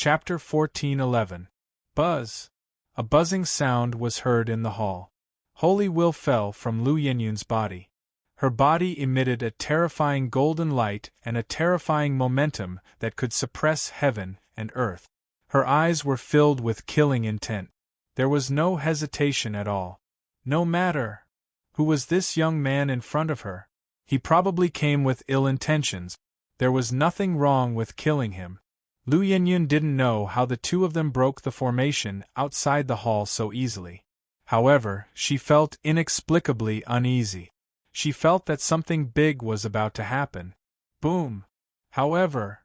Chapter 14:11. Buzz. A buzzing sound was heard in the hall. Holy will fell from Lu Yinyun's body. Her body emitted a terrifying golden light and a terrifying momentum that could suppress heaven and earth. Her eyes were filled with killing intent. There was no hesitation at all. No matter who was this young man in front of her. He probably came with ill intentions. There was nothing wrong with killing him. Lu Yinyun didn't know how the two of them broke the formation outside the hall so easily. However, she felt inexplicably uneasy. She felt that something big was about to happen. Boom! However,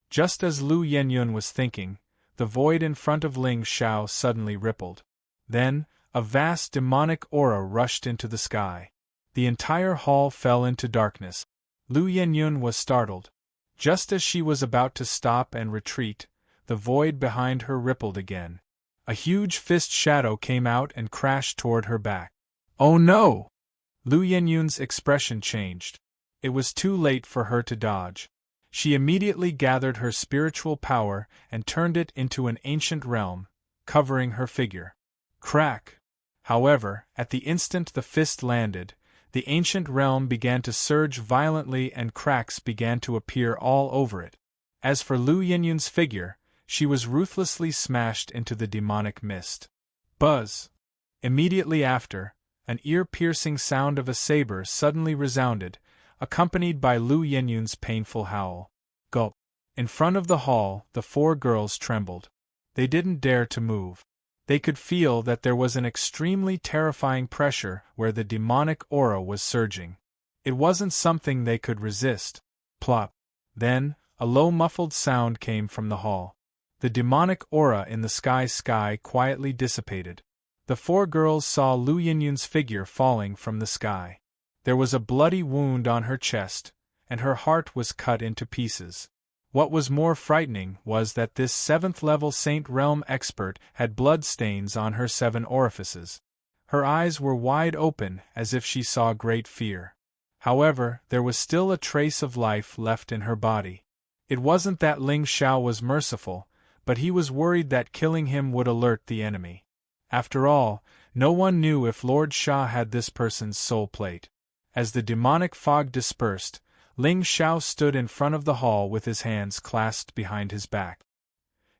just as Lu Yinyun was thinking, the void in front of Ling Xiao suddenly rippled. Then, a vast demonic aura rushed into the sky. The entire hall fell into darkness. Lu Yinyun was startled. Just as she was about to stop and retreat, the void behind her rippled again. A huge fist shadow came out and crashed toward her back. Oh no! Lu Yinyun's expression changed. It was too late for her to dodge. She immediately gathered her spiritual power and turned it into an ancient realm, covering her figure. Crack! However, at the instant the fist landed, the ancient realm began to surge violently and cracks began to appear all over it. As for Lu Yinyun's figure, she was ruthlessly smashed into the demonic mist. Buzz! Immediately after, an ear-piercing sound of a saber suddenly resounded, accompanied by Lu Yinyun's painful howl. Gulp! In front of the hall, the four girls trembled. They didn't dare to move. They could feel that there was an extremely terrifying pressure where the demonic aura was surging. It wasn't something they could resist. Plop! Then, a low muffled sound came from the hall. The demonic aura in the sky quietly dissipated. The four girls saw Lu Yinyun's figure falling from the sky. There was a bloody wound on her chest, and her heart was cut into pieces. What was more frightening was that this 7th-level Saint Realm expert had blood stains on her 7 orifices. Her eyes were wide open as if she saw great fear. However, there was still a trace of life left in her body. It wasn't that Ling Xiao was merciful, but he was worried that killing him would alert the enemy. After all, no one knew if Lord Sha had this person's soul plate. As the demonic fog dispersed, Ling Xiao stood in front of the hall with his hands clasped behind his back.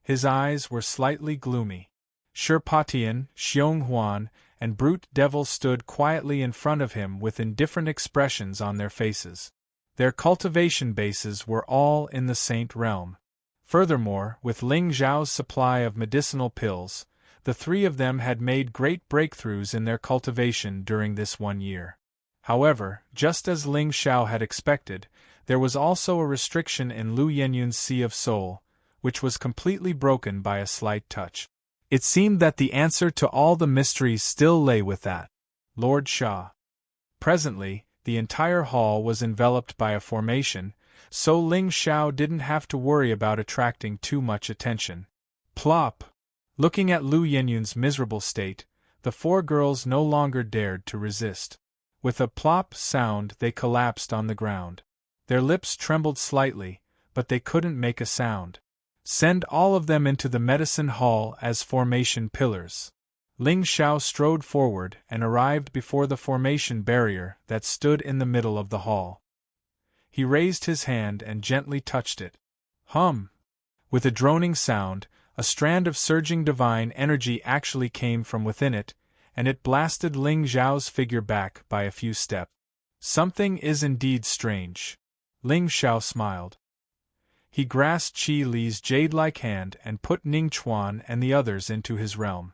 His eyes were slightly gloomy. Shirpatian, Xionghuan, and Brute Devil stood quietly in front of him with indifferent expressions on their faces. Their cultivation bases were all in the Saint Realm. Furthermore, with Ling Xiao's supply of medicinal pills, the three of them had made great breakthroughs in their cultivation during this 1 year. However, just as Ling Xiao had expected, there was also a restriction in Lu Yinyun's Sea of Soul, which was completely broken by a slight touch. It seemed that the answer to all the mysteries still lay with that Lord Sha. Presently, the entire hall was enveloped by a formation, so Ling Xiao didn't have to worry about attracting too much attention. Plop! Looking at Lu Yinyun's miserable state, the four girls no longer dared to resist. With a plop sound they collapsed on the ground. Their lips trembled slightly, but they couldn't make a sound. Send all of them into the medicine hall as formation pillars. Ling Xiao strode forward and arrived before the formation barrier that stood in the middle of the hall. He raised his hand and gently touched it. Hum! With a droning sound, a strand of surging divine energy actually came from within it, and it blasted Ling Xiao's figure back by a few steps. Something is indeed strange. Ling Xiao smiled. He grasped Qi Li's jade-like hand and put Ning Chuan and the others into his realm.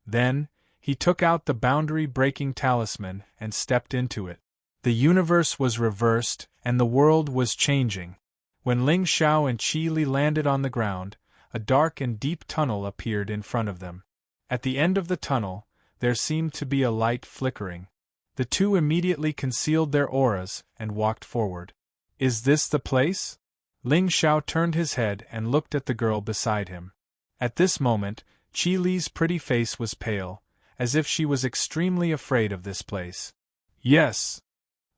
Then, he took out the boundary-breaking talisman and stepped into it. The universe was reversed, and the world was changing. When Ling Xiao and Qi Li landed on the ground, a dark and deep tunnel appeared in front of them. At the end of the tunnel, there seemed to be a light flickering. The two immediately concealed their auras and walked forward. Is this the place? Ling Xiao turned his head and looked at the girl beside him. At this moment, Qi Li's pretty face was pale, as if she was extremely afraid of this place. Yes.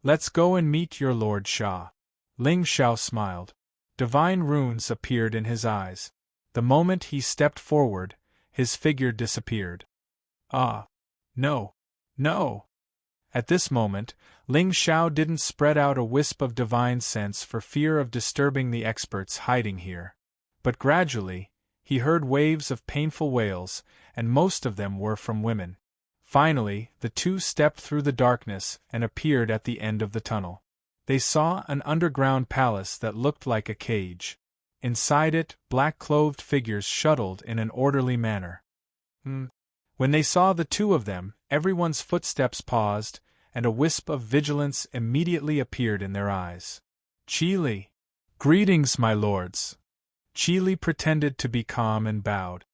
Let's go and meet your Lord Sha. Ling Xiao smiled. Divine runes appeared in his eyes. The moment he stepped forward, his figure disappeared. Ah! No! No! At this moment, Ling Xiao didn't spread out a wisp of divine sense for fear of disturbing the experts hiding here. But gradually, he heard waves of painful wails, and most of them were from women. Finally, the two stepped through the darkness and appeared at the end of the tunnel. They saw an underground palace that looked like a cage. Inside it, black-clothed figures shuttled in an orderly manner. When they saw the two of them, everyone's footsteps paused, and a wisp of vigilance immediately appeared in their eyes. Qi Li. Greetings, my lords. Qi Li pretended to be calm and bowed.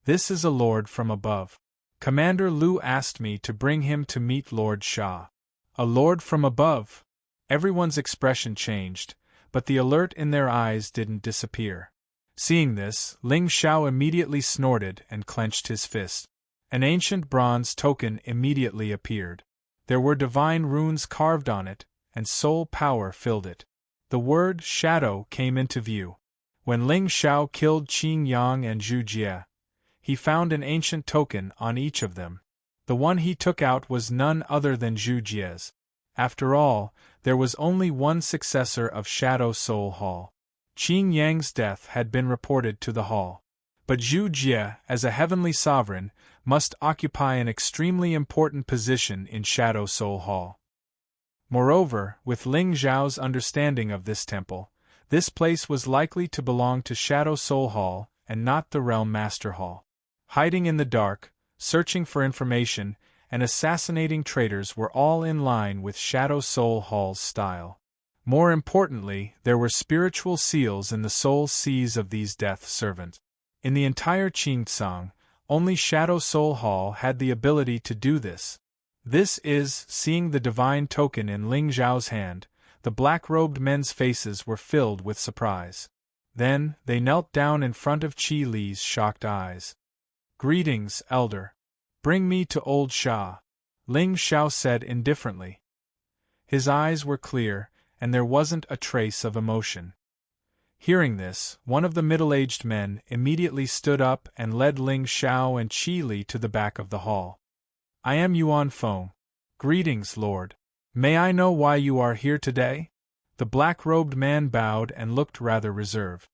This is a lord from above. Commander Lu asked me to bring him to meet Lord Sha. A lord from above? Everyone's expression changed, but the alert in their eyes didn't disappear. Seeing this, Ling Xiao immediately snorted and clenched his fist. An ancient bronze token immediately appeared. There were divine runes carved on it, and soul power filled it. The word shadow came into view. When Ling Xiao killed Qing Yang and Zhu Jie, he found an ancient token on each of them. The one he took out was none other than Zhu Jie's. After all, there was only one successor of Shadow Soul Hall. Qing Yang's death had been reported to the hall. But Zhu Jie, as a heavenly sovereign, must occupy an extremely important position in Shadow Soul Hall. Moreover, with Ling Xiao's understanding of this temple, this place was likely to belong to Shadow Soul Hall and not the Realm Master Hall. Hiding in the dark, searching for information, and assassinating traitors were all in line with Shadow Soul Hall's style. More importantly, there were spiritual seals in the soul seas of these death servants. In the entire Qingtsang, only Shadow Soul Hall had the ability to do this. This is, seeing the divine token in Ling Xiao's hand, the black-robed men's faces were filled with surprise. Then, they knelt down in front of Qi Li's shocked eyes. Greetings, elder. Bring me to old Sha, Ling Xiao said indifferently. His eyes were clear, and there wasn't a trace of emotion. Hearing this, one of the middle-aged men immediately stood up and led Ling Xiao and Qi Li to the back of the hall. I am Yuan Feng. Greetings, Lord. May I know why you are here today? The black-robed man bowed and looked rather reserved.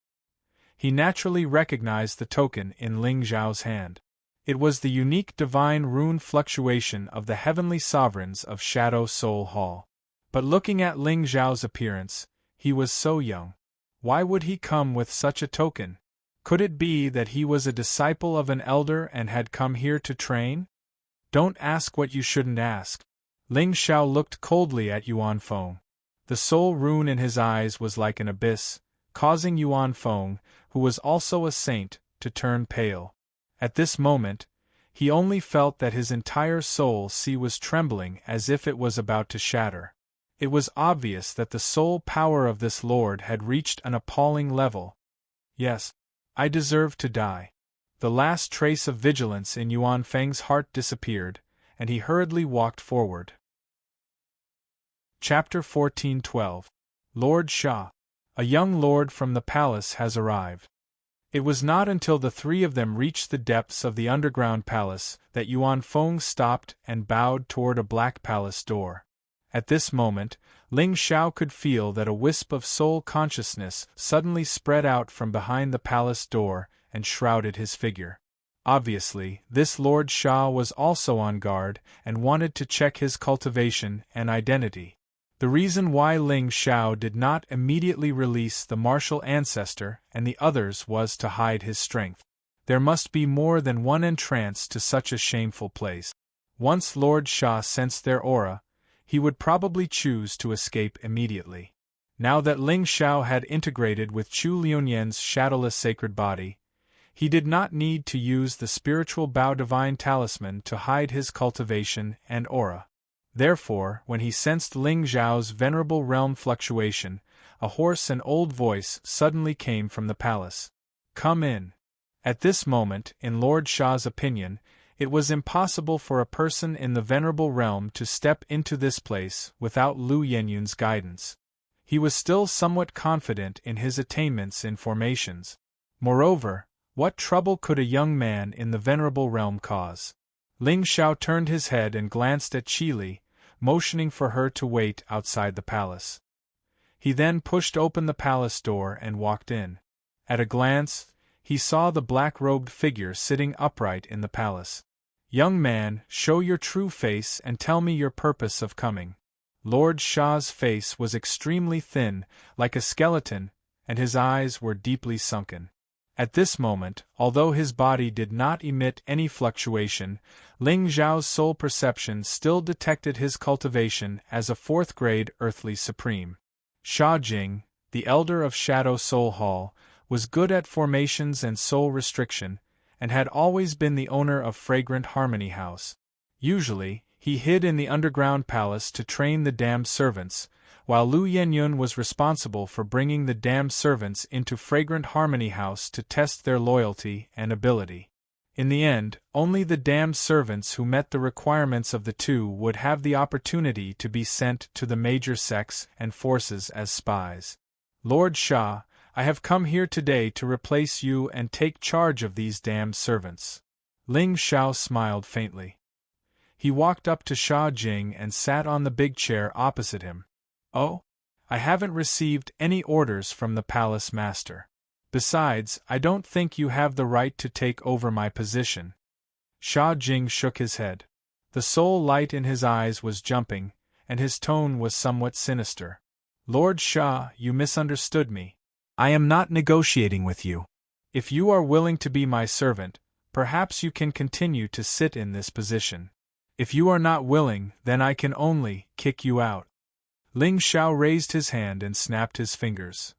He naturally recognized the token in Ling Xiao's hand. It was the unique divine rune fluctuation of the heavenly sovereigns of Shadow Soul Hall. But looking at Ling Xiao's appearance, he was so young. Why would he come with such a token? Could it be that he was a disciple of an elder and had come here to train? Don't ask what you shouldn't ask. Ling Xiao looked coldly at Yuan Feng. The soul rune in his eyes was like an abyss, causing Yuan Feng, who was also a saint, to turn pale. At this moment, he only felt that his entire soul sea was trembling as if it was about to shatter. It was obvious that the soul power of this lord had reached an appalling level. Yes, I deserve to die. The last trace of vigilance in Yuan Feng's heart disappeared, and he hurriedly walked forward. Chapter 14:12. Lord Sha. A young lord from the palace has arrived. It was not until the three of them reached the depths of the underground palace that Yuan Feng stopped and bowed toward a black palace door. At this moment, Ling Xiao could feel that a wisp of soul consciousness suddenly spread out from behind the palace door and shrouded his figure. Obviously, this Lord Sha was also on guard and wanted to check his cultivation and identity. The reason why Ling Xiao did not immediately release the martial ancestor and the others was to hide his strength. There must be more than one entrance to such a shameful place. Once Lord Sha sensed their aura, he would probably choose to escape immediately. Now that Ling Xiao had integrated with Chu Liunyuan's shadowless sacred body, he did not need to use the spiritual Bao divine talisman to hide his cultivation and aura. Therefore, when he sensed Ling Xiao's venerable realm fluctuation, a hoarse and old voice suddenly came from the palace. Come in. At this moment, in Lord Sha's opinion, it was impossible for a person in the venerable realm to step into this place without Lu Yenyun's guidance. He was still somewhat confident in his attainments in formations. Moreover, What trouble could a young man in the venerable realm cause? Ling Xiao turned his head and glanced at Qi Li, motioning for her to wait outside the palace. He then pushed open the palace door and walked in. At a glance, he saw the black-robed figure sitting upright in the palace. "Young man, show your true face and tell me your purpose of coming." Lord Sha's face was extremely thin, like a skeleton, and his eyes were deeply sunken. At this moment, although his body did not emit any fluctuation, Ling Xiao's soul perception still detected his cultivation as a fourth-grade earthly supreme. Sha Jing, the elder of Shadow Soul Hall, was good at formations and soul restriction, and had always been the owner of Fragrant Harmony House. Usually, he hid in the underground palace to train the damned servants, while Lu Yenyun was responsible for bringing the damned servants into Fragrant Harmony House to test their loyalty and ability. In the end, only the damned servants who met the requirements of the two would have the opportunity to be sent to the major sects and forces as spies. "Lord Sha, I have come here today to replace you and take charge of these damned servants." Ling Xiao smiled faintly. He walked up to Sha Jing and sat on the big chair opposite him. "Oh? I haven't received any orders from the palace master. Besides, I don't think you have the right to take over my position." Sha Jing shook his head. The soul light in his eyes was jumping, and his tone was somewhat sinister. "Lord Sha, you misunderstood me. I am not negotiating with you. If you are willing to be my servant, perhaps you can continue to sit in this position. If you are not willing, then I can only kick you out." Ling Xiao raised his hand and snapped his fingers.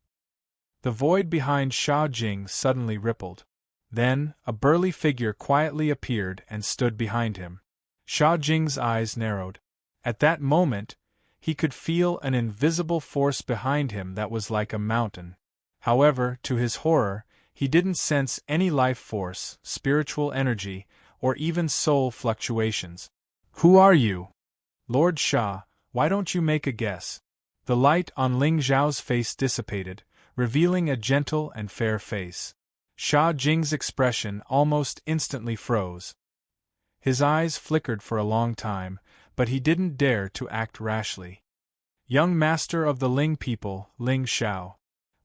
The void behind Sha Jing suddenly rippled. Then, a burly figure quietly appeared and stood behind him. Sha Jing's eyes narrowed. At that moment, he could feel an invisible force behind him that was like a mountain. However, to his horror, he didn't sense any life force, spiritual energy, or even soul fluctuations. "Who are you?" "Lord Sha, why don't you make a guess?" The light on Ling Xiao's face dissipated, revealing a gentle and fair face. Sha Jing's expression almost instantly froze. His eyes flickered for a long time, but he didn't dare to act rashly. "Young master of the Ling people, Ling Xiao.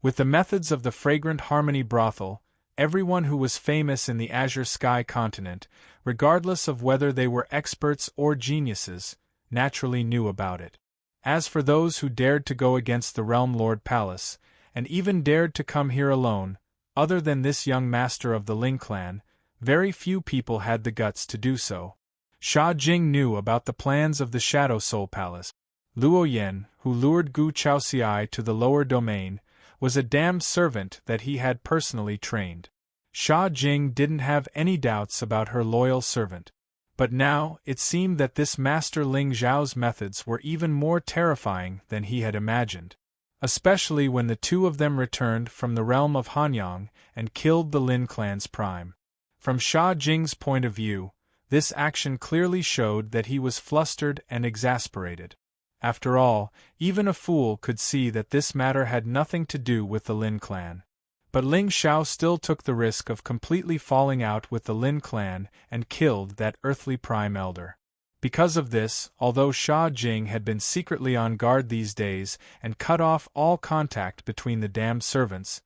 With the methods of the Fragrant Harmony brothel, everyone who was famous in the Azure Sky continent, regardless of whether they were experts or geniuses, naturally knew about it. As for those who dared to go against the Realm Lord Palace, and even dared to come here alone, other than this young master of the Ling clan, very few people had the guts to do so. Sha Jing knew about the plans of the Shadow Soul Palace. Luo Yan, who lured Gu Chaoxiai to the lower domain, was a damned servant that he had personally trained. Sha Jing didn't have any doubts about her loyal servant. But now, it seemed that this Master Ling Xiao's methods were even more terrifying than he had imagined. Especially when the two of them returned from the realm of Hanyang and killed the Lin clan's prime. From Sha Jing's point of view, this action clearly showed that he was flustered and exasperated. After all, even a fool could see that this matter had nothing to do with the Lin clan. But Ling Xiao still took the risk of completely falling out with the Lin clan and killed that earthly prime elder. Because of this, although Sha Jing had been secretly on guard these days and cut off all contact between the damned servants,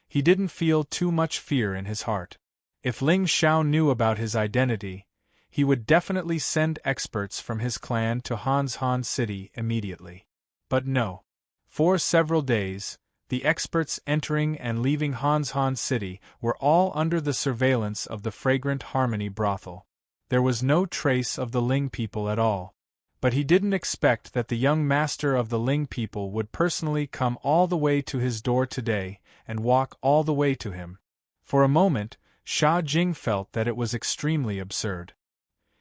he didn't feel too much fear in his heart. If Ling Xiao knew about his identity, he would definitely send experts from his clan to Han City immediately. But no. For several days, the experts entering and leaving Han City were all under the surveillance of the Fragrant Harmony brothel. There was no trace of the Ling people at all. But he didn't expect that the young master of the Ling people would personally come all the way to his door today and walk all the way to him. For a moment, Sha Jing felt that it was extremely absurd.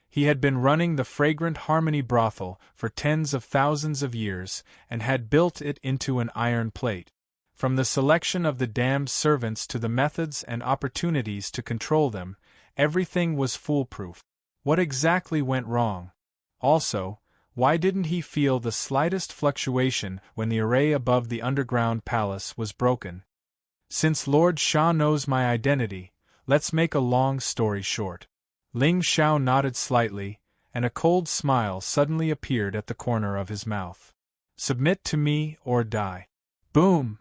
He had been running the Fragrant Harmony brothel for tens of thousands of years and had built it into an iron plate. From the selection of the damned servants to the methods and opportunities to control them, everything was foolproof. What exactly went wrong? Also, why didn't he feel the slightest fluctuation when the array above the underground palace was broken? Since Lord Sha knows my identity, Let's make a long story short. Ling Xiao nodded slightly, and a cold smile suddenly appeared at the corner of his mouth. Submit to me or die. Boom!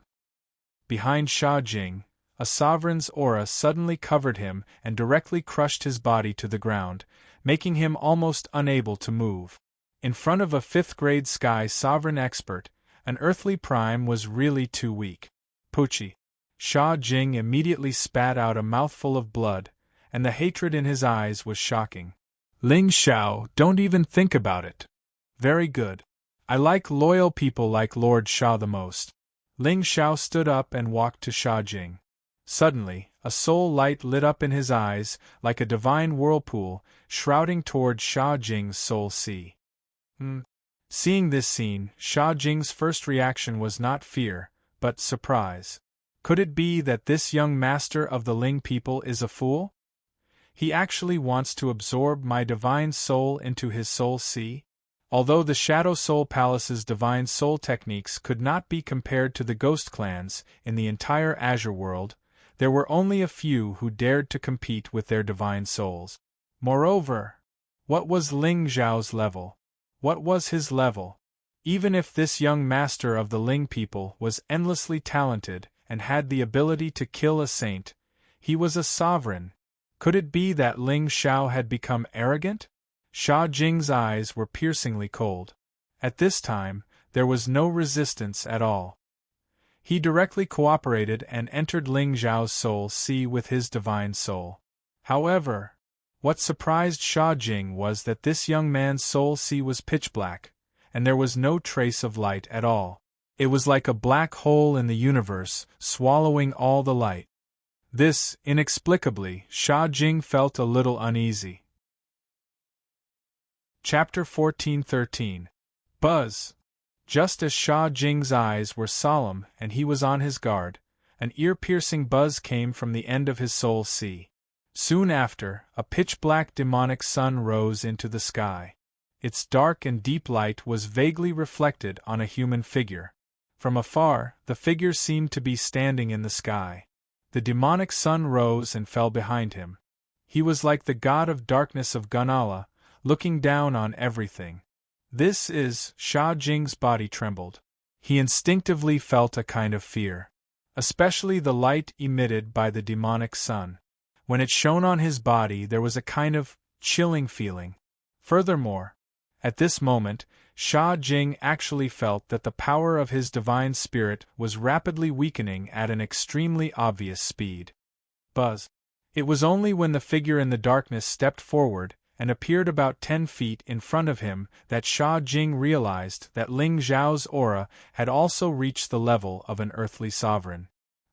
Behind Sha Jing, a sovereign's aura suddenly covered him and directly crushed his body to the ground, making him almost unable to move. In front of a 5th-grade sky sovereign expert, an earthly prime was really too weak. Pucci. Sha Jing immediately spat out a mouthful of blood, and the hatred in his eyes was shocking. Ling Xiao, don't even think about it. Very good. I like loyal people like Lord Sha the most. Ling Xiao stood up and walked to Sha Jing. Suddenly, a soul light lit up in his eyes, like a divine whirlpool, shrouding toward Sha Jing's soul sea. Seeing this scene, Sha Jing's first reaction was not fear, but surprise. Could it be that this young master of the Ling people is a fool? He actually wants to absorb my divine soul into his soul sea? Although the Shadow Soul Palace's divine soul techniques could not be compared to the ghost clans in the entire Azure world, there were only a few who dared to compete with their divine souls. Moreover, what was Ling Xiao's level? What was his level? Even if this young master of the Ling people was endlessly talented and had the ability to kill a saint, he was a sovereign. Could it be that Ling Xiao had become arrogant? Sha Jing's eyes were piercingly cold. At this time, there was no resistance at all. He directly cooperated and entered Ling Xiao's soul sea with his divine soul. However, what surprised Sha Jing was that this young man's soul sea was pitch black, and there was no trace of light at all. It was like a black hole in the universe, swallowing all the light. This, inexplicably, Sha Jing felt a little uneasy. Chapter 14:13. Buzz. Just as Sha Jing's eyes were solemn and he was on his guard, an ear-piercing buzz came from the end of his soul sea. Soon after, a pitch-black demonic sun rose into the sky. Its dark and deep light was vaguely reflected on a human figure. From afar, the figure seemed to be standing in the sky. The demonic sun rose and fell behind him. He was like the god of darkness of Gunala, looking down on everything. This is, Sha Jing's body trembled. He instinctively felt a kind of fear. Especially the light emitted by the demonic sun. When it shone on his body there was a kind of chilling feeling. Furthermore, at this moment, Sha Jing actually felt that the power of his divine spirit was rapidly weakening at an extremely obvious speed. Buzz. It was only when the figure in the darkness stepped forward and appeared about 10 feet in front of him that Sha Jing realized that Ling Xiao's aura had also reached the level of an earthly sovereign.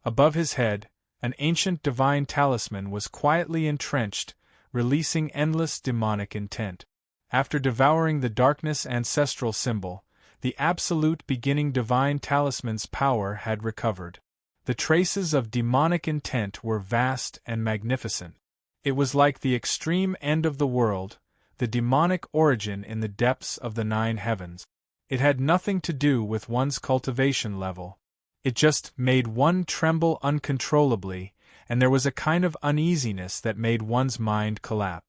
Above his head, an ancient divine talisman was quietly entrenched, releasing endless demonic intent. After devouring the darkness ancestral symbol, the absolute beginning divine talisman's power had recovered. The traces of demonic intent were vast and magnificent. It was like the extreme end of the world, the demonic origin in the depths of the 9 heavens. It had nothing to do with one's cultivation level. It just made one tremble uncontrollably, and there was a kind of uneasiness that made one's mind collapse.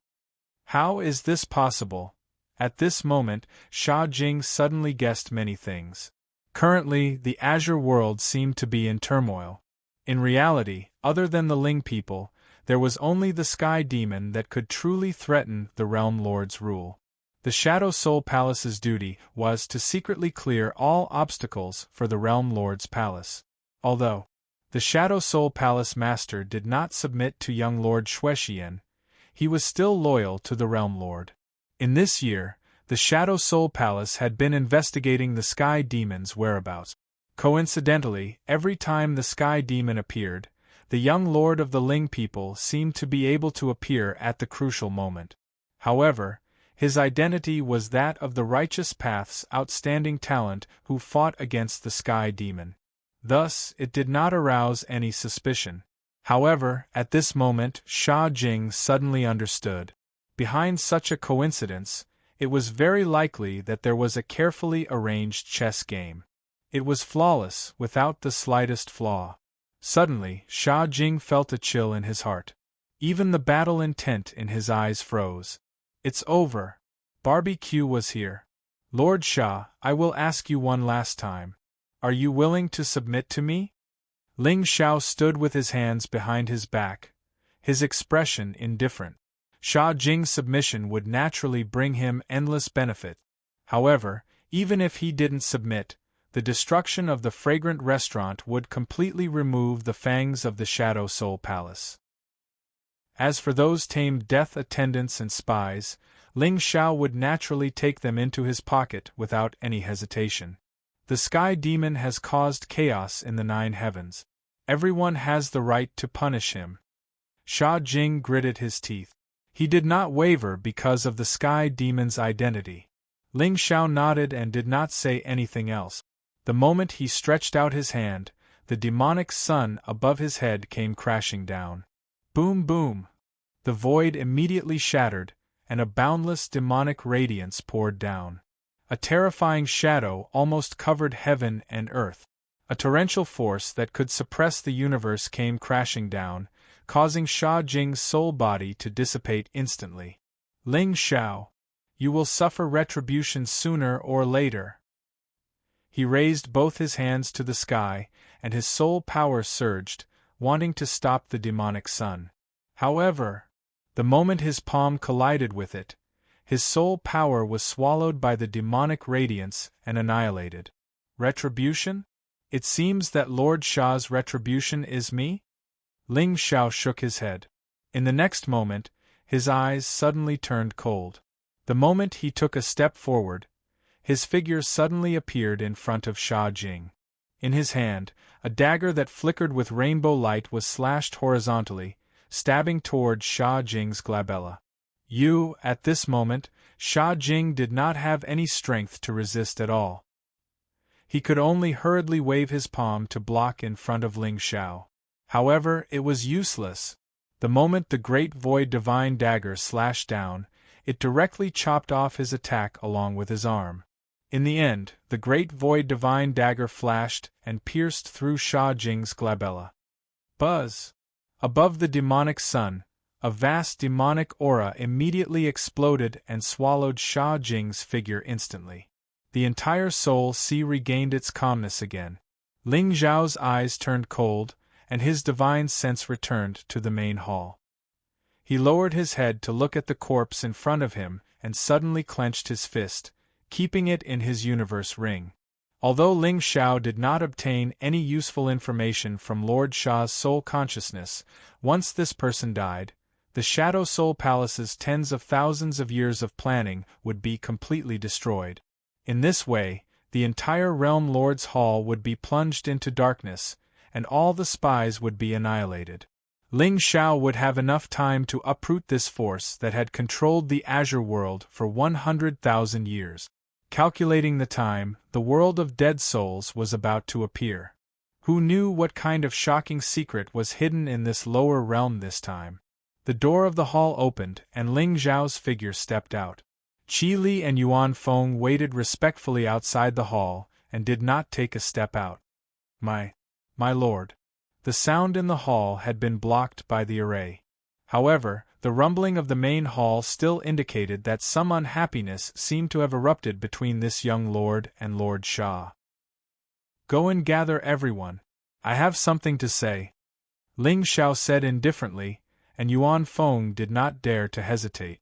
How is this possible? At this moment, Sha Jing suddenly guessed many things. Currently, the Azure world seemed to be in turmoil. In reality, other than the Ling people, there was only the Sky Demon that could truly threaten the Realm Lord's rule. The Shadow Soul Palace's duty was to secretly clear all obstacles for the Realm Lord's palace. Although the Shadow Soul Palace Master did not submit to young Lord Xuexian, he was still loyal to the Realm Lord. In this year, the Shadow Soul Palace had been investigating the Sky Demon's whereabouts. Coincidentally, every time the Sky Demon appeared, the young lord of the Ling people seemed to be able to appear at the crucial moment. However, his identity was that of the Righteous Path's outstanding talent who fought against the Sky Demon. Thus, it did not arouse any suspicion. However, at this moment, Sha Jing suddenly understood. Behind such a coincidence, it was very likely that there was a carefully arranged chess game. It was flawless, without the slightest flaw. Suddenly, Sha Jing felt a chill in his heart. Even the battle intent in his eyes froze. It's over. Barbecue was here. Lord Shah, I will ask you one last time. Are you willing to submit to me? Ling Xiao stood with his hands behind his back, his expression indifferent. Sha Jing's submission would naturally bring him endless benefit. However, even if he didn't submit, the destruction of the fragrant restaurant would completely remove the fangs of the Shadow Soul Palace. As for those tamed death attendants and spies, Ling Xiao would naturally take them into his pocket without any hesitation. The Sky Demon has caused chaos in the 9 heavens. Everyone has the right to punish him. Sha Jing gritted his teeth. He did not waver because of the Sky Demon's identity. Ling Xiao nodded and did not say anything else. The moment he stretched out his hand, the demonic sun above his head came crashing down. Boom boom! The void immediately shattered, and a boundless demonic radiance poured down. A terrifying shadow almost covered heaven and earth. A torrential force that could suppress the universe came crashing down, causing Sha Jing's soul body to dissipate instantly. Ling Xiao, you will suffer retribution sooner or later. He raised both his hands to the sky, and his soul power surged, wanting to stop the demonic sun. However, the moment his palm collided with it, his soul power was swallowed by the demonic radiance and annihilated. Retribution? It seems that Lord Shah's retribution is me? Ling Xiao shook his head. In the next moment, his eyes suddenly turned cold. The moment he took a step forward, his figure suddenly appeared in front of Sha Jing. In his hand, a dagger that flickered with rainbow light was slashed horizontally, stabbing toward Sha Jing's glabella. At this moment, Sha Jing did not have any strength to resist at all. He could only hurriedly wave his palm to block in front of Ling Xiao. However, it was useless. The moment the great void divine dagger slashed down, it directly chopped off his attack along with his arm. In the end, the great void divine dagger flashed and pierced through Sha Jing's glabella. Buzz! Above the demonic sun, a vast demonic aura immediately exploded and swallowed Sha Jing's figure instantly. The entire soul sea regained its calmness again. Ling Xiao's eyes turned cold, and his divine sense returned to the main hall. He lowered his head to look at the corpse in front of him and suddenly clenched his fist, keeping it in his universe ring. Although Ling Xiao did not obtain any useful information from Lord Shah's soul consciousness, once this person died, the Shadow Soul Palace's tens of thousands of years of planning would be completely destroyed. In this way, the entire Realm Lord's Hall would be plunged into darkness, and all the spies would be annihilated. Ling Xiao would have enough time to uproot this force that had controlled the Azure World for 100,000 years. Calculating the time, the world of dead souls was about to appear. Who knew what kind of shocking secret was hidden in this lower realm this time? The door of the hall opened, and Ling Xiao's figure stepped out. Qi Li and Yuan Feng waited respectfully outside the hall, and did not take a step out. My lord. The sound in the hall had been blocked by the array. However, the rumbling of the main hall still indicated that some unhappiness seemed to have erupted between this young lord and Lord Shah. Go and gather everyone. I have something to say. Ling Xiao said indifferently, and Yuan Feng did not dare to hesitate.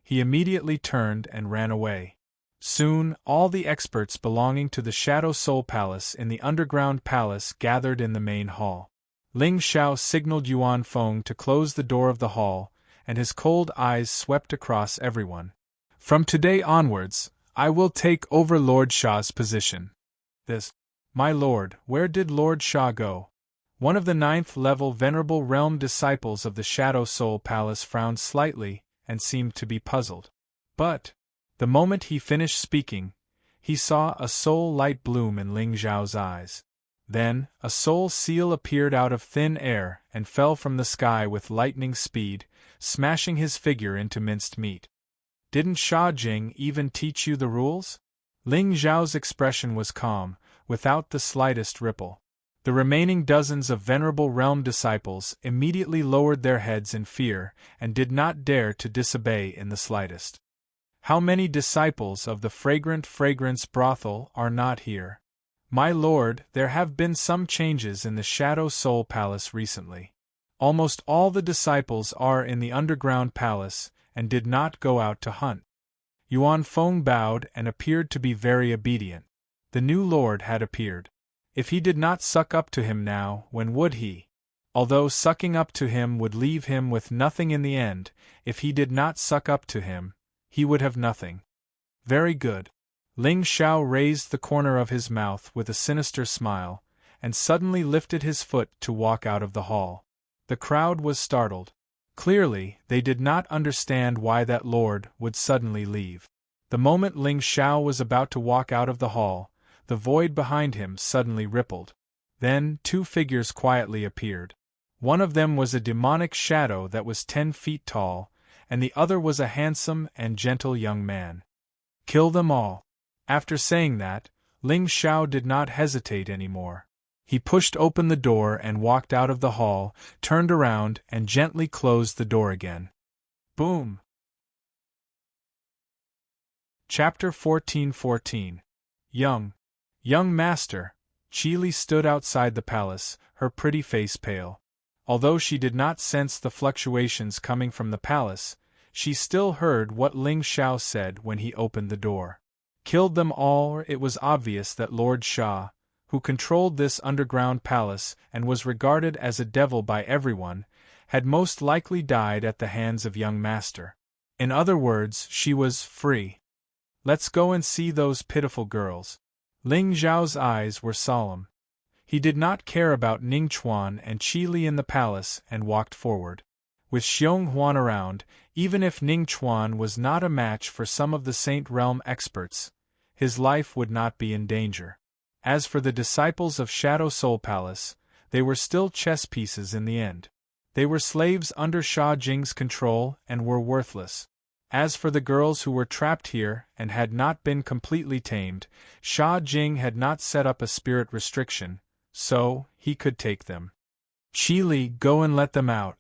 He immediately turned and ran away. Soon, all the experts belonging to the Shadow Soul Palace in the underground palace gathered in the main hall. Ling Xiao signaled Yuan Feng to close the door of the hall, and his cold eyes swept across everyone. From today onwards, I will take over Lord Shah's position. My lord, where did Lord Shah go? One of the 9th-level Venerable Realm disciples of the Shadow Soul Palace frowned slightly, and seemed to be puzzled. But, the moment he finished speaking, he saw a soul light bloom in Ling Xiao's eyes. Then, a soul seal appeared out of thin air and fell from the sky with lightning speed, smashing his figure into minced meat. Didn't Sha Jing even teach you the rules? Ling Xiao's expression was calm, without the slightest ripple. The remaining dozens of venerable realm disciples immediately lowered their heads in fear and did not dare to disobey in the slightest. How many disciples of the fragrant fragrance brothel are not here? My lord, there have been some changes in the Shadow Soul Palace recently. Almost all the disciples are in the underground palace and did not go out to hunt. Yuan Feng bowed and appeared to be very obedient. The new lord had appeared. If he did not suck up to him now, when would he? Although sucking up to him would leave him with nothing in the end, if he did not suck up to him, he would have nothing. Very good. Ling Xiao raised the corner of his mouth with a sinister smile, and suddenly lifted his foot to walk out of the hall. The crowd was startled. Clearly, they did not understand why that lord would suddenly leave. The moment Ling Xiao was about to walk out of the hall, the void behind him suddenly rippled. Then 2 figures quietly appeared. One of them was a demonic shadow that was 10 feet tall, and the other was a handsome and gentle young man. Kill them all. After saying that, Ling Xiao did not hesitate anymore. He pushed open the door and walked out of the hall, turned around and gently closed the door again. Boom! Chapter 14:14. Young master. Qili stood outside the palace, her pretty face pale. Although she did not sense the fluctuations coming from the palace, she still heard what Ling Xiao said when he opened the door. Killed them all. It was obvious that Lord Sha, who controlled this underground palace and was regarded as a devil by everyone, had most likely died at the hands of young master. In other words, she was free. Let's go and see those pitiful girls. Ling Zhao's eyes were solemn. He did not care about Ning Chuan and Qili in the palace and walked forward. With Xiong Huan around, even if Ning Chuan was not a match for some of the Saint Realm experts, his life would not be in danger. As for the disciples of Shadow Soul Palace, they were still chess pieces in the end. They were slaves under Sha Jing's control and were worthless. As for the girls who were trapped here and had not been completely tamed, Sha Jing had not set up a spirit restriction, so he could take them. Qili, go and let them out.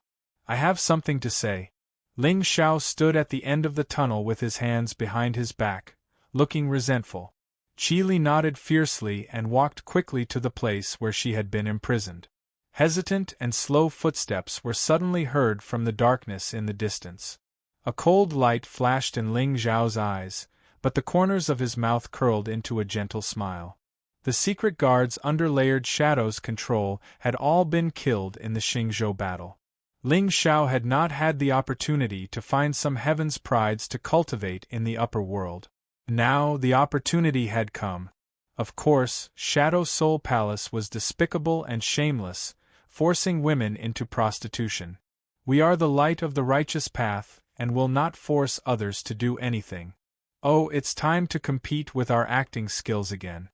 I have something to say. Ling Xiao stood at the end of the tunnel with his hands behind his back, looking resentful. Qili nodded fiercely and walked quickly to the place where she had been imprisoned. Hesitant and slow footsteps were suddenly heard from the darkness in the distance. A cold light flashed in Ling Zhao's eyes, but the corners of his mouth curled into a gentle smile. The secret guards under Layered Shadow's control had all been killed in the Xingzhou battle. Ling Xiao had not had the opportunity to find some heaven's prides to cultivate in the upper world. Now the opportunity had come. Of course, Shadow Soul Palace was despicable and shameless, forcing women into prostitution. We are the light of the righteous path, and will not force others to do anything. Oh, it's time to compete with our acting skills again.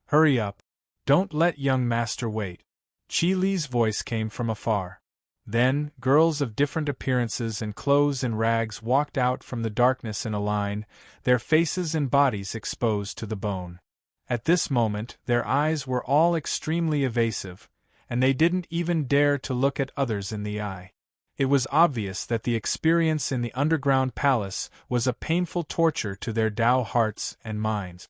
Hurry up. Don't let young master wait. Qili's voice came from afar. Then, girls of different appearances and clothes and rags walked out from the darkness in a line, their faces and bodies exposed to the bone. At this moment, their eyes were all extremely evasive, and they didn't even dare to look at others in the eye. It was obvious that the experience in the underground palace was a painful torture to their Dao hearts and minds.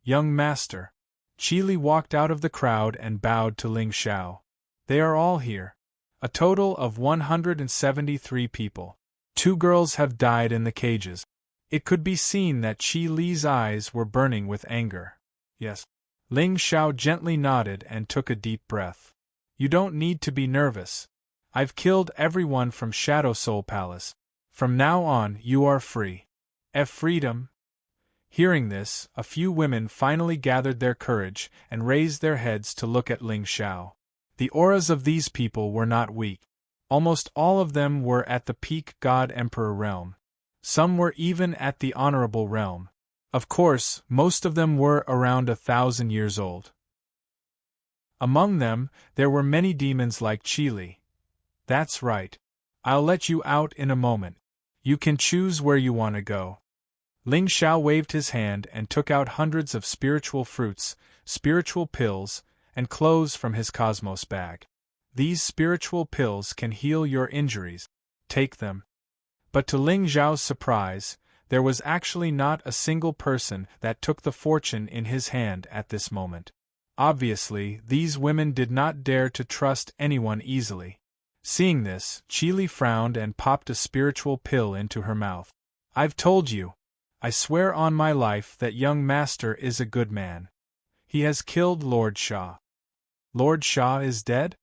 Young master. Qili walked out of the crowd and bowed to Ling Xiao. They are all here. A total of 173 people. 2 girls have died in the cages. It could be seen that Qili's eyes were burning with anger. Yes. Ling Xiao gently nodded and took a deep breath. You don't need to be nervous. I've killed everyone from Shadow Soul Palace. From now on, you are free. Freedom. Hearing this, a few women finally gathered their courage and raised their heads to look at Ling Xiao. The auras of these people were not weak. Almost all of them were at the peak God-Emperor realm. Some were even at the honorable realm. Of course, most of them were around 1,000 years old. Among them, there were many demons like Qili. That's right. I'll let you out in a moment. You can choose where you want to go. Ling Xiao waved his hand and took out hundreds of spiritual fruits, spiritual pills, and clothes from his cosmos bag. These spiritual pills can heal your injuries. Take them. But to Ling Zhao's surprise, there was actually not a single person that took the fortune in his hand at this moment. Obviously, these women did not dare to trust anyone easily. Seeing this, Qili frowned and popped a spiritual pill into her mouth. I've told you. I swear on my life that young master is a good man. He has killed Lord Shah. Lord Shah is dead?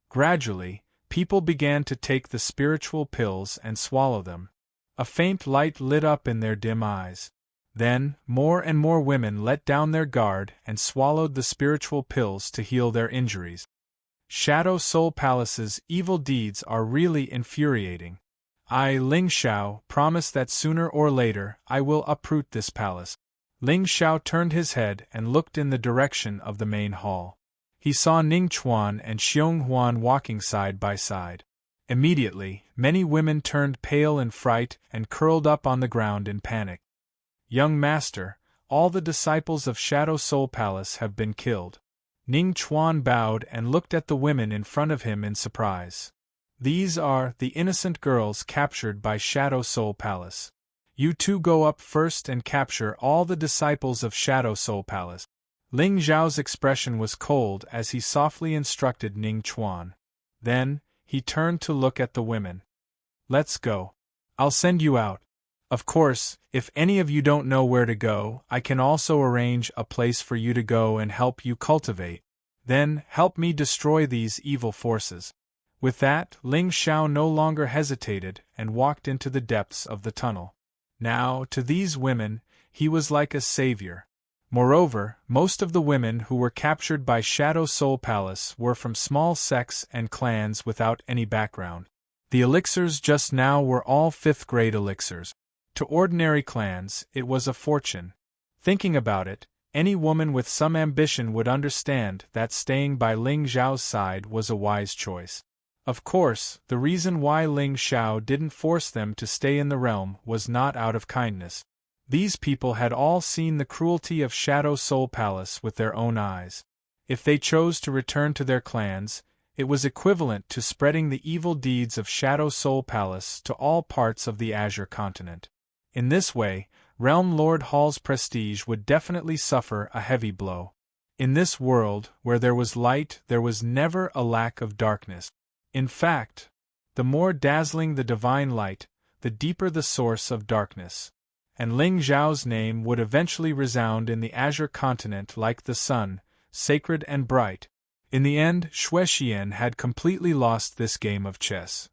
Gradually, people began to take the spiritual pills and swallow them. A faint light lit up in their dim eyes. Then, more and more women let down their guard and swallowed the spiritual pills to heal their injuries. Shadow Soul Palace's evil deeds are really infuriating. I, Ling Xiao, promise that sooner or later I will uproot this palace. Ling Xiao turned his head and looked in the direction of the main hall. He saw Ning Chuan and Xiong Huan walking side by side. Immediately, many women turned pale in fright and curled up on the ground in panic. Young master, all the disciples of Shadow Soul Palace have been killed. Ning Chuan bowed and looked at the women in front of him in surprise. These are the innocent girls captured by Shadow Soul Palace. You two go up first and capture all the disciples of Shadow Soul Palace. Ling Zhao's expression was cold as he softly instructed Ning Chuan. Then, he turned to look at the women. Let's go. I'll send you out. Of course, if any of you don't know where to go, I can also arrange a place for you to go and help you cultivate. Then, help me destroy these evil forces. With that, Ling Xiao no longer hesitated and walked into the depths of the tunnel. Now, to these women, he was like a savior. Moreover, most of the women who were captured by Shadow Soul Palace were from small sects and clans without any background. The elixirs just now were all 5th-grade elixirs. To ordinary clans, it was a fortune. Thinking about it, any woman with some ambition would understand that staying by Ling Zhao's side was a wise choice. Of course, the reason why Ling Xiao didn't force them to stay in the realm was not out of kindness. These people had all seen the cruelty of Shadow Soul Palace with their own eyes. If they chose to return to their clans, it was equivalent to spreading the evil deeds of Shadow Soul Palace to all parts of the Azure continent. In this way, Realm Lord Hall's prestige would definitely suffer a heavy blow. In this world, where there was light, there was never a lack of darkness. In fact, the more dazzling the divine light, the deeper the source of darkness. And Ling Zhao's name would eventually resound in the Azure continent like the sun, sacred and bright. In the end, Xue Xian had completely lost this game of chess.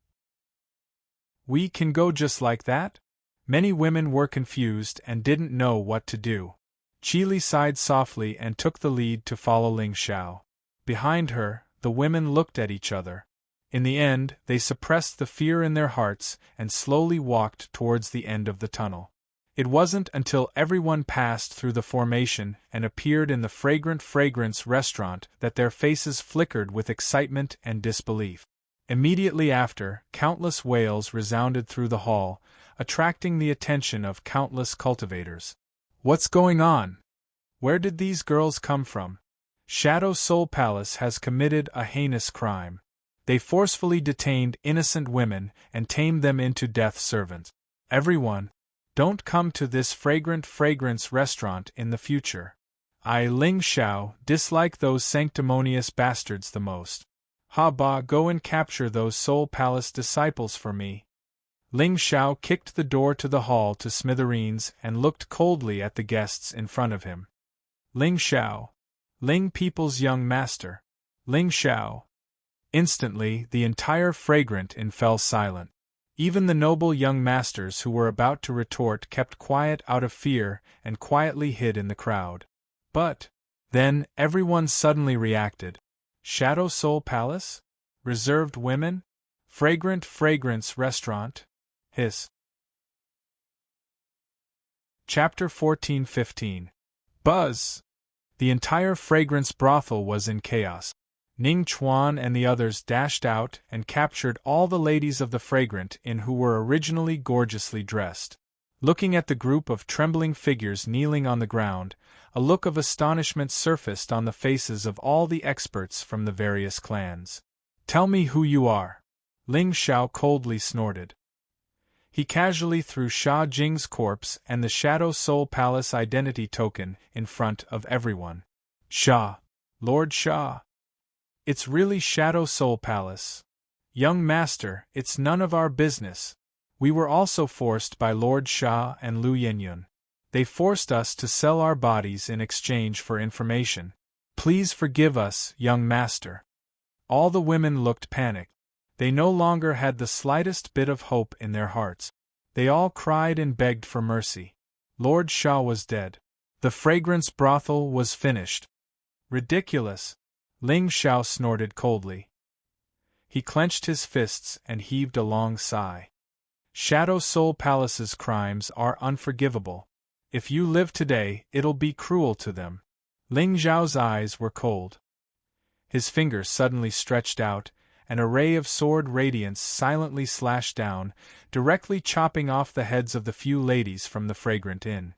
We can go just like that? Many women were confused and didn't know what to do. Qili sighed softly and took the lead to follow Ling Xiao. Behind her, the women looked at each other. In the end, they suppressed the fear in their hearts and slowly walked towards the end of the tunnel. It wasn't until everyone passed through the formation and appeared in the fragrance restaurant that their faces flickered with excitement and disbelief. Immediately after, countless wails resounded through the hall, attracting the attention of countless cultivators. What's going on? Where did these girls come from? Shadow Soul Palace has committed a heinous crime. They forcefully detained innocent women and tamed them into death servants. Everyone, don't come to this fragrance restaurant in the future. I, Ling Xiao, dislike those sanctimonious bastards the most. Ha ba, go and capture those Soul Palace disciples for me. Ling Xiao kicked the door to the hall to smithereens and looked coldly at the guests in front of him. Ling Xiao. Ling People's young master. Ling Xiao. Instantly, the entire fragrant inn fell silent. Even the noble young masters who were about to retort kept quiet out of fear and quietly hid in the crowd. But, then, everyone suddenly reacted. Shadow Soul Palace? Reserved women? Fragrance restaurant? Hiss. Chapter 14-15. Buzz! The entire fragrance brothel was in chaos. Ning Chuan and the others dashed out and captured all the ladies of the fragrant inn who were originally gorgeously dressed. Looking at the group of trembling figures kneeling on the ground, a look of astonishment surfaced on the faces of all the experts from the various clans. "Tell me who you are," Ling Xiao coldly snorted. He casually threw Sha Jing's corpse and the Shadow Soul Palace identity token in front of everyone. "Sha. Lord Sha. It's really Shadow Soul Palace. Young master, it's none of our business. We were also forced by Lord Sha and Lu Yenyun. They forced us to sell our bodies in exchange for information. Please forgive us, young master." All the women looked panicked. They no longer had the slightest bit of hope in their hearts. They all cried and begged for mercy. Lord Sha was dead. The fragrance brothel was finished. "Ridiculous," Ling Xiao snorted coldly. He clenched his fists and heaved a long sigh. Shadow Soul Palace's crimes are unforgivable. If you live today, it'll be cruel to them. Ling Xiao's eyes were cold. His fingers suddenly stretched out, an array of sword radiance silently slashed down, directly chopping off the heads of the few ladies from the fragrant inn.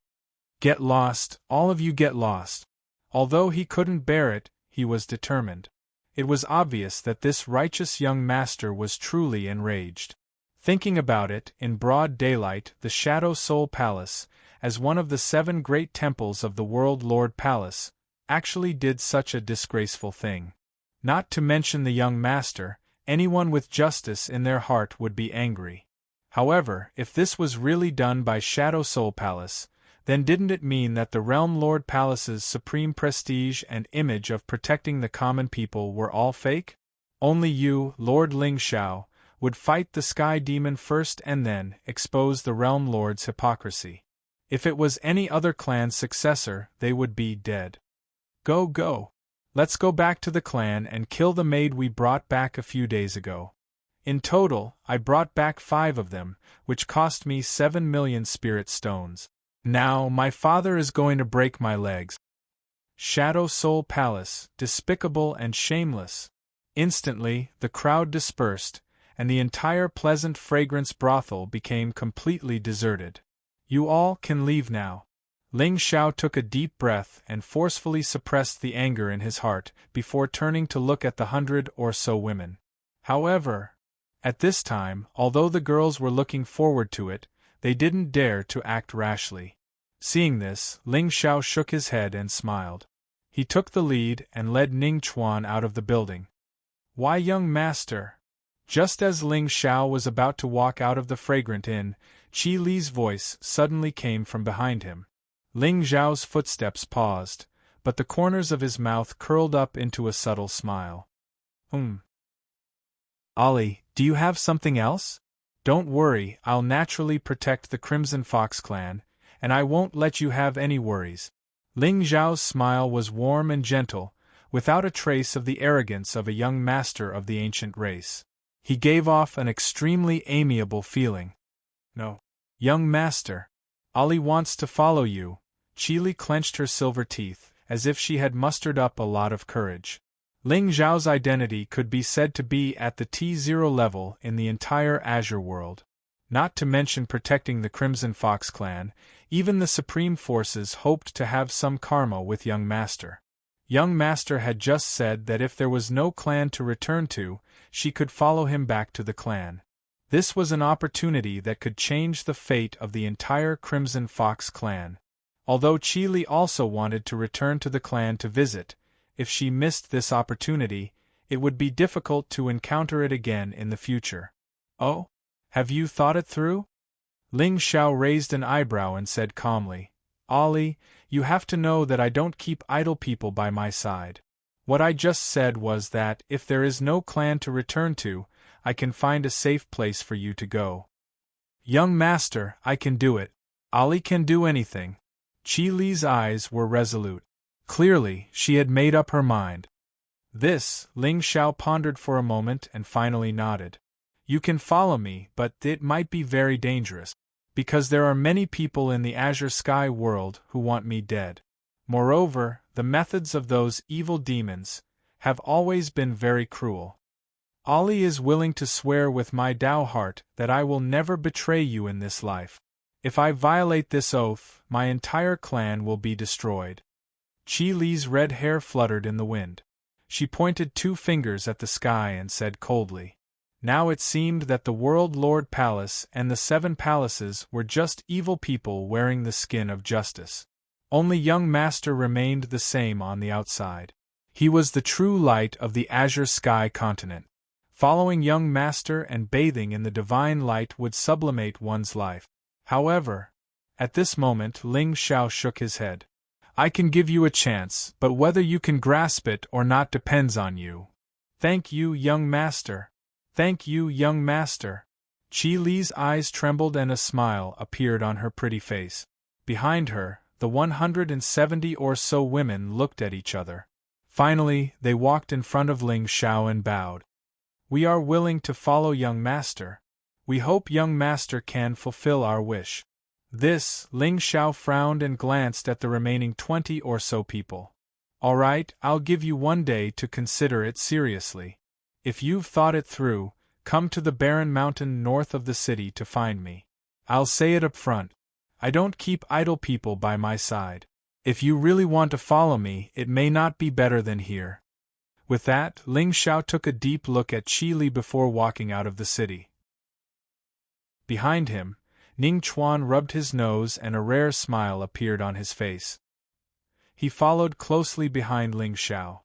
"Get lost, all of you get lost." Although he couldn't bear it, he was determined. It was obvious that this righteous young master was truly enraged. Thinking about it, in broad daylight, the Shadow Soul Palace, as one of the 7 great temples of the World Lord Palace, actually did such a disgraceful thing. Not to mention the young master, anyone with justice in their heart would be angry. However, if this was really done by Shadow Soul Palace, then didn't it mean that the Realm Lord Palace's supreme prestige and image of protecting the common people were all fake? Only you, Lord Ling Xiao, would fight the Sky Demon first and then expose the Realm Lord's hypocrisy. If it was any other clan's successor, they would be dead. Go. Let's go back to the clan and kill the maid we brought back a few days ago. In total, I brought back 5 of them, which cost me 7 million spirit stones. Now, my father is going to break my legs. Shadow Soul Palace, despicable and shameless. Instantly, the crowd dispersed, and the entire pleasant fragrance brothel became completely deserted. "You all can leave now." Ling Xiao took a deep breath and forcefully suppressed the anger in his heart before turning to look at the 100 or so women. However, at this time, although the girls were looking forward to it, they didn't dare to act rashly. Seeing this, Ling Xiao shook his head and smiled. He took the lead and led Ning Chuan out of the building. "Why, young master?" Just as Ling Xiao was about to walk out of the fragrant inn, Qi Li's voice suddenly came from behind him. Ling Xiao's footsteps paused, but the corners of his mouth curled up into a subtle smile. "Ali, do you have something else?" "Don't worry, I'll naturally protect the Crimson Fox clan, and I won't let you have any worries." Ling Xiao's smile was warm and gentle, without a trace of the arrogance of a young master of the ancient race. He gave off an extremely amiable feeling. "No, young master. Ali wants to follow you." Qi Li clenched her silver teeth, as if she had mustered up a lot of courage. Ling Xiao's identity could be said to be at the T0 level in the entire Azure world. Not to mention protecting the Crimson Fox clan, even the Supreme Forces hoped to have some karma with young master. Young master had just said that if there was no clan to return to, she could follow him back to the clan. This was an opportunity that could change the fate of the entire Crimson Fox clan. Although Qi Li also wanted to return to the clan to visit, if she missed this opportunity, it would be difficult to encounter it again in the future. "Oh? Have you thought it through?" Ling Xiao raised an eyebrow and said calmly, "Ali, you have to know that I don't keep idle people by my side. What I just said was that, if there is no clan to return to, I can find a safe place for you to go." "Young master, I can do it. Ali can do anything." Qi Li's eyes were resolute. Clearly, she had made up her mind. This, Ling Xiao pondered for a moment and finally nodded. "You can follow me, but it might be very dangerous, because there are many people in the Azure Sky world who want me dead. Moreover, the methods of those evil demons have always been very cruel. Ali is willing to swear with my Tao heart that I will never betray you in this life. If I violate this oath, my entire clan will be destroyed. Qi Li's red hair fluttered in the wind. She pointed 2 fingers at the sky and said coldly. Now it seemed that the World Lord Palace and the 7 palaces were just evil people wearing the skin of justice. Only young Master remained the same on the outside. He was the true light of the azure sky continent. Following young Master and bathing in the divine light would sublimate one's life. However, at this moment Ling Xiao shook his head. I can give you a chance, but whether you can grasp it or not depends on you. Thank you, young Master. Thank you, young Master. Qi Li's eyes trembled and a smile appeared on her pretty face. Behind her, the 170 or so women looked at each other. Finally, they walked in front of Ling Xiao and bowed. We are willing to follow young Master. We hope young Master can fulfill our wish. This, Ling Xiao frowned and glanced at the remaining 20 or so people. All right, I'll give you 1 day to consider it seriously. If you've thought it through, come to the barren mountain north of the city to find me. I'll say it up front. I don't keep idle people by my side. If you really want to follow me, it may not be better than here. With that, Ling Xiao took a deep look at Qi Li before walking out of the city. Behind him, Ning Chuan rubbed his nose and a rare smile appeared on his face. He followed closely behind Ling Xiao.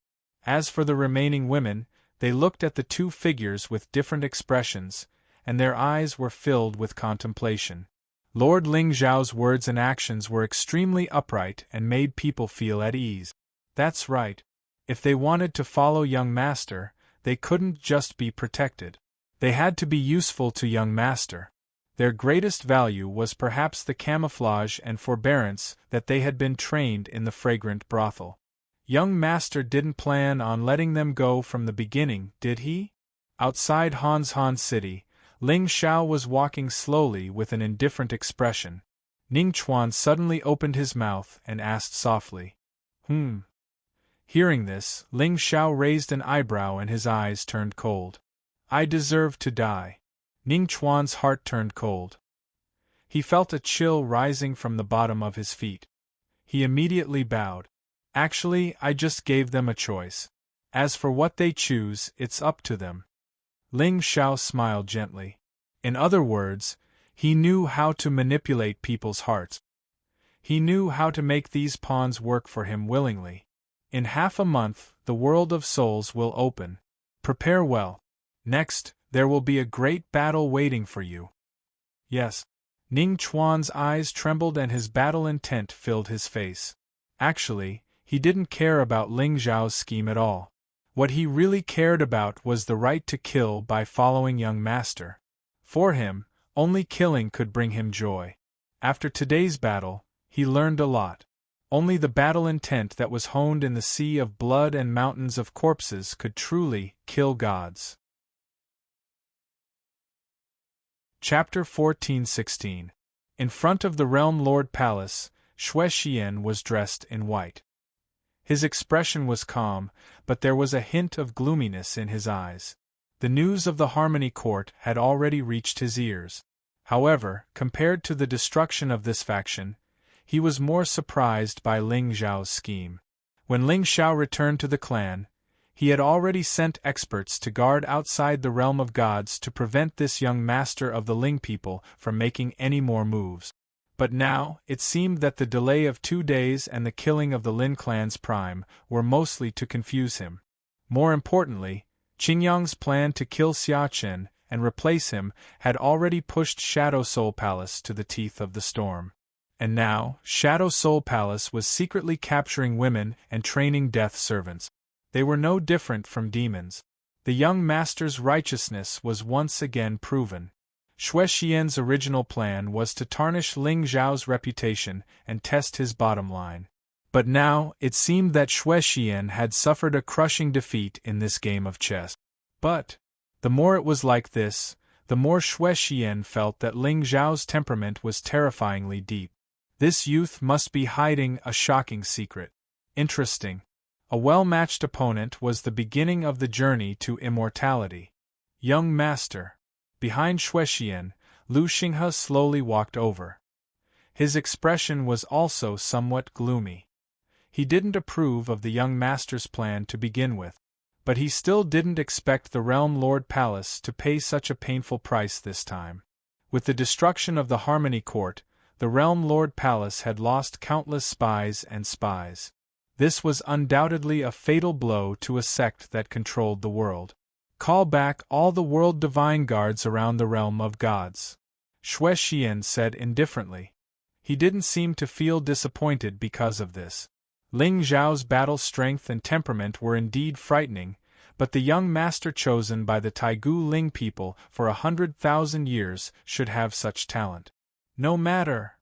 As for the remaining women, they looked at the 2 figures with different expressions, and their eyes were filled with contemplation. Lord Ling Xiao's words and actions were extremely upright and made people feel at ease. That's right. If they wanted to follow young Master, they couldn't just be protected. They had to be useful to young Master. Their greatest value was perhaps the camouflage and forbearance that they had been trained in the fragrant brothel. Young Master didn't plan on letting them go from the beginning, did he? Outside Han City, Ling Xiao was walking slowly with an indifferent expression. Ning Chuan suddenly opened his mouth and asked softly, Hearing this, Ling Xiao raised an eyebrow and his eyes turned cold. I deserve to die. Ning Chuan's heart turned cold. He felt a chill rising from the bottom of his feet. He immediately bowed. Actually, I just gave them a choice. As for what they choose, it's up to them. Ling Xiao smiled gently. In other words, he knew how to manipulate people's hearts. He knew how to make these pawns work for him willingly. In half a month, the world of souls will open. Prepare well. Next, there will be a great battle waiting for you. Yes. Ning Chuan's eyes trembled and his battle intent filled his face. Actually, he didn't care about Ling Xiao's scheme at all. What he really cared about was the right to kill by following young Master. For him, only killing could bring him joy. After today's battle, he learned a lot. Only the battle intent that was honed in the sea of blood and mountains of corpses could truly kill gods. Chapter 14-16. In front of the Realm Lord Palace, Xue Xian was dressed in white. His expression was calm, but there was a hint of gloominess in his eyes. The news of the Harmony Court had already reached his ears. However, compared to the destruction of this faction, he was more surprised by Ling Xiao's scheme. When Ling Xiao returned to the clan, he had already sent experts to guard outside the realm of gods to prevent this young master of the Ling people from making any more moves. But now, it seemed that the delay of 2 days and the killing of the Lin clan's prime were mostly to confuse him. More importantly, Qingyang's plan to kill Xia Chen and replace him had already pushed Shadow Soul Palace to the teeth of the storm. And now, Shadow Soul Palace was secretly capturing women and training death servants. They were no different from demons. The young master's righteousness was once again proven. Xue Xian's original plan was to tarnish Ling Xiao's reputation and test his bottom line. But now, it seemed that Xue Xian had suffered a crushing defeat in this game of chess. But, the more it was like this, the more Xue Xian felt that Ling Xiao's temperament was terrifyingly deep. This youth must be hiding a shocking secret. Interesting. A well-matched opponent was the beginning of the journey to immortality. Young Master. Behind Xue Xian, Lu Xinghe slowly walked over. His expression was also somewhat gloomy. He didn't approve of the young master's plan to begin with, but he still didn't expect the Realm Lord Palace to pay such a painful price this time. With the destruction of the Harmony Court, the Realm Lord Palace had lost countless spies and spies. This was undoubtedly a fatal blow to a sect that controlled the world. Call back all the world divine guards around the realm of gods, Xue Xian said indifferently. He didn't seem to feel disappointed because of this. Ling Zhao's battle strength and temperament were indeed frightening, but the young master chosen by the Taigu Ling people for 100,000 years should have such talent. No matter.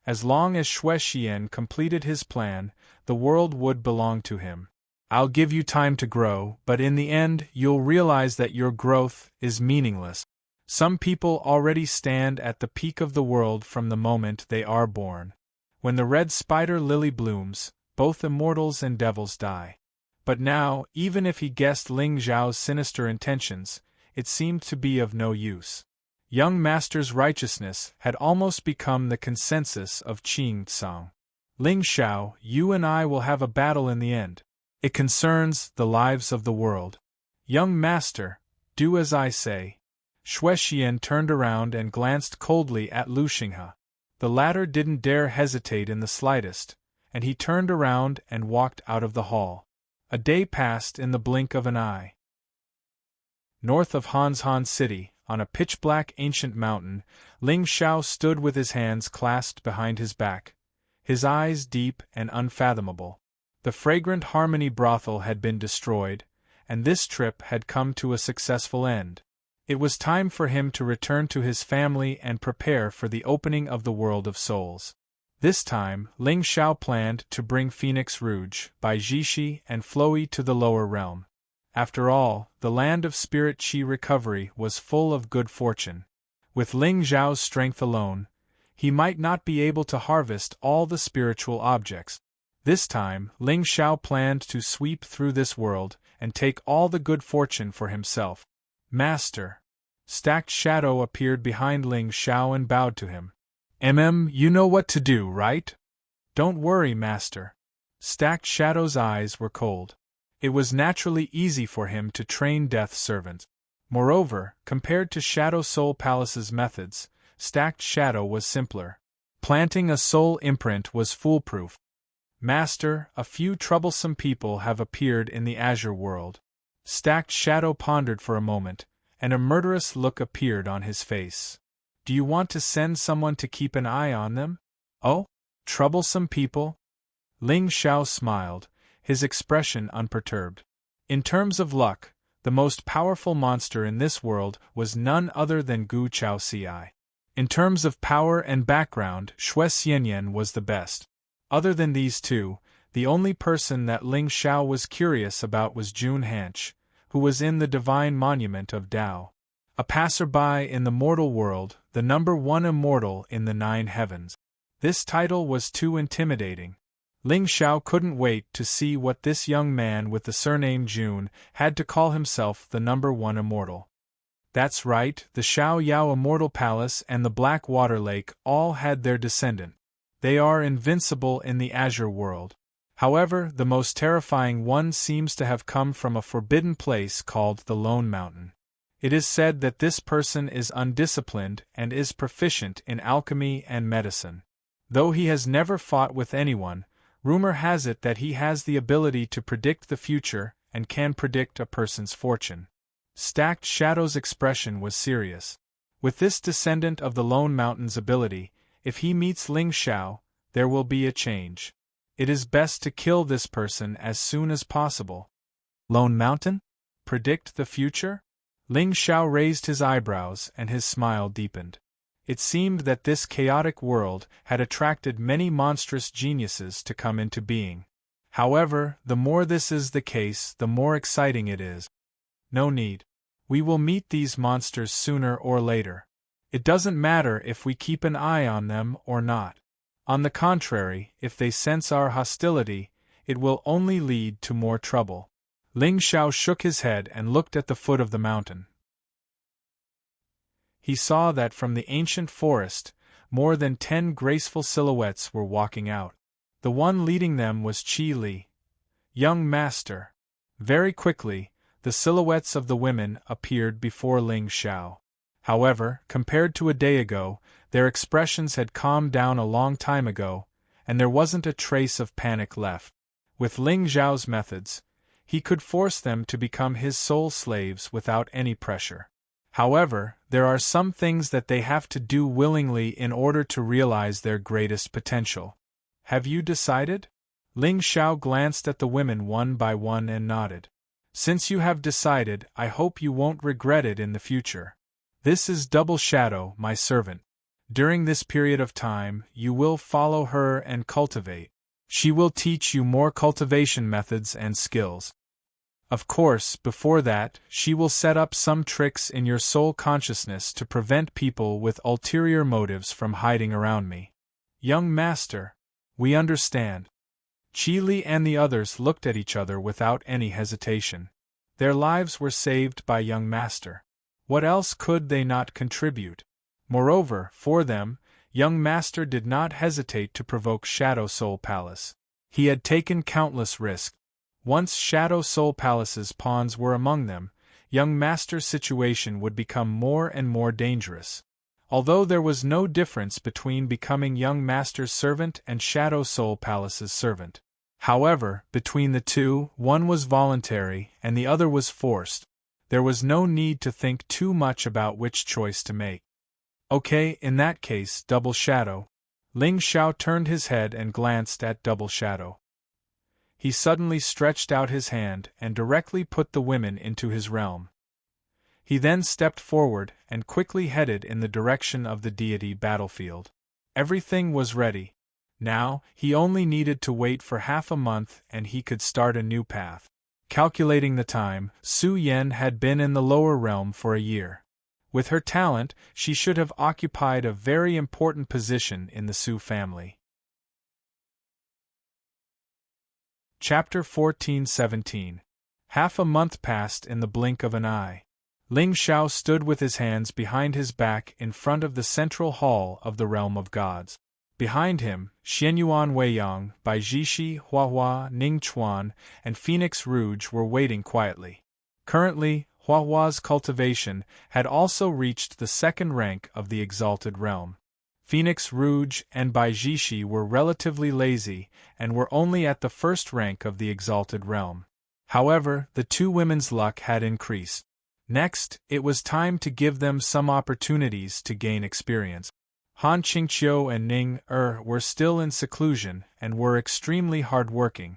As long as Xue Xian completed his plan, the world would belong to him. I'll give you time to grow, but in the end you'll realize that your growth is meaningless. Some people already stand at the peak of the world from the moment they are born. When the red spider lily blooms, both immortals and devils die. But now, even if he guessed Ling Zhao's sinister intentions, it seemed to be of no use. Young Master's righteousness had almost become the consensus of Qing Tsang. Ling Xiao, you and I will have a battle in the end. It concerns the lives of the world. Young Master, do as I say. Xue Xian turned around and glanced coldly at Lu Xinghe. The latter didn't dare hesitate in the slightest, and he turned around and walked out of the hall. A day passed in the blink of an eye. North of Hanshan City, on a pitch-black ancient mountain, Ling Xiao stood with his hands clasped behind his back, his eyes deep and unfathomable. The fragrant Harmony brothel had been destroyed, and this trip had come to a successful end. It was time for him to return to his family and prepare for the opening of the world of souls. This time, Ling Xiao planned to bring Phoenix Rouge, Bai Jishi and Floey to the lower realm. After all, the land of spirit qi recovery was full of good fortune. With Ling Zhao's strength alone, he might not be able to harvest all the spiritual objects. This time, Ling Xiao planned to sweep through this world and take all the good fortune for himself. Master. Stacked Shadow appeared behind Ling Xiao and bowed to him. You know what to do, right? Don't worry, Master. Stacked Shadow's eyes were cold. It was naturally easy for him to train death servants. Moreover, compared to Shadow Soul Palace's methods, Stacked Shadow was simpler. Planting a soul imprint was foolproof. Master, a few troublesome people have appeared in the Azure world. Stacked Shadow pondered for a moment, and a murderous look appeared on his face. Do you want to send someone to keep an eye on them? Oh? Troublesome people? Ling Xiao smiled, his expression unperturbed. In terms of luck, the most powerful monster in this world was none other than Gu Chaoci. In terms of power and background, Xue Xianyan was the best. Other than these two, the only person that Ling Xiao was curious about was Jun Hanch, who was in the divine monument of Tao. A passerby in the mortal world, the #1 immortal in the 9 heavens. This title was too intimidating. Ling Xiao couldn't wait to see what this young man with the surname Jun had to call himself the #1 immortal. That's right, the Xiao Yao Immortal Palace and the Black Water Lake all had their descendant. They are invincible in the Azure world. However, the most terrifying one seems to have come from a forbidden place called the Lone Mountain. It is said that this person is undisciplined and is proficient in alchemy and medicine. Though he has never fought with anyone, rumor has it that he has the ability to predict the future and can predict a person's fortune. Stacked Shadow's expression was serious. With this descendant of the Lone Mountain's ability, if he meets Ling Xiao, there will be a change. It is best to kill this person as soon as possible. Lone Mountain? Predict the future? Ling Xiao raised his eyebrows and his smile deepened. It seemed that this chaotic world had attracted many monstrous geniuses to come into being. However, the more this is the case, the more exciting it is. No need. We will meet these monsters sooner or later. It doesn't matter if we keep an eye on them or not. On the contrary, if they sense our hostility, it will only lead to more trouble. Ling Xiao shook his head and looked at the foot of the mountain. He saw that from the ancient forest, more than 10 graceful silhouettes were walking out. The one leading them was Qi Li. Young master. Very quickly, the silhouettes of the women appeared before Ling Xiao. However, compared to a day ago, their expressions had calmed down a long time ago, and there wasn't a trace of panic left. With Ling Xiao's methods, he could force them to become his soul slaves without any pressure. However, there are some things that they have to do willingly in order to realize their greatest potential. Have you decided? Ling Xiao glanced at the women one by one and nodded. Since you have decided, I hope you won't regret it in the future. This is Double Shadow, my servant. During this period of time, you will follow her and cultivate. She will teach you more cultivation methods and skills. Of course, before that, she will set up some tricks in your soul consciousness to prevent people with ulterior motives from hiding around me. Young master, we understand. Qi Li and the others looked at each other without any hesitation. Their lives were saved by young master. What else could they not contribute? Moreover, for them, young master did not hesitate to provoke Shadow Soul Palace. He had taken countless risks. Once Shadow Soul Palace's pawns were among them, young master's situation would become more and more dangerous. Although there was no difference between becoming young master's servant and Shadow Soul Palace's servant. However, between the two, one was voluntary and the other was forced. There was no need to think too much about which choice to make. Okay, in that case, Double Shadow. Ling Xiao turned his head and glanced at Double Shadow. He suddenly stretched out his hand and directly put the women into his realm. He then stepped forward and quickly headed in the direction of the deity battlefield. Everything was ready. Now, he only needed to wait for half a month and he could start a new path. Calculating the time, Su Yan had been in the lower realm for a year. With her talent, she should have occupied a very important position in the Su family. Chapter 14-17. Half a month passed in the blink of an eye. Ling Xiao stood with his hands behind his back in front of the central hall of the Realm of Gods. Behind him, Xianyuan Weiyang, Bai Jishi, Huahua, Ning Chuan, and Phoenix Rouge were waiting quietly. Currently, Huahua's cultivation had also reached the second rank of the Exalted Realm. Phoenix Rouge and Bai Jishi were relatively lazy and were only at the first rank of the Exalted Realm. However, the two women's luck had increased. Next, it was time to give them some opportunities to gain experience. Han Qingqiu and Ning were still in seclusion and were extremely hard-working.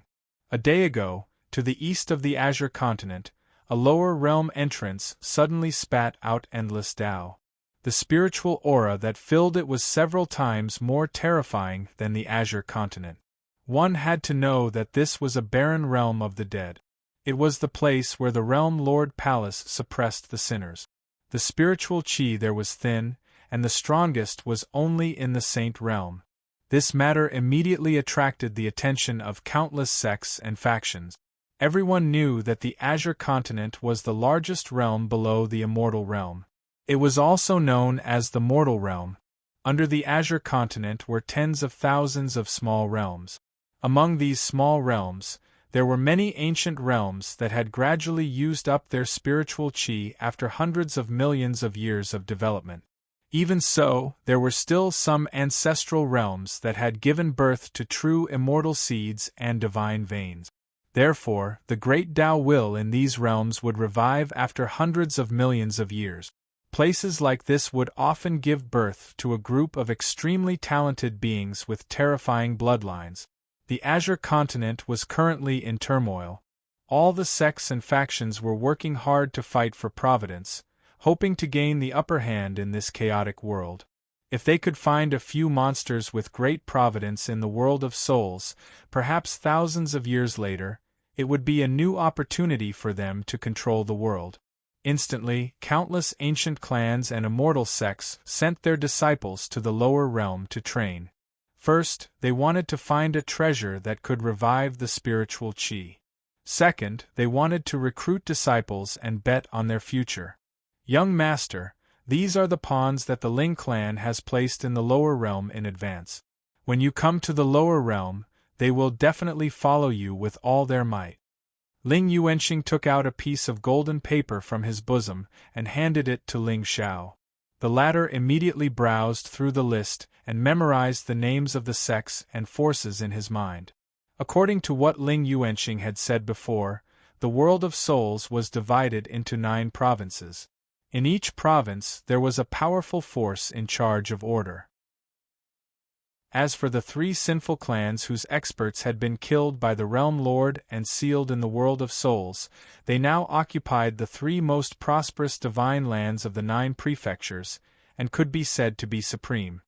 A day ago, to the east of the Azure Continent, a lower realm entrance suddenly spat out endless Tao. The spiritual aura that filled it was several times more terrifying than the Azure Continent. One had to know that this was a barren realm of the dead. It was the place where the Realm Lord Palace suppressed the sinners. The spiritual qi there was thin, and the strongest was only in the Saint Realm. This matter immediately attracted the attention of countless sects and factions. Everyone knew that the Azure Continent was the largest realm below the Immortal Realm. It was also known as the Mortal Realm. Under the Azure Continent were tens of thousands of small realms. Among these small realms, there were many ancient realms that had gradually used up their spiritual qi after hundreds of millions of years of development. Even so, there were still some ancestral realms that had given birth to true immortal seeds and divine veins. Therefore, the great Tao will in these realms would revive after hundreds of millions of years. Places like this would often give birth to a group of extremely talented beings with terrifying bloodlines. The Azure Continent was currently in turmoil. All the sects and factions were working hard to fight for providence, hoping to gain the upper hand in this chaotic world. If they could find a few monsters with great providence in the world of souls, perhaps thousands of years later, it would be a new opportunity for them to control the world. Instantly, countless ancient clans and immortal sects sent their disciples to the lower realm to train. First, they wanted to find a treasure that could revive the spiritual qi. Second, they wanted to recruit disciples and bet on their future. Young master, these are the pawns that the Ling clan has placed in the lower realm in advance. When you come to the lower realm, they will definitely follow you with all their might. Ling Yuanxing took out a piece of golden paper from his bosom and handed it to Ling Xiao. The latter immediately browsed through the list and memorized the names of the sects and forces in his mind. According to what Ling Yuanxing had said before, the world of souls was divided into 9 provinces. In each province there was a powerful force in charge of order. As for the 3 sinful clans whose experts had been killed by the Realm Lord and sealed in the world of souls, they now occupied the 3 most prosperous divine lands of the 9 prefectures, and could be said to be supreme.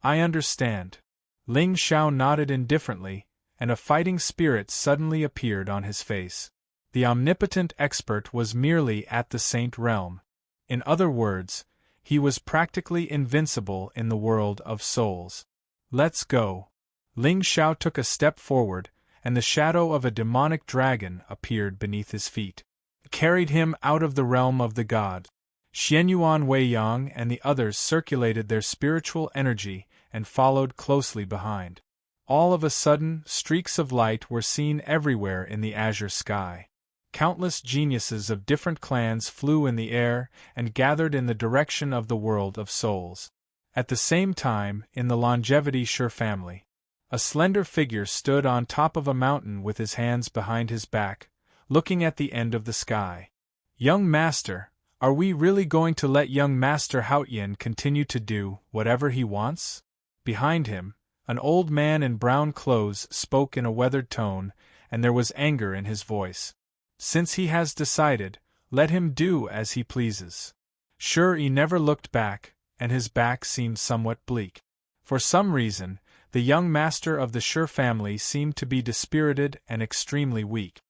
I understand. Ling Xiao nodded indifferently, and a fighting spirit suddenly appeared on his face. The omnipotent expert was merely at the Saint Realm. In other words, he was practically invincible in the world of souls. Let's go. Ling Xiao took a step forward, and the shadow of a demonic dragon appeared beneath his feet. It carried him out of the realm of the god. Xianyuan Weiyang and the others circulated their spiritual energy and followed closely behind. All of a sudden, streaks of light were seen everywhere in the azure sky. Countless geniuses of different clans flew in the air and gathered in the direction of the world of souls. At the same time, in the Longevity Sure family, a slender figure stood on top of a mountain with his hands behind his back, looking at the end of the sky. Young Master, are we really going to let young Master Haotian continue to do whatever he wants? Behind him, an old man in brown clothes spoke in a weathered tone, and there was anger in his voice. Since he has decided, let him do as he pleases. Sure, he never looked back, and his back seemed somewhat bleak. For some reason, the young master of the Sure family seemed to be dispirited and extremely weak.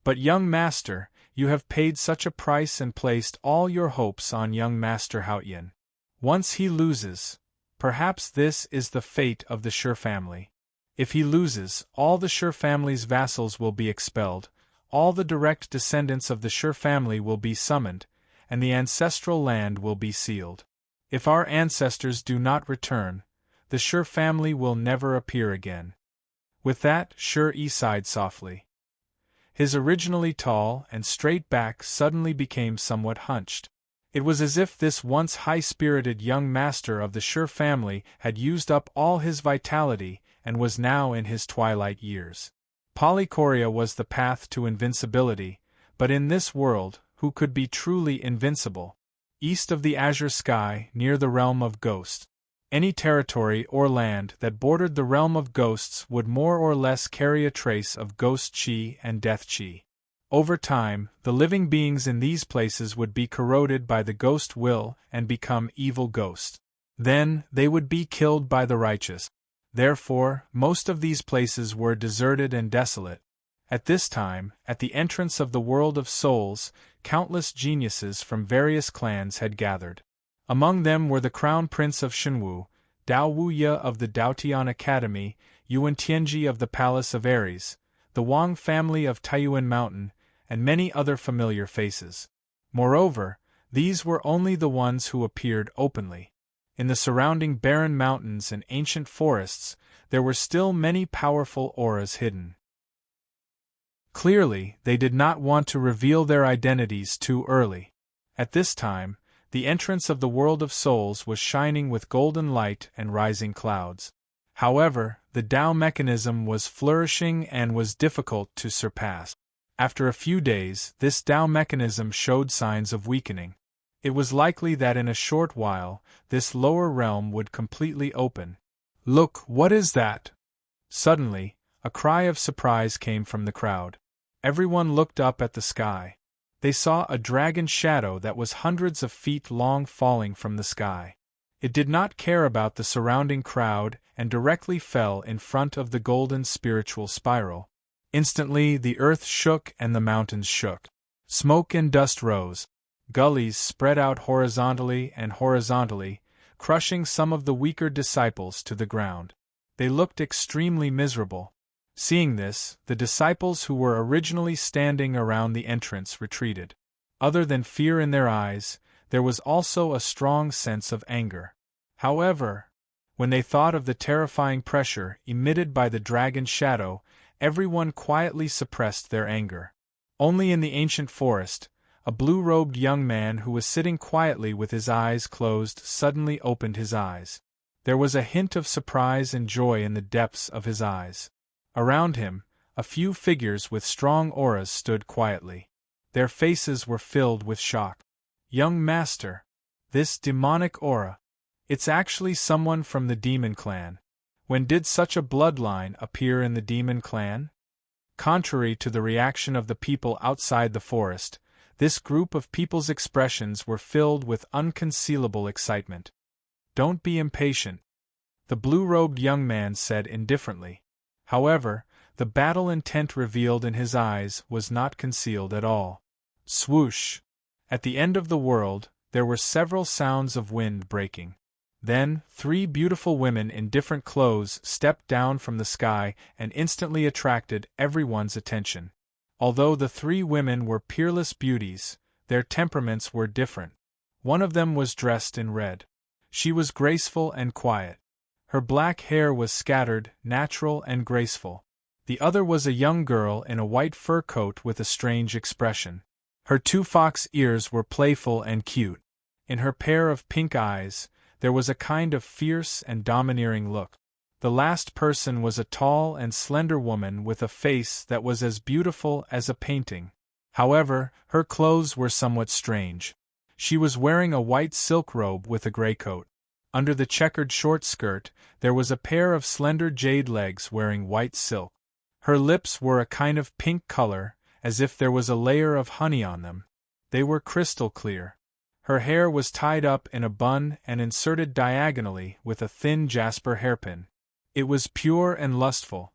But young master, you have paid such a price and placed all your hopes on young Master Haotian. Once he loses, perhaps this is the fate of the Sure family. If he loses, all the Sure family's vassals will be expelled, all the direct descendants of the Sure family will be summoned, and the ancestral land will be sealed. If our ancestors do not return, the Sure family will never appear again. With that, Sure sighed softly. His originally tall and straight back suddenly became somewhat hunched. It was as if this once high-spirited young master of the Sure family had used up all his vitality and was now in his twilight years. Polychoria was the path to invincibility, but in this world, who could be truly invincible? East of the azure sky, near the realm of ghosts. Any territory or land that bordered the realm of ghosts would more or less carry a trace of ghost chi and death chi. Over time, the living beings in these places would be corroded by the ghost will and become evil ghosts. Then, they would be killed by the righteous. Therefore, most of these places were deserted and desolate. At this time, at the entrance of the world of souls, countless geniuses from various clans had gathered. Among them were the Crown Prince of Shenwu, Dao Wuya of the Daotian Academy, Yuan Tianji of the Palace of Aries, the Wang family of Taiyuan Mountain, and many other familiar faces. Moreover, these were only the ones who appeared openly. In the surrounding barren mountains and ancient forests, there were still many powerful auras hidden. Clearly, they did not want to reveal their identities too early. At this time, the entrance of the world of souls was shining with golden light and rising clouds. However, the Tao mechanism was flourishing and was difficult to surpass. After a few days, this Tao mechanism showed signs of weakening. It was likely that in a short while, this lower realm would completely open. Look, what is that? Suddenly, a cry of surprise came from the crowd. Everyone looked up at the sky. They saw a dragon shadow that was hundreds of feet long falling from the sky. It did not care about the surrounding crowd and directly fell in front of the golden spiritual spiral. Instantly, the earth shook and the mountains shook. Smoke and dust rose. Gullies spread out horizontally and horizontally, crushing some of the weaker disciples to the ground. They looked extremely miserable. Seeing this, the disciples who were originally standing around the entrance retreated. Other than fear in their eyes, there was also a strong sense of anger. However, when they thought of the terrifying pressure emitted by the dragon shadow, everyone quietly suppressed their anger. Only in the ancient forest, a blue-robed young man who was sitting quietly with his eyes closed suddenly opened his eyes. There was a hint of surprise and joy in the depths of his eyes. Around him, a few figures with strong auras stood quietly. Their faces were filled with shock. Young master! This demonic aura! It's actually someone from the demon clan. When did such a bloodline appear in the demon clan? Contrary to the reaction of the people outside the forest, this group of people's expressions were filled with unconcealable excitement. Don't be impatient, the blue-robed young man said indifferently. However, the battle intent revealed in his eyes was not concealed at all. Swoosh! At the end of the world, there were several sounds of wind breaking. Then, 3 beautiful women in different clothes stepped down from the sky and instantly attracted everyone's attention. Although the 3 women were peerless beauties, their temperaments were different. One of them was dressed in red. She was graceful and quiet. Her black hair was scattered, natural and graceful. The other was a young girl in a white fur coat with a strange expression. Her 2 fox ears were playful and cute. In her pair of pink eyes, there was a kind of fierce and domineering look. The last person was a tall and slender woman with a face that was as beautiful as a painting. However, her clothes were somewhat strange. She was wearing a white silk robe with a gray coat. Under the checkered short skirt, there was a pair of slender jade legs wearing white silk. Her lips were a kind of pink color, as if there was a layer of honey on them. They were crystal clear. Her hair was tied up in a bun and inserted diagonally with a thin jasper hairpin. It was pure and lustful.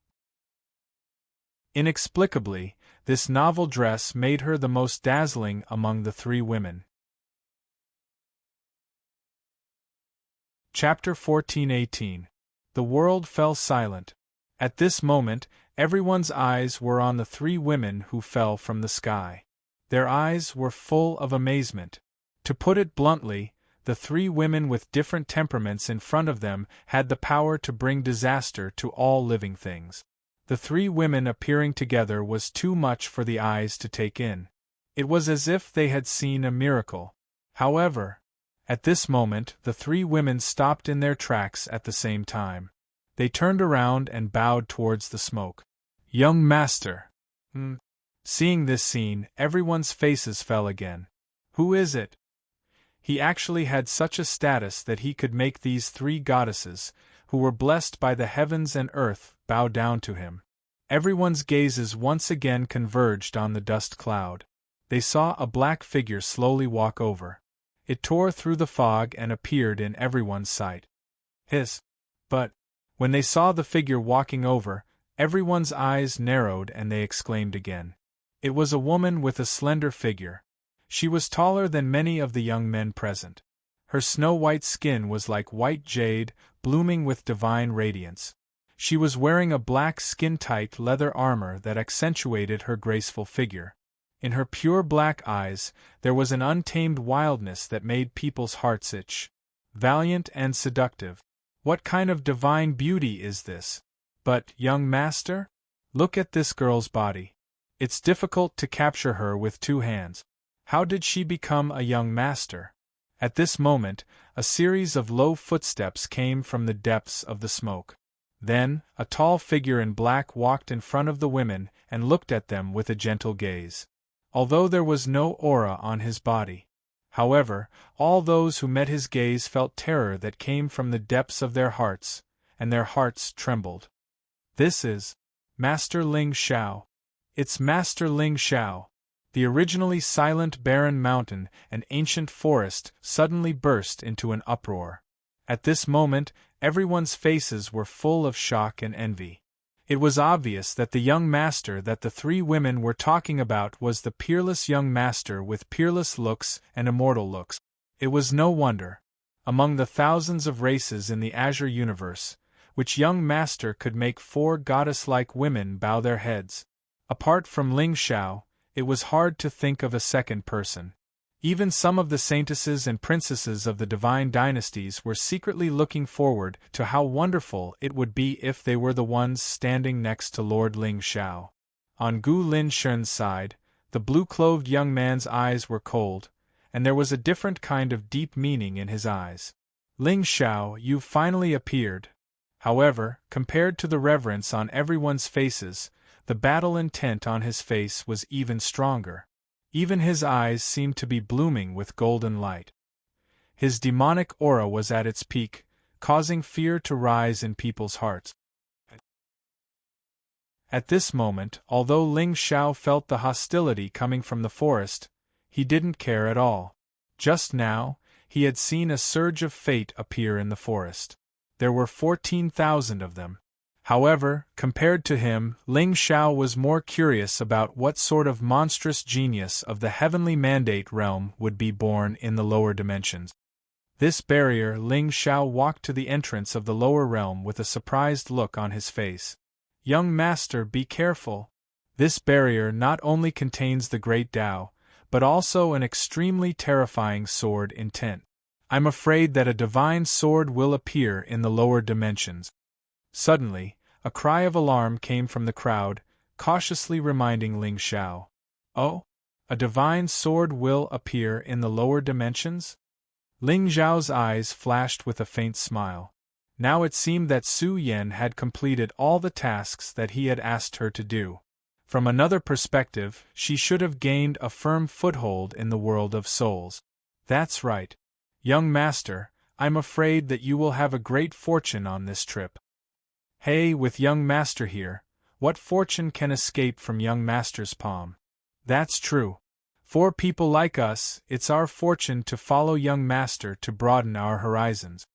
Inexplicably, this novel dress made her the most dazzling among the 3 women. Chapter 14:18. The world fell silent. At this moment, everyone's eyes were on the 3 women who fell from the sky. Their eyes were full of amazement. To put it bluntly, the 3 women with different temperaments in front of them had the power to bring disaster to all living things. The 3 women appearing together was too much for the eyes to take in. It was as if they had seen a miracle. However, at this moment the 3 women stopped in their tracks at the same time. They turned around and bowed towards the smoke. Young master! Seeing this scene, everyone's faces fell again. Who is it? He actually had such a status that he could make these 3 goddesses, who were blessed by the heavens and earth, bow down to him. Everyone's gazes once again converged on the dust cloud. They saw a black figure slowly walk over. It tore through the fog and appeared in everyone's sight. But, when they saw the figure walking over, everyone's eyes narrowed and they exclaimed again. It was a woman with a slender figure. She was taller than many of the young men present. Her snow-white skin was like white jade, blooming with divine radiance. She was wearing a black skin-tight leather armor that accentuated her graceful figure. In her pure black eyes, there was an untamed wildness that made people's hearts itch. Valiant and seductive. What kind of divine beauty is this? But, young master? Look at this girl's body. It's difficult to capture her with 2 hands. How did she become a young master? At this moment, a series of low footsteps came from the depths of the smoke. Then, a tall figure in black walked in front of the women and looked at them with a gentle gaze. Although there was no aura on his body. However, all those who met his gaze felt terror that came from the depths of their hearts, and their hearts trembled. This is Master Ling Xiao. It's Master Ling Xiao. The originally silent barren mountain and ancient forest suddenly burst into an uproar. At this moment, everyone's faces were full of shock and envy. It was obvious that the young master that the 3 women were talking about was the peerless young master with peerless looks and immortal looks. It was no wonder. Among the thousands of races in the Azure universe, which young master could make 4 goddess-like women bow their heads. Apart from Ling Xiao, it was hard to think of a second person. Even some of the saintesses and princesses of the divine dynasties were secretly looking forward to how wonderful it would be if they were the ones standing next to Lord Ling Xiao. On Gu Lin Shun's side, the blue-clothed young man's eyes were cold, and there was a different kind of deep meaning in his eyes. Ling Xiao, you've finally appeared. However, compared to the reverence on everyone's faces, the battle intent on his face was even stronger. Even his eyes seemed to be blooming with golden light. His demonic aura was at its peak, causing fear to rise in people's hearts. At this moment, although Ling Xiao felt the hostility coming from the forest, he didn't care at all. Just now, he had seen a surge of fate appear in the forest. There were 14,000 of them. However, compared to him, Ling Xiao was more curious about what sort of monstrous genius of the heavenly mandate realm would be born in the lower dimensions. This barrier, Ling Xiao walked to the entrance of the lower realm with a surprised look on his face. Young master, be careful. This barrier not only contains the great Tao, but also an extremely terrifying sword intent. I'm afraid that a divine sword will appear in the lower dimensions. Suddenly, a cry of alarm came from the crowd, cautiously reminding Ling Xiao. Oh? A divine sword will appear in the lower dimensions? Ling Xiao's eyes flashed with a faint smile. Now it seemed that Su Yan had completed all the tasks that he had asked her to do. From another perspective, she should have gained a firm foothold in the world of souls. That's right. Young master, I'm afraid that you will have a great fortune on this trip. Hey, with young master here, what fortune can escape from young master's palm? That's true. For people like us, it's our fortune to follow young master to broaden our horizons.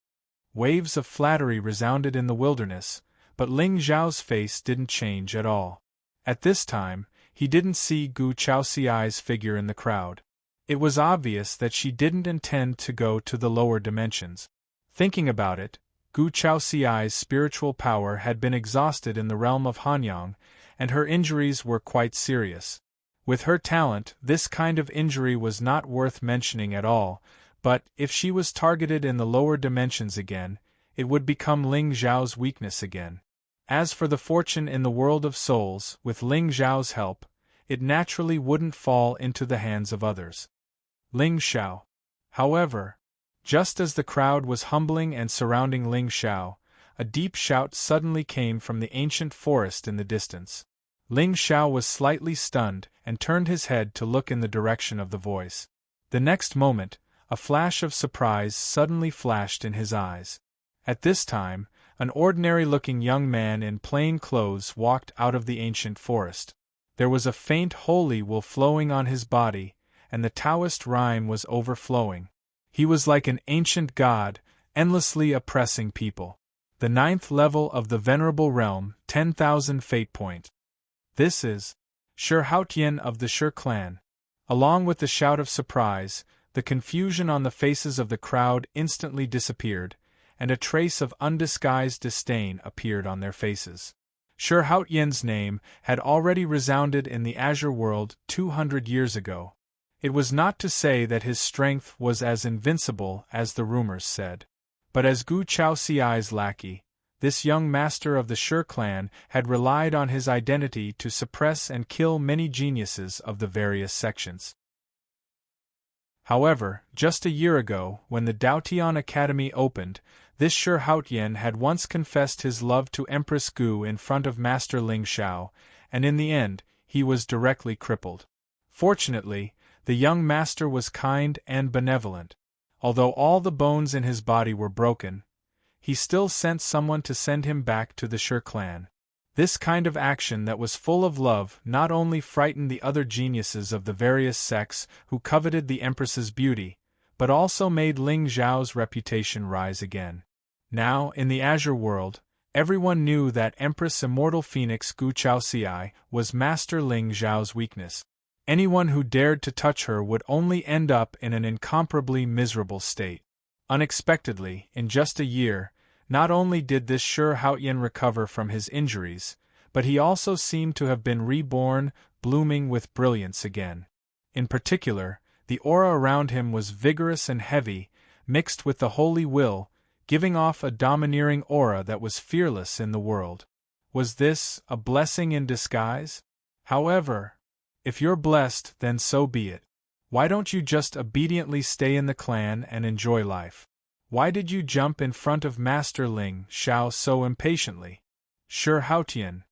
Waves of flattery resounded in the wilderness, but Ling Xiao's face didn't change at all. At this time, he didn't see Gu Chaoxiai's figure in the crowd. It was obvious that she didn't intend to go to the lower dimensions. Thinking about it, Gu Chaoxiai's spiritual power had been exhausted in the realm of Hanyang, and her injuries were quite serious. With her talent, this kind of injury was not worth mentioning at all, but if she was targeted in the lower dimensions again, it would become Ling Xiao's weakness again. As for the fortune in the world of souls, with Ling Xiao's help, it naturally wouldn't fall into the hands of others. Ling Xiao. However, just as the crowd was humbling and surrounding Ling Xiao, a deep shout suddenly came from the ancient forest in the distance. Ling Xiao was slightly stunned and turned his head to look in the direction of the voice. The next moment, a flash of surprise suddenly flashed in his eyes. At this time, an ordinary-looking young man in plain clothes walked out of the ancient forest. There was a faint holy will flowing on his body, and the Taoist rhyme was overflowing. He was like an ancient god, endlessly oppressing people. The 9th level of the Venerable Realm, 10,000 fate points. This is Shi Haotian of the Shi clan. Along with the shout of surprise, the confusion on the faces of the crowd instantly disappeared, and a trace of undisguised disdain appeared on their faces. Shi Haotian's name had already resounded in the Azure world 200 years ago. It was not to say that his strength was as invincible as the rumors said. But as Gu Chaoxiai's lackey, this young master of the Shi clan had relied on his identity to suppress and kill many geniuses of the various sections. However, just a year ago, when the Daotian Academy opened, this Shi Haotian had once confessed his love to Empress Gu in front of Master Ling Xiao, and in the end, he was directly crippled. Fortunately, the young master was kind and benevolent. Although all the bones in his body were broken, he still sent someone to send him back to the Shi clan. This kind of action that was full of love not only frightened the other geniuses of the various sects who coveted the Empress's beauty, but also made Ling Xiao's reputation rise again. Now, in the Azure world, everyone knew that Empress Immortal Phoenix Gu Chaoxiai was Master Ling Xiao's weakness. Anyone who dared to touch her would only end up in an incomparably miserable state. Unexpectedly, in just a year, not only did this Shi Haotian recover from his injuries, but he also seemed to have been reborn, blooming with brilliance again. In particular, The aura around him was vigorous and heavy, mixed with the holy will, giving off a domineering aura that was fearless in the world. Was this a blessing in disguise? However, if you're blessed, then so be it. Why don't you just obediently stay in the clan and enjoy life? Why did you jump in front of Master Ling Xiao so impatiently? Sure, Haotian.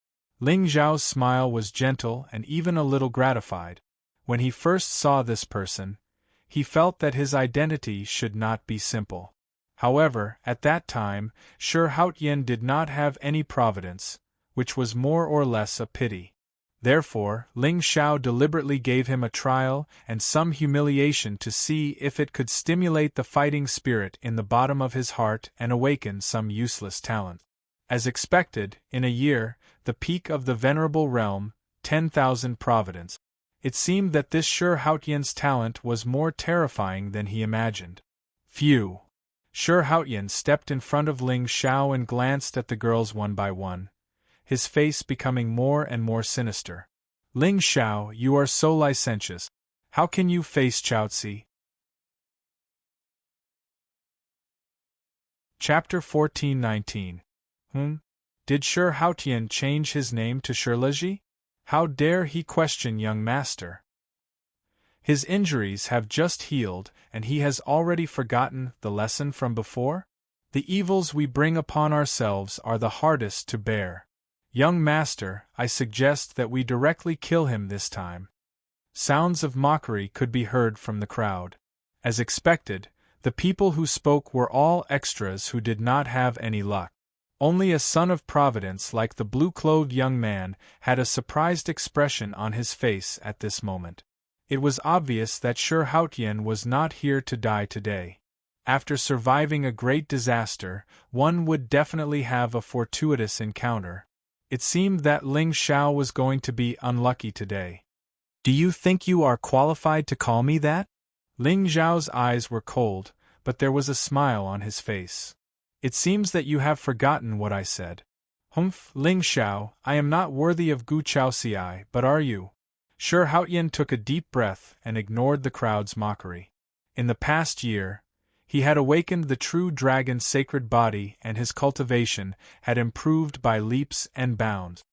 Ling Xiao's smile was gentle and even a little gratified. When he first saw this person, he felt that his identity should not be simple. However, at that time, Sure Haotian did not have any providence, which was more or less a pity. Therefore, Ling Xiao deliberately gave him a trial and some humiliation to see if it could stimulate the fighting spirit in the bottom of his heart and awaken some useless talent. As expected, in a year, the peak of the venerable realm, 10,000 providence. It seemed that this Sure Haotian's talent was more terrifying than he imagined. Phew! Sure Haotian stepped in front of Ling Xiao and glanced at the girls one by one, his face becoming more and more sinister. Ling Xiao, you are so licentious. How can you face Chaozi? Chapter 14-19. Did Sure Haotian change his name to Shirleji? How dare he question young master? His injuries have just healed, and he has already forgotten the lesson from before? The evils we bring upon ourselves are the hardest to bear. Young master, I suggest that we directly kill him this time. Sounds of mockery could be heard from the crowd. As expected, the people who spoke were all extras who did not have any luck. Only a son of Providence like the blue-clothed young man had a surprised expression on his face at this moment. It was obvious that Sure Haotian was not here to die today. After surviving a great disaster, one would definitely have a fortuitous encounter. It seemed that Ling Xiao was going to be unlucky today. Do you think you are qualified to call me that? Ling Xiao's eyes were cold, but there was a smile on his face. It seems that you have forgotten what I said. Humph, Ling Xiao, I am not worthy of Gu Chaoci, but are you? Sure Haotian took a deep breath and ignored the crowd's mockery. In the past year, he had awakened the true dragon's sacred body and his cultivation had improved by leaps and bounds.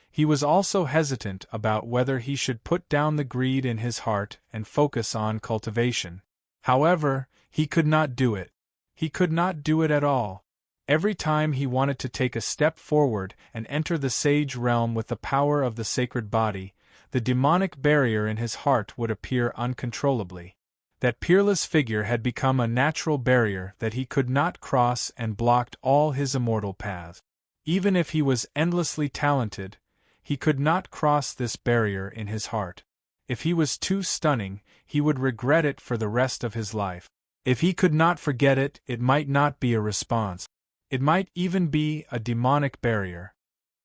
He was also hesitant about whether he should put down the greed in his heart and focus on cultivation. However, he could not do it. He could not do it at all. Every time he wanted to take a step forward and enter the sage realm with the power of the sacred body, the demonic barrier in his heart would appear uncontrollably. That peerless figure had become a natural barrier that he could not cross and blocked all his immortal paths. Even if he was endlessly talented, he could not cross this barrier in his heart. If he was too stunning, he would regret it for the rest of his life. If he could not forget it, it might not be a response. It might even be a demonic barrier.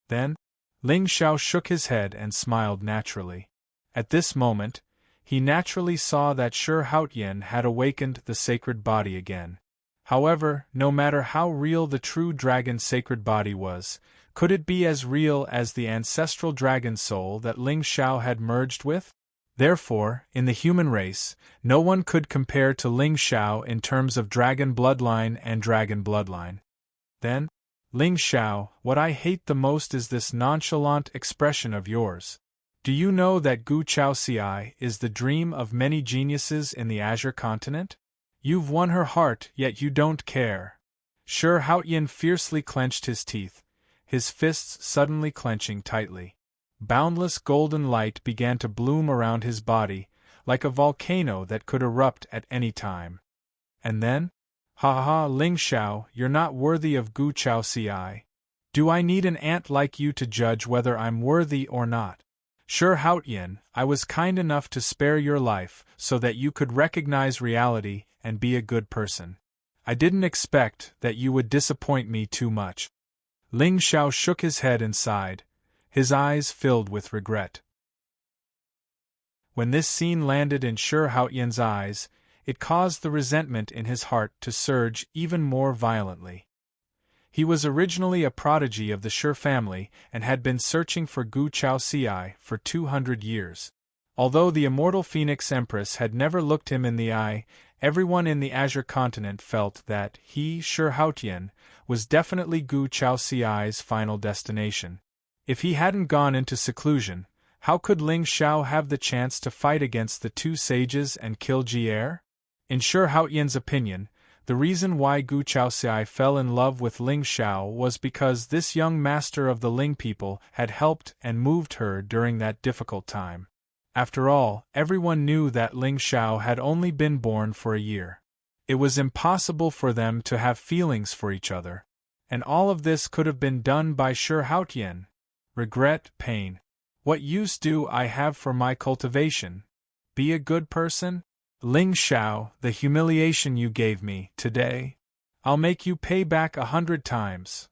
Then, Ling Xiao shook his head and smiled naturally. At this moment, he naturally saw that Sure Haotian had awakened the sacred body again. However, no matter how real the true dragon's sacred body was, could it be as real as the ancestral dragon soul that Ling Xiao had merged with? Therefore, in the human race, no one could compare to Ling Xiao in terms of dragon bloodline and dragon bloodline. Then, Ling Xiao, what I hate the most is this nonchalant expression of yours. Do you know that Gu Chaoci is the dream of many geniuses in the Azure continent? You've won her heart, yet you don't care. Sure Haotian fiercely clenched his teeth, his fists suddenly clenching tightly. Boundless golden light began to bloom around his body, like a volcano that could erupt at any time. And then? Ha ha, Ling Xiao, you're not worthy of Gu Chaoci. Do I need an ant like you to judge whether I'm worthy or not? Sure Haotian, I was kind enough to spare your life so that you could recognize reality and be a good person. I didn't expect that you would disappoint me too much. Ling Xiao shook his head and sighed, his eyes filled with regret. When this scene landed in Sure Haotian's eyes, it caused the resentment in his heart to surge even more violently. He was originally a prodigy of the Sure family and had been searching for Gu Chaoci for 200 years. Although the immortal Phoenix Empress had never looked him in the eye, everyone in the Azure Continent felt that he, Shi Haotian, was definitely Gu Chaoxiai's final destination. If he hadn't gone into seclusion, how could Ling Xiao have the chance to fight against the two sages and kill Jier? In Shi Haotian's opinion, the reason why Gu Chaoxiai fell in love with Ling Xiao was because this young master of the Ling people had helped and moved her during that difficult time. After all, everyone knew that Ling Xiao had only been born for a year. It was impossible for them to have feelings for each other. And all of this could have been done by Shi Haotian. Regret, pain. What use do I have for my cultivation? Be a good person? Ling Xiao, the humiliation you gave me today, I'll make you pay back 100 times.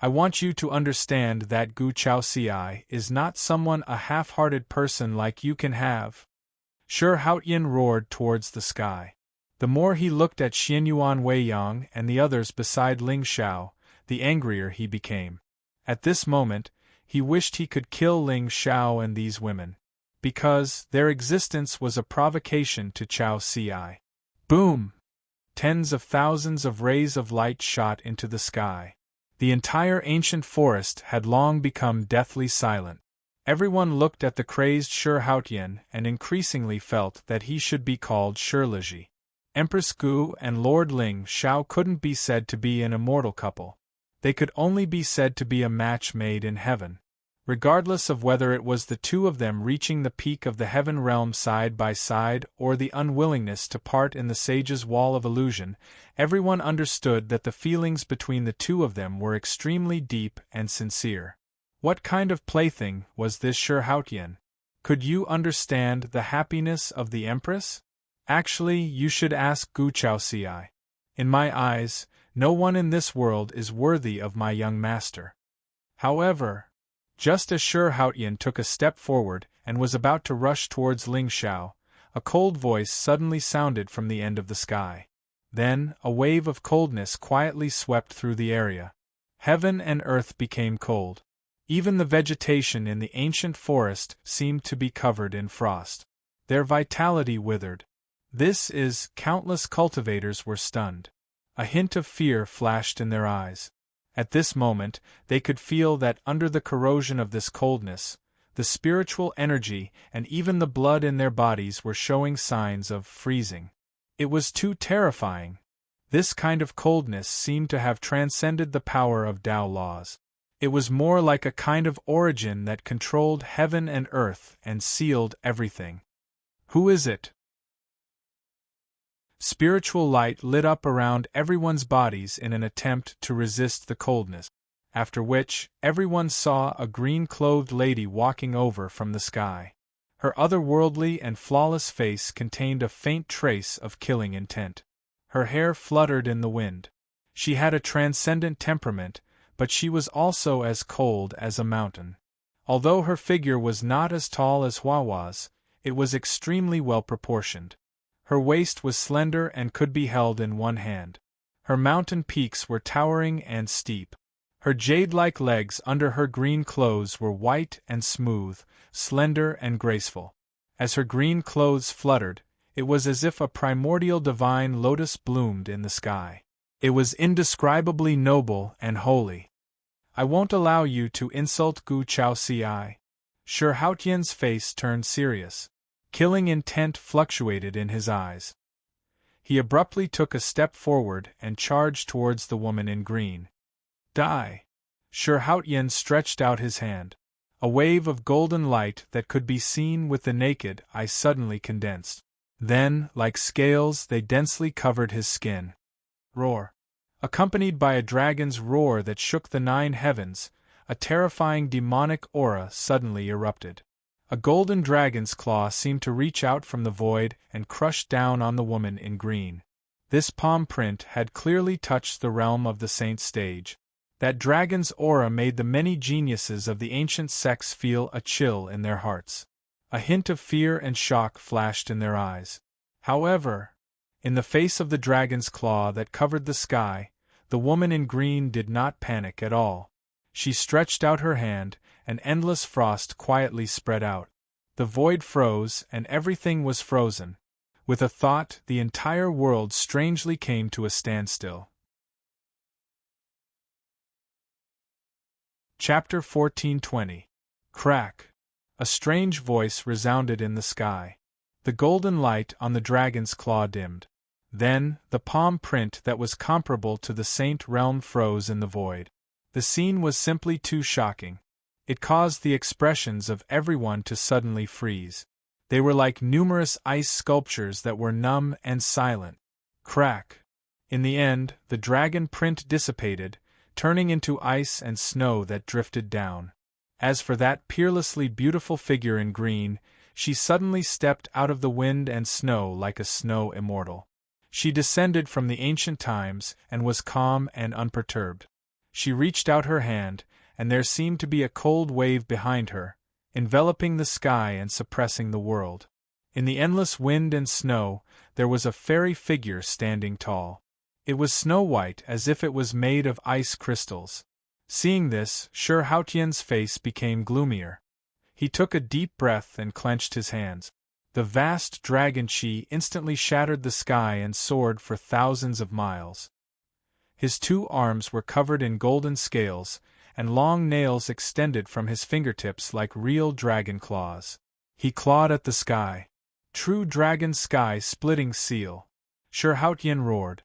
I want you to understand that Gu Chaoxiai is not someone a half-hearted person like you can have. Shi Haotian roared towards the sky. The more he looked at Xianyuan Weiyang and the others beside Ling Xiao, the angrier he became. At this moment, he wished he could kill Ling Xiao and these women, because their existence was a provocation to Chaoxiai. Boom! Tens of thousands of rays of light shot into the sky. The entire ancient forest had long become deathly silent. Everyone looked at the crazed Shi Haotian and increasingly felt that he should be called Shiliji. Empress Gu and Lord Ling Xiao couldn't be said to be an immortal couple. They could only be said to be a match made in heaven. Regardless of whether it was the two of them reaching the peak of the heaven realm side by side or the unwillingness to part in the sage's wall of illusion, everyone understood that the feelings between the two of them were extremely deep and sincere. What kind of plaything was this Shi Haotian? Could you understand the happiness of the Empress? Actually, you should ask Gu Chaoxiai. In my eyes, no one in this world is worthy of my young master. However, just as Shi Haotian took a step forward and was about to rush towards Ling Xiao, a cold voice suddenly sounded from the end of the sky. Then, a wave of coldness quietly swept through the area. Heaven and earth became cold. Even the vegetation in the ancient forest seemed to be covered in frost. Their vitality withered. Countless cultivators were stunned. A hint of fear flashed in their eyes. At this moment, they could feel that under the corrosion of this coldness, the spiritual energy and even the blood in their bodies were showing signs of freezing. It was too terrifying. This kind of coldness seemed to have transcended the power of Tao laws. It was more like a kind of origin that controlled heaven and earth and sealed everything. Who is it? Spiritual light lit up around everyone's bodies in an attempt to resist the coldness, after which, everyone saw a green-clothed lady walking over from the sky. Her otherworldly and flawless face contained a faint trace of killing intent. Her hair fluttered in the wind. She had a transcendent temperament, but she was also as cold as a mountain. Although her figure was not as tall as Huahua's, it was extremely well proportioned. Her waist was slender and could be held in one hand. Her mountain peaks were towering and steep. Her jade-like legs under her green clothes were white and smooth, slender and graceful. As her green clothes fluttered, it was as if a primordial divine lotus bloomed in the sky. It was indescribably noble and holy. I won't allow you to insult Gu Chaoxiai. Shi Haotian's face turned serious. Killing intent fluctuated in his eyes. He abruptly took a step forward and charged towards the woman in green. Die! Shi Haotian stretched out his hand. A wave of golden light that could be seen with the naked eye suddenly condensed. Then, like scales, they densely covered his skin. Roar! Accompanied by a dragon's roar that shook the 9 heavens, a terrifying demonic aura suddenly erupted. A golden dragon's claw seemed to reach out from the void and crush down on the woman in green. This palm print had clearly touched the realm of the saint stage. That dragon's aura made the many geniuses of the ancient sects feel a chill in their hearts. A hint of fear and shock flashed in their eyes. However, in the face of the dragon's claw that covered the sky, the woman in green did not panic at all. She stretched out her hand, and endless frost quietly spread out. The void froze, and everything was frozen. With a thought, the entire world strangely came to a standstill. Chapter 14:20. Crack. A strange voice resounded in the sky. The golden light on the dragon's claw dimmed. Then, the palm print that was comparable to the Saint Realm froze in the void. The scene was simply too shocking. It caused the expressions of everyone to suddenly freeze. They were like numerous ice sculptures that were numb and silent. Crack. In the end, the dragon print dissipated, turning into ice and snow that drifted down. As for that peerlessly beautiful figure in green, she suddenly stepped out of the wind and snow like a snow immortal. She descended from the ancient times and was calm and unperturbed. She reached out her hand, and there seemed to be a cold wave behind her, enveloping the sky and suppressing the world. In the endless wind and snow, there was a fairy figure standing tall. It was snow-white as if it was made of ice crystals. Seeing this, Sir Haotian's face became gloomier. He took a deep breath and clenched his hands. The vast dragon chi instantly shattered the sky and soared for thousands of miles. His 2 arms were covered in golden scales, and long nails extended from his fingertips like real dragon claws. He clawed at the sky. True dragon sky-splitting seal. Sir Haotian roared.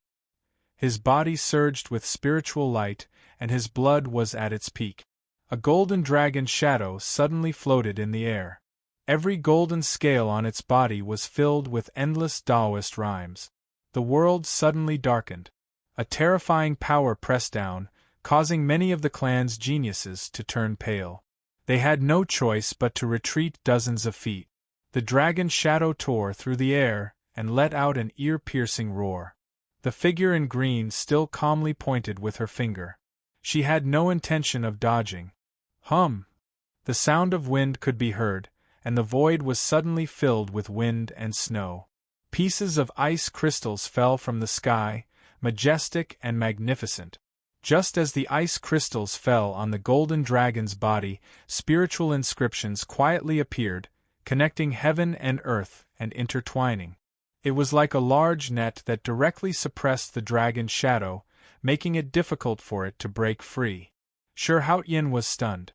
His body surged with spiritual light, and his blood was at its peak. A golden dragon shadow suddenly floated in the air. Every golden scale on its body was filled with endless Taoist rhymes. The world suddenly darkened. A terrifying power pressed down, causing many of the clan's geniuses to turn pale. They had no choice but to retreat dozens of feet. The dragon shadow tore through the air and let out an ear-piercing roar. The figure in green still calmly pointed with her finger. She had no intention of dodging. Hum! The sound of wind could be heard, and the void was suddenly filled with wind and snow. Pieces of ice crystals fell from the sky, majestic and magnificent. Just as the ice crystals fell on the golden dragon's body, spiritual inscriptions quietly appeared, connecting heaven and earth and intertwining. It was like a large net that directly suppressed the dragon's shadow, making it difficult for it to break free. Sir Haotian was stunned.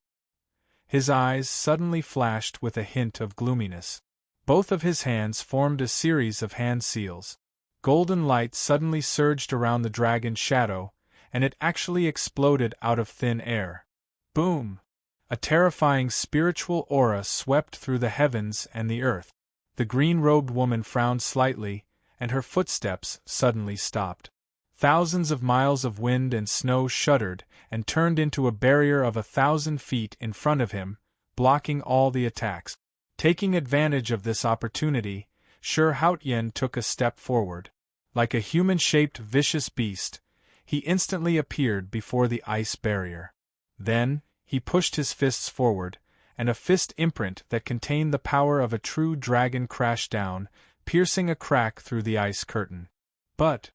His eyes suddenly flashed with a hint of gloominess. Both of his hands formed a series of hand seals. Golden light suddenly surged around the dragon's shadow, and it actually exploded out of thin air. Boom! A terrifying spiritual aura swept through the heavens and the earth. The green-robed woman frowned slightly, and her footsteps suddenly stopped. Thousands of miles of wind and snow shuddered and turned into a barrier of 1,000 feet in front of him, blocking all the attacks. Taking advantage of this opportunity, Sir Haotian took a step forward. Like a human-shaped vicious beast, he instantly appeared before the ice barrier. Then, he pushed his fists forward, and a fist imprint that contained the power of a true dragon crashed down, piercing a crack through the ice curtain. But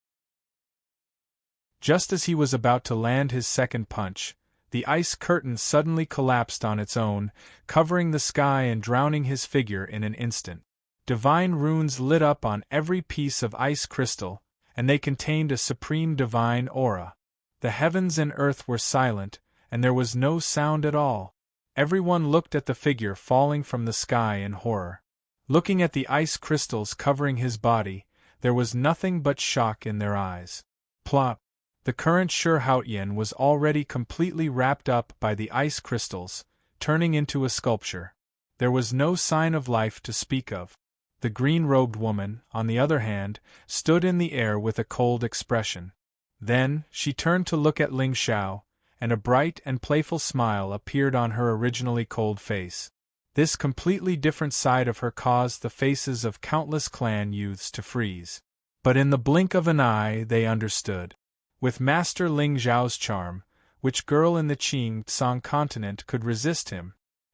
just as he was about to land his second punch, the ice curtain suddenly collapsed on its own, covering the sky and drowning his figure in an instant. Divine runes lit up on every piece of ice crystal, and they contained a supreme divine aura. The heavens and earth were silent, and there was no sound at all. Everyone looked at the figure falling from the sky in horror. Looking at the ice crystals covering his body, there was nothing but shock in their eyes. Plop! The current Sir Haotian was already completely wrapped up by the ice crystals, turning into a sculpture. There was no sign of life to speak of. The green-robed woman, on the other hand, stood in the air with a cold expression. Then, she turned to look at Ling Xiao, and a bright and playful smile appeared on her originally cold face. This completely different side of her caused the faces of countless clan youths to freeze. But in the blink of an eye they understood. With Master Ling Xiao's charm, which girl in the Qing Tsang continent could resist him?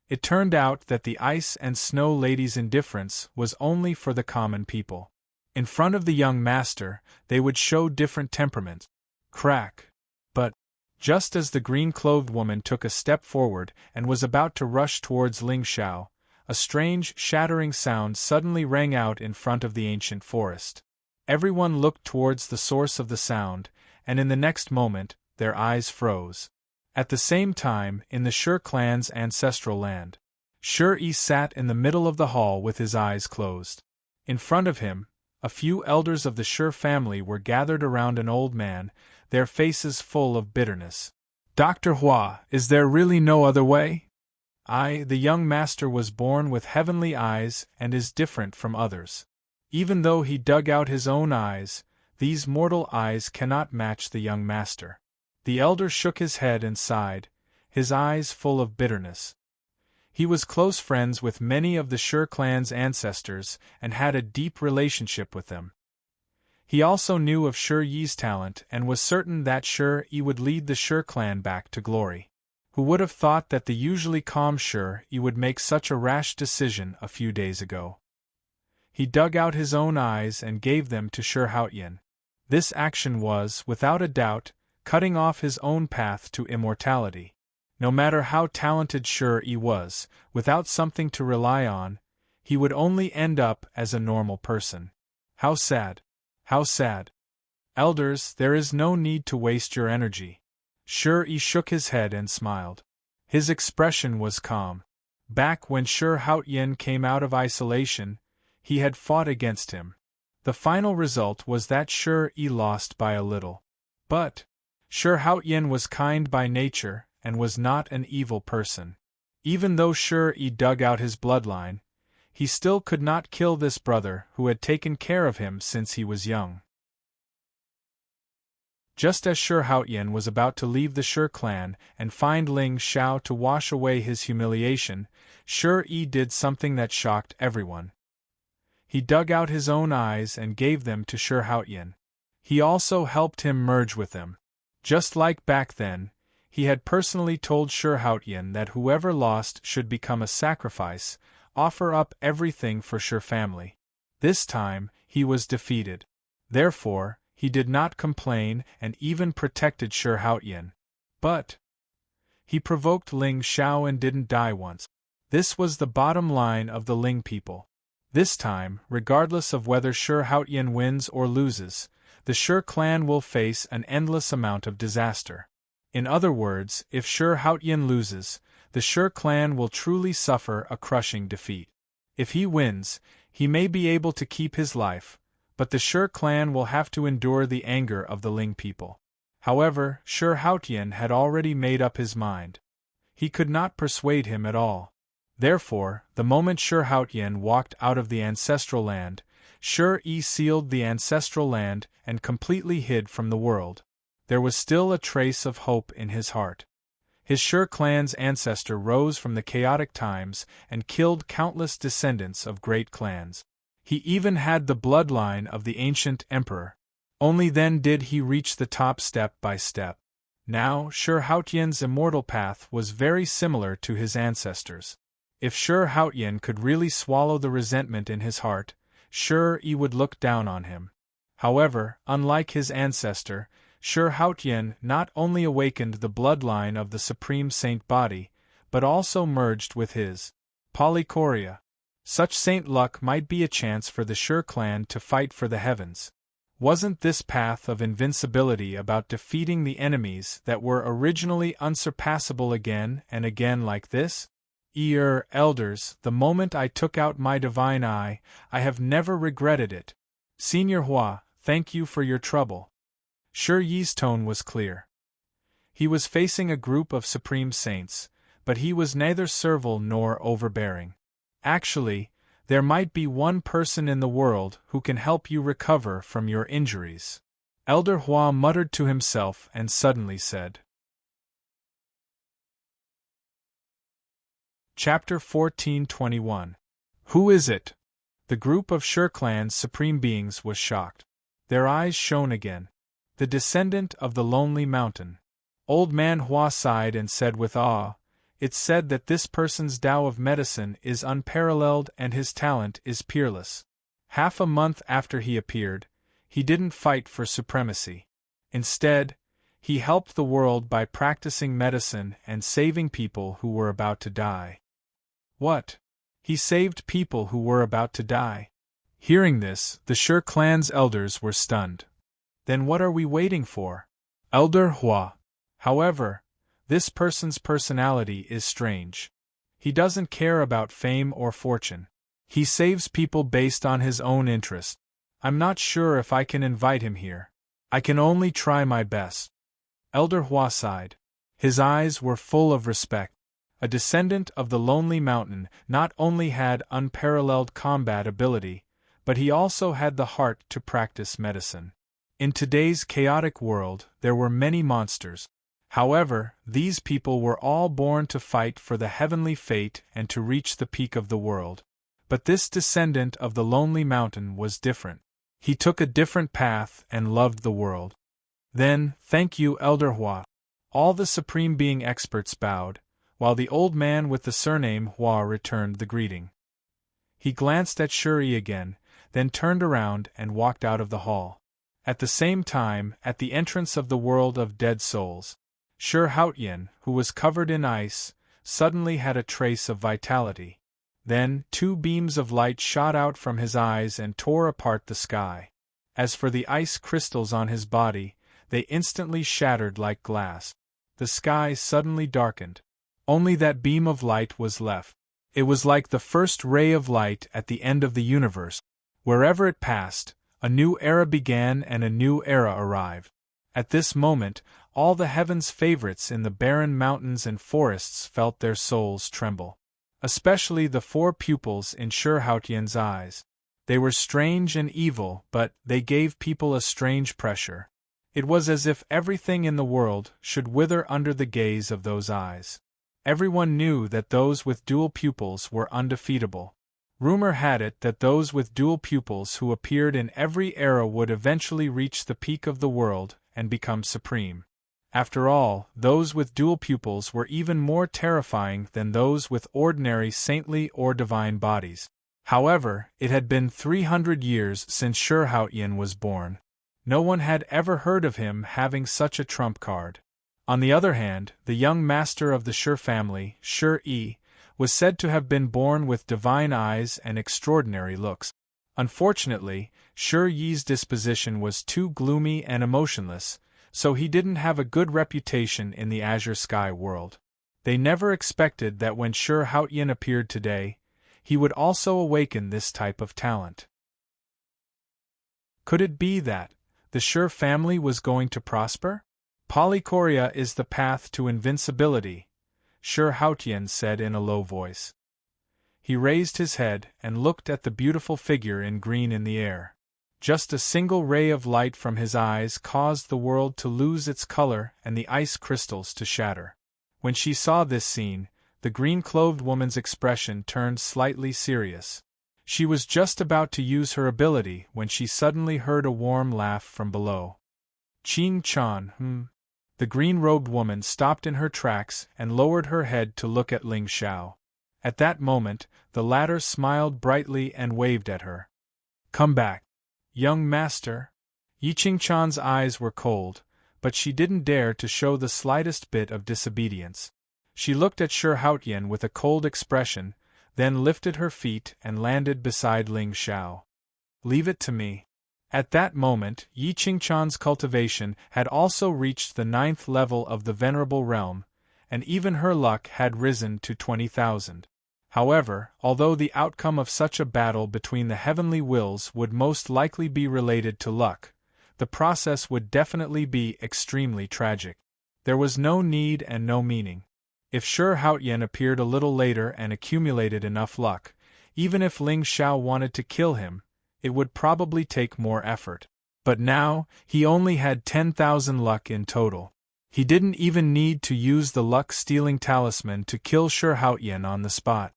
It turned out that the ice and snow lady's indifference was only for the common people. In front of the young master, they would show different temperaments. Crack! But, just as the green-clothed woman took a step forward and was about to rush towards Ling Xiao, a strange, shattering sound suddenly rang out in front of the ancient forest. Everyone looked towards the source of the sound, and in the next moment, their eyes froze. At the same time, in the Shur clan's ancestral land, Shur-E sat in the middle of the hall with his eyes closed. In front of him, a few elders of the Shur family were gathered around an old man, their faces full of bitterness. "Dr. Hua, is there really no other way? The young master was born with heavenly eyes and is different from others. Even though he dug out his own eyes, these mortal eyes cannot match the young master." The elder shook his head and sighed, his eyes full of bitterness. He was close friends with many of the Shur clan's ancestors and had a deep relationship with them. He also knew of Shur-Yi's talent and was certain that Shur-E would lead the Shur clan back to glory. Who would have thought that the usually calm Shur-E would make such a rash decision a few days ago? He dug out his own eyes and gave them to Shur-Haotian. This action was, without a doubt, cutting off his own path to immortality. No matter how talented Shur-E was, without something to rely on, he would only end up as a normal person. How sad! How sad! Elders, there is no need to waste your energy. Shur-E shook his head and smiled. His expression was calm. Back when Shur-Haotian came out of isolation, he had fought against him. The final result was that Shur-E lost by a little. But Shur-Haotian was kind by nature and was not an evil person. Even though Shur-E dug out his bloodline, he still could not kill this brother who had taken care of him since he was young. Just as Shur-Haotian was about to leave the Shur clan and find Ling Xiao to wash away his humiliation, Shur-E did something that shocked everyone. He dug out his own eyes and gave them to Shur-Haotian. He also helped him merge with them. Just like back then, he had personally told Shur-Haotian that whoever lost should become a sacrifice, offer up everything for Shur family. This time, he was defeated. Therefore, he did not complain and even protected Shur-Haotian. But he provoked Ling Xiao and didn't die once. This was the bottom line of the Ling people. This time, regardless of whether Shur-Haotian wins or loses, the Shur clan will face an endless amount of disaster. In other words, if Shur-Haotian loses, the Shur clan will truly suffer a crushing defeat. If he wins, he may be able to keep his life, but the Shur clan will have to endure the anger of the Ling people. However, Shur-Haotian had already made up his mind. He could not persuade him at all. Therefore, the moment Shur-Haotian walked out of the ancestral land, Shur-E sealed the ancestral land and completely hid from the world. There was still a trace of hope in his heart. His Shur clan's ancestor rose from the chaotic times and killed countless descendants of great clans. He even had the bloodline of the ancient emperor. Only then did he reach the top step by step. Now, Shur-Haotian's immortal path was very similar to his ancestors. If Shur-Haotian could really swallow the resentment in his heart, Shur-E would look down on him. However, unlike his ancestor, Shur-Haotian not only awakened the bloodline of the Supreme Saint body, but also merged with his Polychoria. Such saint luck might be a chance for the Shur clan to fight for the heavens. Wasn't this path of invincibility about defeating the enemies that were originally unsurpassable again and again like this? Elders, the moment I took out my divine eye, I have never regretted it. Senior Hua, thank you for your trouble. Shur-Yi's tone was clear. He was facing a group of supreme saints, but he was neither servile nor overbearing. Actually, there might be one person in the world who can help you recover from your injuries. Elder Hua muttered to himself and suddenly said. Chapter 14:21. Who is it? The group of Shur clan's supreme beings was shocked. Their eyes shone again. The descendant of the lonely mountain. Old man Hua sighed and said with awe, "It's said that this person's Tao of medicine is unparalleled and his talent is peerless. Half a month after he appeared, he didn't fight for supremacy. Instead, he helped the world by practicing medicine and saving people who were about to die." What? He saved people who were about to die. Hearing this, the Sher clan's elders were stunned. Then what are we waiting for? Elder Hua. However, this person's personality is strange. He doesn't care about fame or fortune. He saves people based on his own interest. I'm not sure if I can invite him here. I can only try my best. Elder Hua sighed. His eyes were full of respect. A descendant of the Lonely Mountain not only had unparalleled combat ability, but he also had the heart to practice medicine. In today's chaotic world, there were many monsters. However, these people were all born to fight for the heavenly fate and to reach the peak of the world. But this descendant of the Lonely Mountain was different. He took a different path and loved the world. Then, thank you, Elder Hua. All the Supreme Being experts bowed, while the old man with the surname Hua returned the greeting. He glanced at Shuri again, then turned around and walked out of the hall. At the same time, at the entrance of the world of dead souls, Sher Haotian, who was covered in ice, suddenly had a trace of vitality. Then, two beams of light shot out from his eyes and tore apart the sky. As for the ice crystals on his body, they instantly shattered like glass. The sky suddenly darkened. Only that beam of light was left. It was like the first ray of light at the end of the universe. Wherever it passed, a new era began and a new era arrived. At this moment, all the heaven's favorites in the barren mountains and forests felt their souls tremble. Especially the four pupils in Sher Haotian's eyes. They were strange and evil, but they gave people a strange pressure. It was as if everything in the world should wither under the gaze of those eyes. Everyone knew that those with dual pupils were undefeatable. Rumor had it that those with dual pupils who appeared in every era would eventually reach the peak of the world and become supreme. After all, those with dual pupils were even more terrifying than those with ordinary saintly or divine bodies. However, it had been 300 years since Sher Haotian was born. No one had ever heard of him having such a trump card. On the other hand, the young master of the Sher family, Sher Yi, was said to have been born with divine eyes and extraordinary looks. Unfortunately, Sher Yi's disposition was too gloomy and emotionless, so he didn't have a good reputation in the Azure Sky world. They never expected that when Sher Haotian appeared today, he would also awaken this type of talent. Could it be that the Sher family was going to prosper? Polychoria is the path to invincibility, Sher Haotian said in a low voice. He raised his head and looked at the beautiful figure in green in the air. Just a single ray of light from his eyes caused the world to lose its color and the ice crystals to shatter. When she saw this scene, the green-clothed woman's expression turned slightly serious. She was just about to use her ability when she suddenly heard a warm laugh from below. Qing Chan, The green-robed woman stopped in her tracks and lowered her head to look at Ling Xiao. At that moment, the latter smiled brightly and waved at her. Come back, young master. Yi Qingchan's eyes were cold, but she didn't dare to show the slightest bit of disobedience. She looked at Sher Haotian with a cold expression, then lifted her feet and landed beside Ling Xiao. Leave it to me. At that moment, Yi Qingchan's cultivation had also reached the 9th level of the Venerable Realm, and even her luck had risen to 20,000. However, although the outcome of such a battle between the heavenly wills would most likely be related to luck, the process would definitely be extremely tragic. There was no need and no meaning. If Sher Haotian appeared a little later and accumulated enough luck, even if Ling Xiao wanted to kill him, it would probably take more effort. But now, he only had 10,000 luck in total. He didn't even need to use the luck-stealing talisman to kill Sher Haotian on the spot.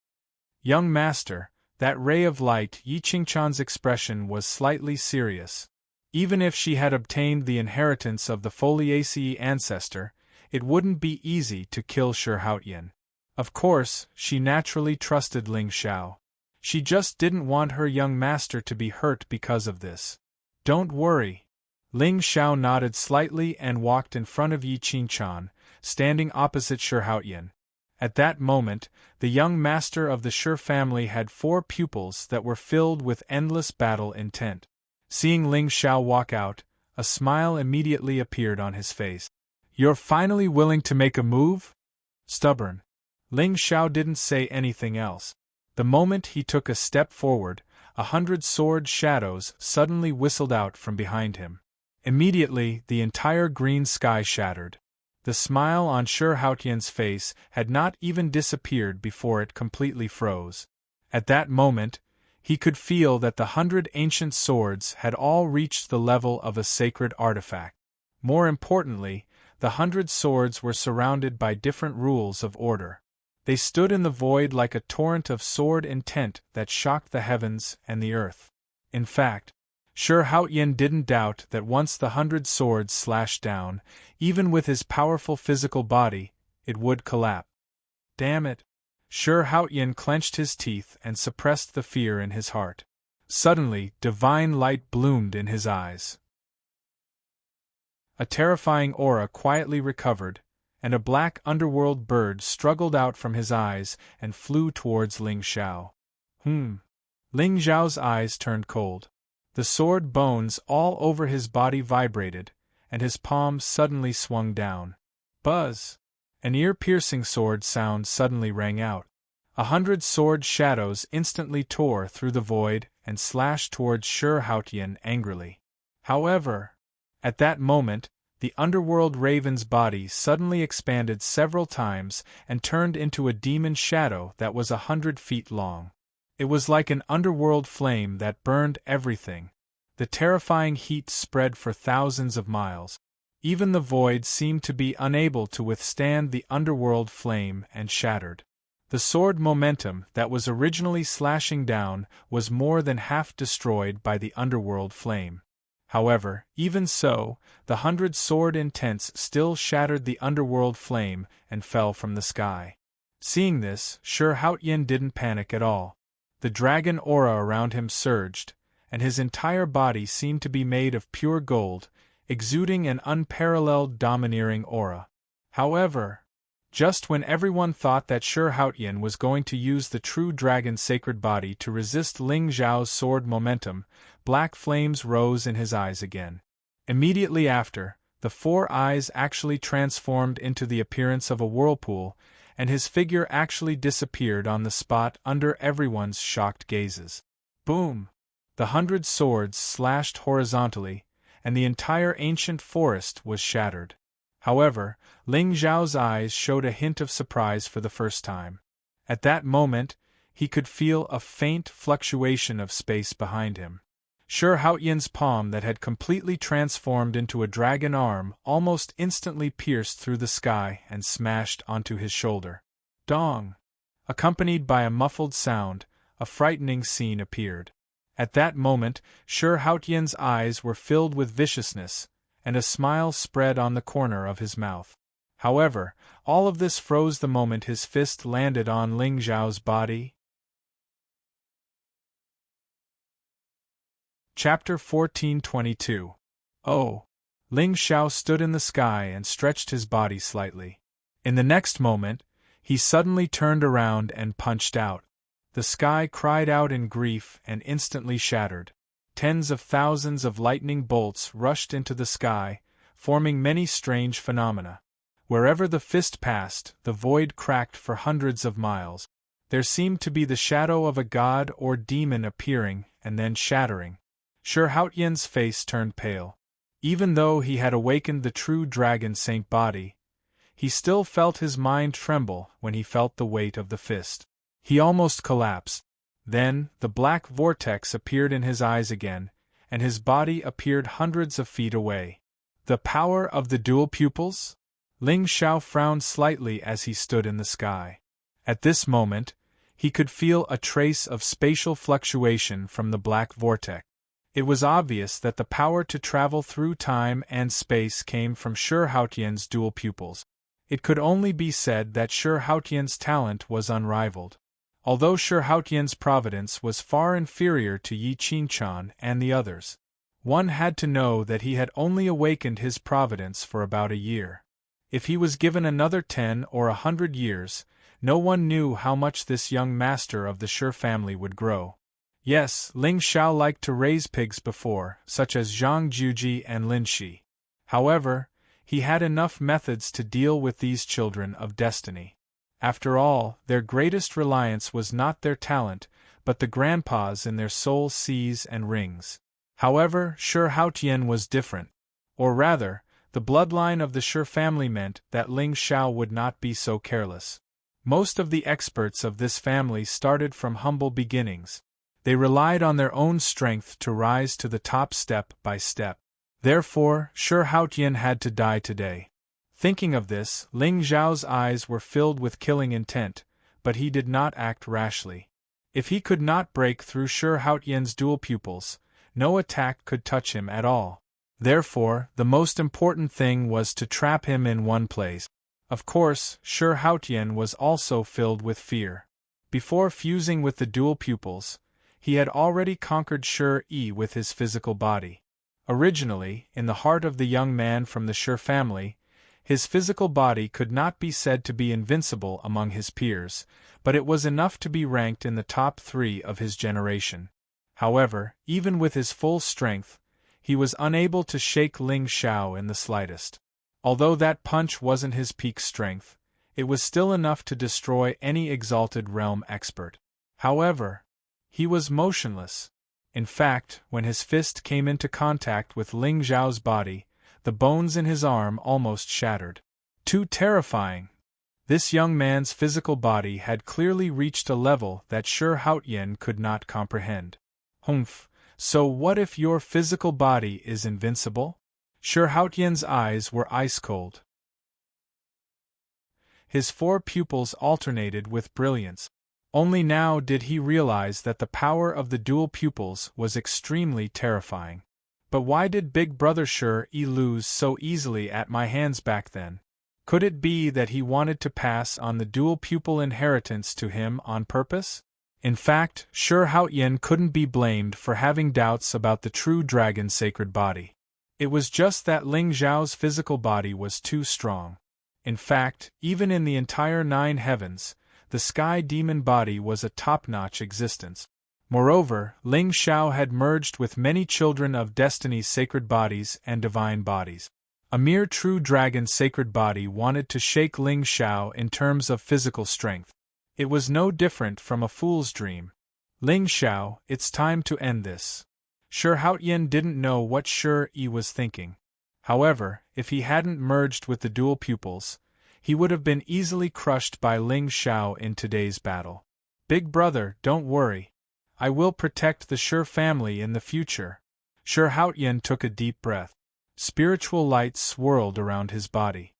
Young master, that ray of light. Yi Qingchan's expression was slightly serious. Even if she had obtained the inheritance of the Foliaceae ancestor, it wouldn't be easy to kill Sher Haotian. Of course, she naturally trusted Ling Xiao. She just didn't want her young master to be hurt because of this. Don't worry. Ling Xiao nodded slightly and walked in front of Yi Qingchan, standing opposite Sher Haotian. At that moment, the young master of the Shi family had 4 pupils that were filled with endless battle intent. Seeing Ling Xiao walk out, a smile immediately appeared on his face. "You're finally willing to make a move? Stubborn." Ling Xiao didn't say anything else. The moment he took a step forward, 100 sword shadows suddenly whistled out from behind him. Immediately, the entire green sky shattered. The smile on Shi Haotian's face had not even disappeared before it completely froze. At that moment, he could feel that the 100 ancient swords had all reached the level of a sacred artifact. More importantly, the 100 swords were surrounded by different rules of order. They stood in the void like a torrent of sword intent that shocked the heavens and the earth. In fact, Shi Haotian didn't doubt that once the 100 swords slashed down, even with his powerful physical body, it would collapse. Damn it! Shi Haotian clenched his teeth and suppressed the fear in his heart. Suddenly, divine light bloomed in his eyes. A terrifying aura quietly recovered, and a black underworld bird struggled out from his eyes and flew towards Ling Xiao. Ling Xiao's eyes turned cold. The sword bones all over his body vibrated, and his palm suddenly swung down. Buzz! An ear-piercing sword sound suddenly rang out. 100 sword shadows instantly tore through the void and slashed towards Shi Haotian angrily. However, at that moment, the underworld raven's body suddenly expanded several times and turned into a demon shadow that was 100 feet long. It was like an underworld flame that burned everything. The terrifying heat spread for thousands of miles. Even the void seemed to be unable to withstand the underworld flame and shattered. The sword momentum that was originally slashing down was more than half destroyed by the underworld flame. However, even so, the 100 sword intents still shattered the underworld flame and fell from the sky. Seeing this, Shi Haotian didn't panic at all. The dragon aura around him surged, and his entire body seemed to be made of pure gold, exuding an unparalleled domineering aura. However, just when everyone thought that Shi Haotian was going to use the true dragon's sacred body to resist Ling Xiao's sword momentum, black flames rose in his eyes again. Immediately after, the 4 eyes actually transformed into the appearance of a whirlpool, and his figure actually disappeared on the spot under everyone's shocked gazes. Boom! The 100 swords slashed horizontally, and the entire ancient forest was shattered. However, Ling Xiao's eyes showed a hint of surprise for the first time. At that moment, he could feel a faint fluctuation of space behind him. Shi Haotian's palm that had completely transformed into a dragon arm almost instantly pierced through the sky and smashed onto his shoulder. Dong! Accompanied by a muffled sound, a frightening scene appeared. At that moment, Shi Haotian's eyes were filled with viciousness, and a smile spread on the corner of his mouth. However, all of this froze the moment his fist landed on Ling Xiao's body. Chapter 1422. Oh! Ling Xiao stood in the sky and stretched his body slightly. In the next moment, he suddenly turned around and punched out. The sky cried out in grief and instantly shattered. Tens of thousands of lightning bolts rushed into the sky, forming many strange phenomena. Wherever the fist passed, the void cracked for hundreds of miles. There seemed to be the shadow of a god or demon appearing and then shattering. Shi Haotian's face turned pale. Even though he had awakened the true dragon saint body, he still felt his mind tremble when he felt the weight of the fist. He almost collapsed. Then, the black vortex appeared in his eyes again, and his body appeared hundreds of feet away. The power of the dual pupils? Ling Xiao frowned slightly as he stood in the sky. At this moment, he could feel a trace of spatial fluctuation from the black vortex. It was obvious that the power to travel through time and space came from Shi Haotian's dual pupils. It could only be said that Shi Haotian's talent was unrivaled. Although Shi Haotian's providence was far inferior to Yi Qinchan and the others, one had to know that he had only awakened his providence for about a year. If he was given another 10 or 100 years, No one knew how much this young master of the Shi family would grow. Yes, Ling Xiao liked to raise pigs before, such as Zhang Juji and Lin Shi. However, he had enough methods to deal with these children of destiny. After all, their greatest reliance was not their talent, but the grandpas in their soul seas and rings. However, Shi Haotian was different. Or rather, the bloodline of the Shi family meant that Ling Xiao would not be so careless. Most of the experts of this family started from humble beginnings. They relied on their own strength to rise to the top step by step. Therefore, Shi Haotian had to die today. Thinking of this, Ling Xiao's eyes were filled with killing intent, but he did not act rashly. If he could not break through Shi Haotian's dual pupils, no attack could touch him at all. Therefore, the most important thing was to trap him in one place. Of course, Shi Haotian was also filled with fear. Before fusing with the dual pupils, he had already conquered Shi Yi with his physical body. Originally, in the heart of the young man from the Shi family, his physical body could not be said to be invincible among his peers, but it was enough to be ranked in the top 3 of his generation. However, even with his full strength, he was unable to shake Ling Xiao in the slightest. Although that punch wasn't his peak strength, it was still enough to destroy any exalted realm expert. However, he was motionless. In fact, when his fist came into contact with Ling Xiao's body, the bones in his arm almost shattered. Too terrifying! This young man's physical body had clearly reached a level that Shi Haotian could not comprehend. Humph, so what if your physical body is invincible? Shi Haotian's eyes were ice-cold. His 4 pupils alternated with brilliance. Only now did he realize that the power of the dual pupils was extremely terrifying. But why did Big Brother Shi Yi lose so easily at my hands back then? Could it be that he wanted to pass on the dual pupil inheritance to him on purpose? In fact, Shi Haotian couldn't be blamed for having doubts about the true dragon's sacred body. It was just that Ling Xiao's physical body was too strong. In fact, even in the entire 9 heavens, the sky demon body was a top-notch existence. Moreover, Ling Xiao had merged with many children of destiny's sacred bodies and divine bodies. A mere true dragon's sacred body wanted to shake Ling Xiao in terms of physical strength. It was no different from a fool's dream. Ling Xiao, it's time to end this. Shi Haotian didn't know what Shi Yi was thinking. However, if he hadn't merged with the dual pupils, he would have been easily crushed by Ling Xiao in today's battle. Big brother, don't worry. I will protect the Shi family in the future. Shi Haotian took a deep breath. Spiritual light swirled around his body.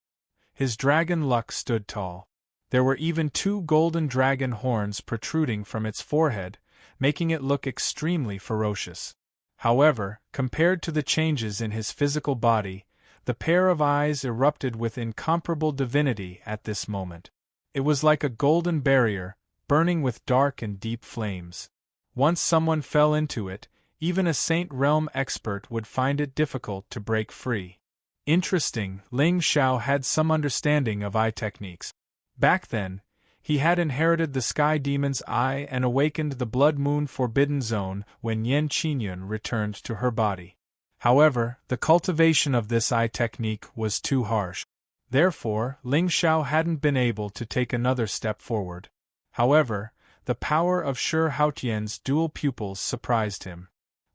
His dragon luck stood tall. There were even 2 golden dragon horns protruding from its forehead, making it look extremely ferocious. However, compared to the changes in his physical body, the pair of eyes erupted with incomparable divinity at this moment. It was like a golden barrier, burning with dark and deep flames. Once someone fell into it, even a Saint Realm expert would find it difficult to break free. Interesting, Ling Xiao had some understanding of eye techniques. Back then, he had inherited the Sky Demon's eye and awakened the Blood Moon Forbidden Zone when Yan Qinyun returned to her body. However, the cultivation of this eye technique was too harsh. Therefore, Ling Xiao hadn't been able to take another step forward. However, the power of Shi Haotian's dual pupils surprised him.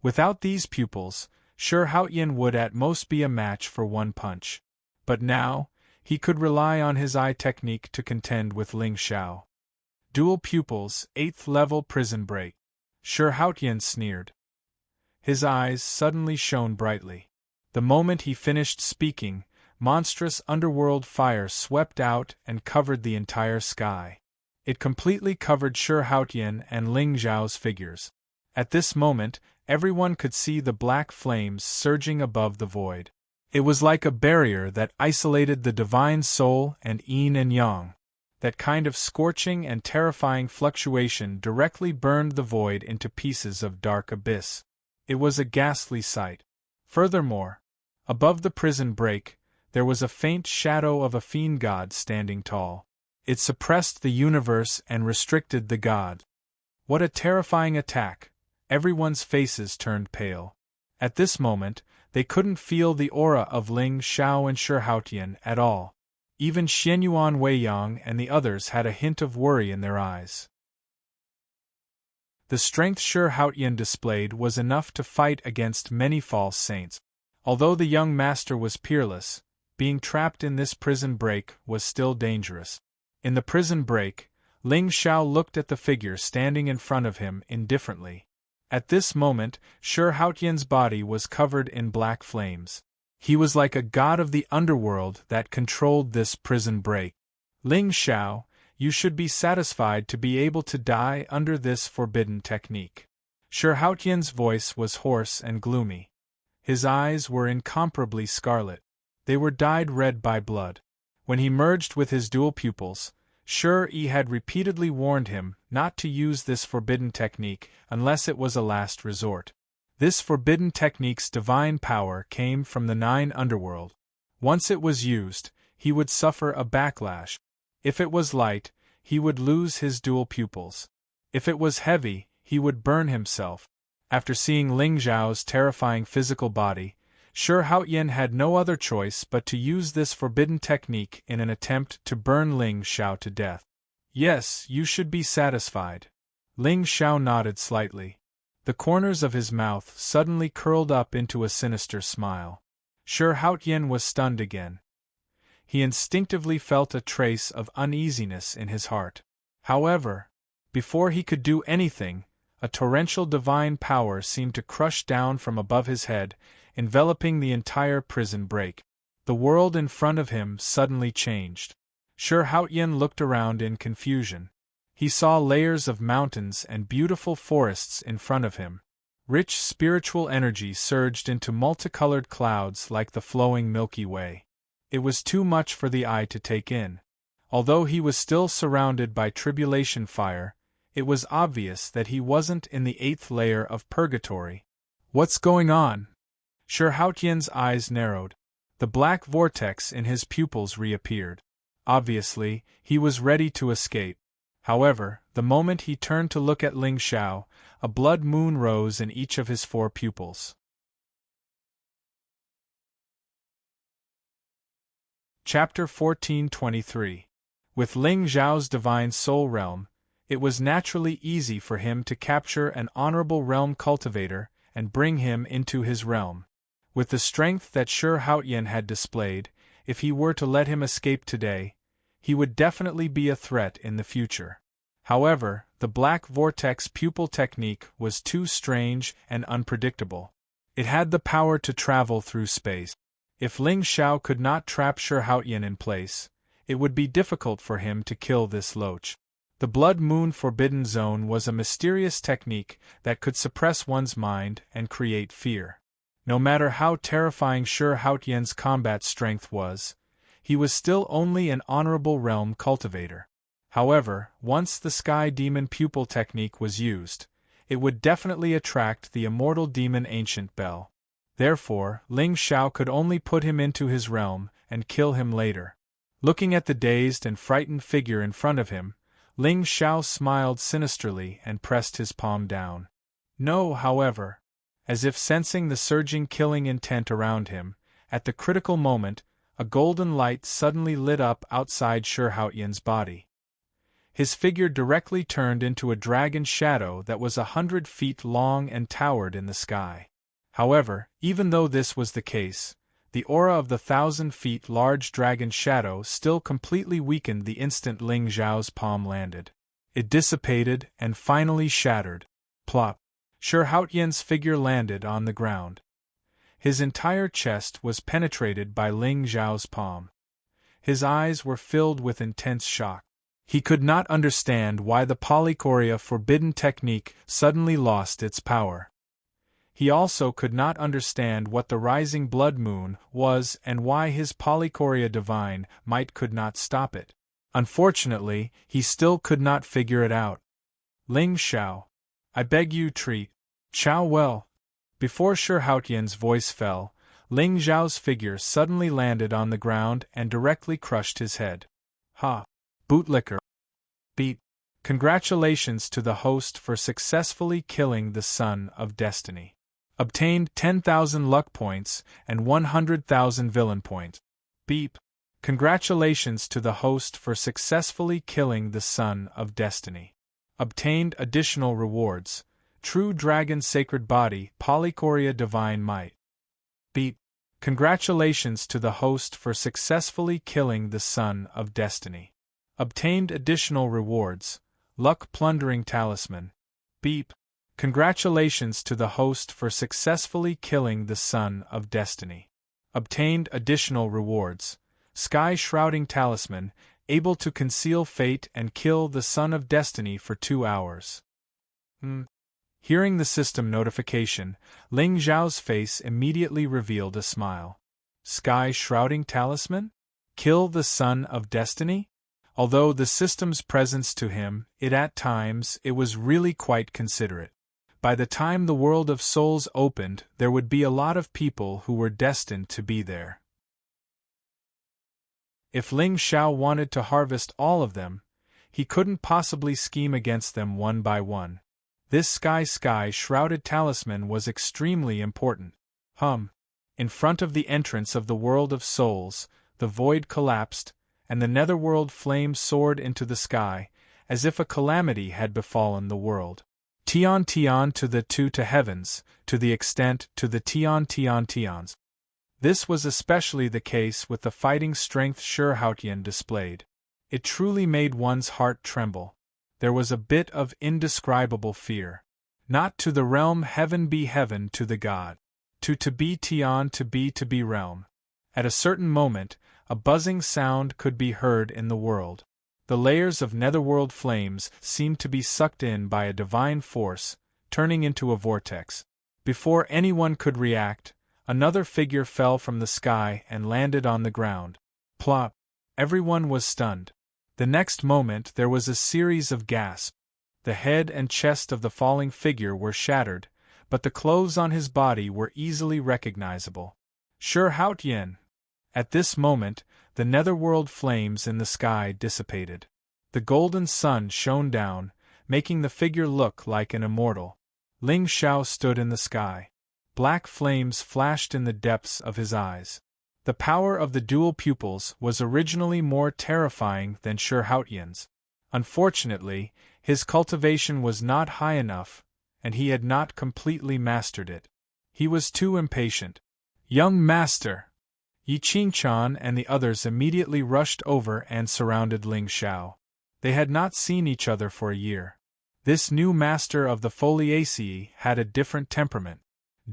Without these pupils, Shi Haotian would at most be a match for one punch. But now, he could rely on his eye technique to contend with Ling Xiao. Dual pupils, 8th level prison break. Shi Haotian sneered. His eyes suddenly shone brightly. The moment he finished speaking, monstrous underworld fire swept out and covered the entire sky. It completely covered Shi Haotian and Ling Xiao's figures. At this moment, everyone could see the black flames surging above the void. It was like a barrier that isolated the divine soul and yin and yang. That kind of scorching and terrifying fluctuation directly burned the void into pieces of dark abyss. It was a ghastly sight. Furthermore, above the prison break, there was a faint shadow of a fiend god standing tall. It suppressed the universe and restricted the god. What a terrifying attack! Everyone's faces turned pale. At this moment, they couldn't feel the aura of Ling Xiao and Shi Haotian at all. Even Xianyuan Weiyang and the others had a hint of worry in their eyes. The strength Shi Haotian displayed was enough to fight against many false saints. Although the young master was peerless, being trapped in this prison break was still dangerous. In the prison break, Ling Xiao looked at the figure standing in front of him indifferently. At this moment, Shi Haotian's body was covered in black flames. He was like a god of the underworld that controlled this prison break. Ling Xiao, you should be satisfied to be able to die under this forbidden technique. Shi Haotian's voice was hoarse and gloomy. His eyes were incomparably scarlet. They were dyed red by blood. When he merged with his dual pupils, Shi had repeatedly warned him not to use this forbidden technique unless it was a last resort. This forbidden technique's divine power came from the 9 underworld. Once it was used, he would suffer a backlash. If it was light, he would lose his dual pupils. If it was heavy, he would burn himself. After seeing Ling Xiao's terrifying physical body, Shi Haotian had no other choice but to use this forbidden technique in an attempt to burn Ling Xiao to death. Yes, you should be satisfied. Ling Xiao nodded slightly. The corners of his mouth suddenly curled up into a sinister smile. Shi Haotian was stunned again. He instinctively felt a trace of uneasiness in his heart. However, before he could do anything, a torrential divine power seemed to crush down from above his head, enveloping the entire prison break. The world in front of him suddenly changed. Shi Haotian looked around in confusion. He saw layers of mountains and beautiful forests in front of him. Rich spiritual energy surged into multicolored clouds like the flowing Milky Way. It was too much for the eye to take in. Although he was still surrounded by tribulation fire, it was obvious that he wasn't in the 8th layer of purgatory. What's going on? Shi Haotian's eyes narrowed. The black vortex in his pupils reappeared. Obviously, he was ready to escape. However, the moment he turned to look at Ling Xiao, a blood moon rose in each of his 4 pupils. Chapter 1423. With Ling Xiao's divine soul realm, it was naturally easy for him to capture an honorable realm cultivator and bring him into his realm. With the strength that Shi Haotian had displayed, if he were to let him escape today, he would definitely be a threat in the future. However, the black vortex pupil technique was too strange and unpredictable. It had the power to travel through space. If Ling Xiao could not trap Shi Haotian in place, it would be difficult for him to kill this loach. The Blood Moon Forbidden Zone was a mysterious technique that could suppress one's mind and create fear. No matter how terrifying Shi Haotian's combat strength was, he was still only an honorable realm cultivator. However, once the Sky Demon Pupil technique was used, it would definitely attract the immortal demon Ancient Bell. Therefore, Ling Xiao could only put him into his realm and kill him later. Looking at the dazed and frightened figure in front of him, Ling Xiao smiled sinisterly and pressed his palm down. No, however, as if sensing the surging killing intent around him, at the critical moment, a golden light suddenly lit up outside Shi Haotian's body. His figure directly turned into a dragon shadow that was 100 feet long and towered in the sky. However, even though this was the case, the aura of the 1,000 feet large dragon shadow still completely weakened the instant Ling Xiao's palm landed. It dissipated and finally shattered. Plop! Shi Haotian's figure landed on the ground. His entire chest was penetrated by Ling Xiao's palm. His eyes were filled with intense shock. He could not understand why the Polychoria forbidden technique suddenly lost its power. He also could not understand what the rising blood moon was and why his Polychoria divine might could not stop it. Unfortunately, he still could not figure it out. Ling Xiao, I beg you treat Xiao well. Before Shi Haotian's voice fell, Ling Xiao's figure suddenly landed on the ground and directly crushed his head. Ha! bootlicker. Beat. Congratulations to the host for successfully killing the Son of Destiny. Obtained 10,000 luck points and 100,000 villain points. Beep. Congratulations to the host for successfully killing the Son of Destiny. Obtained additional rewards. True Dragon Sacred Body, Polychoria Divine Might. Beep. Congratulations to the host for successfully killing the Son of Destiny. Obtained additional rewards. Luck Plundering Talisman. Beep. Congratulations to the host for successfully killing the Son of Destiny. Obtained additional rewards. Sky Shrouding Talisman, able to conceal fate and kill the Son of Destiny for 2 hours. Hearing the system notification, Ling Xiao's face immediately revealed a smile. Sky Shrouding Talisman? Kill the Son of Destiny? Although the system's presence to him, at times, it was really quite considerate. By the time the world of souls opened, there would be a lot of people who were destined to be there. If Ling Xiao wanted to harvest all of them, he couldn't possibly scheme against them one by one. This sky shrouded talisman was extremely important. In front of the entrance of the world of souls, the void collapsed, and the netherworld flame soared into the sky, as if a calamity had befallen the world. Tian to the two to heavens, to the extent to the Tians. This was especially the case with the fighting strength Shurhautian displayed. It truly made one's heart tremble. There was a bit of indescribable fear. Not to the realm heaven be heaven to the god. To be Tian to be realm. At a certain moment, a buzzing sound could be heard in the world. The layers of netherworld flames seemed to be sucked in by a divine force, turning into a vortex. Before anyone could react, another figure fell from the sky and landed on the ground. Plop! Everyone was stunned. The next moment there was a series of gasps. The head and chest of the falling figure were shattered, but the clothes on his body were easily recognizable. Shurhautian! At this moment, the netherworld flames in the sky dissipated. The golden sun shone down, making the figure look like an immortal. Ling Xiao stood in the sky. Black flames flashed in the depths of his eyes. The power of the dual pupils was originally more terrifying than Shurhautian's. Unfortunately, his cultivation was not high enough, and he had not completely mastered it. He was too impatient. Young master! Yi Qingchan and the others immediately rushed over and surrounded Ling Xiao. They had not seen each other for a year. This new master of the Foliaceae had a different temperament.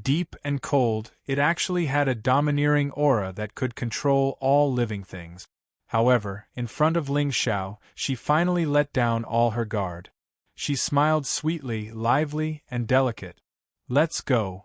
Deep and cold, it actually had a domineering aura that could control all living things. However, in front of Ling Xiao, she finally let down all her guard. She smiled sweetly, lively, and delicate. Let's go.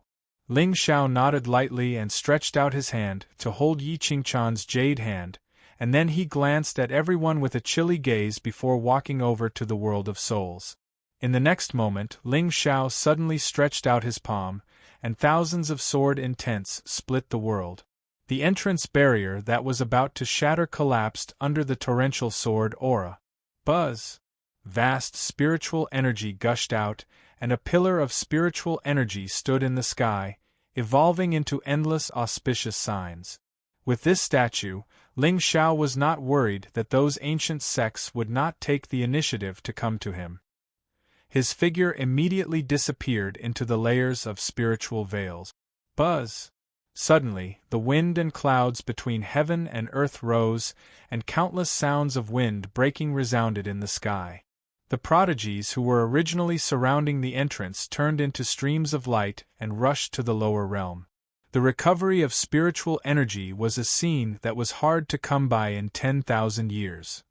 Ling Xiao nodded lightly and stretched out his hand to hold Yi Qingchan's jade hand, and then he glanced at everyone with a chilly gaze before walking over to the world of souls. In the next moment, Ling Xiao suddenly stretched out his palm, and thousands of sword intents split the world. The entrance barrier that was about to shatter collapsed under the torrential sword aura. Buzz! Vast spiritual energy gushed out, and a pillar of spiritual energy stood in the sky, evolving into endless auspicious signs. With this statue, Ling Xiao was not worried that those ancient sects would not take the initiative to come to him. His figure immediately disappeared into the layers of spiritual veils. Buzz! Suddenly, the wind and clouds between heaven and earth rose, and countless sounds of wind breaking resounded in the sky. The prodigies who were originally surrounding the entrance turned into streams of light and rushed to the lower realm. The recovery of spiritual energy was a scene that was hard to come by in 10,000 years.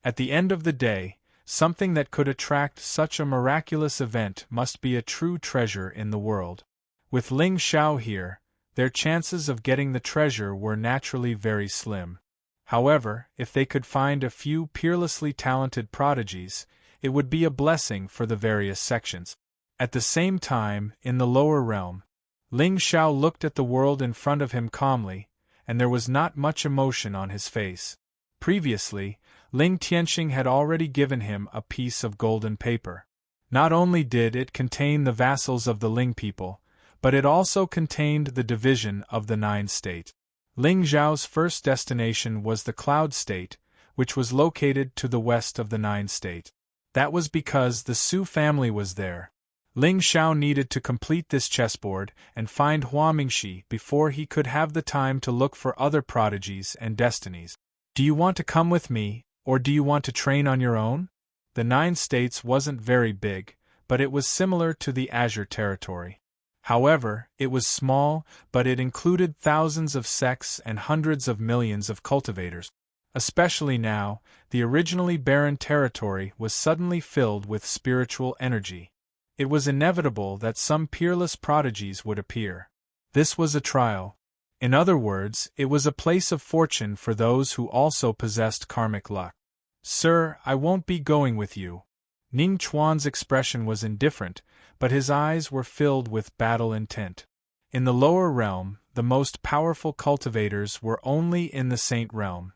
At the end of the day, something that could attract such a miraculous event must be a true treasure in the world. With Ling Xiao here, their chances of getting the treasure were naturally very slim. However, if they could find a few peerlessly talented prodigies, it would be a blessing for the various sections. At the same time, in the lower realm, Ling Xiao looked at the world in front of him calmly, and there was not much emotion on his face. Previously, Ling Tianxing had already given him a piece of golden paper. Not only did it contain the vassals of the Ling people, but it also contained the division of the 9 state. Ling Zhao's first destination was the Cloud State, which was located to the west of the 9 state. That was because the Su family was there. Ling Xiao needed to complete this chessboard and find Hua Mingxi before he could have the time to look for other prodigies and destinies. Do you want to come with me, or do you want to train on your own? The 9 states wasn't very big, but it was similar to the Azure territory. However, it was small, but it included thousands of sects and hundreds of millions of cultivators. Especially now, the originally barren territory was suddenly filled with spiritual energy. It was inevitable that some peerless prodigies would appear. This was a trial. In other words, it was a place of fortune for those who also possessed karmic luck. Sir, I won't be going with you. Ning Chuan's expression was indifferent, but his eyes were filled with battle intent. In the lower realm, the most powerful cultivators were only in the saint realm.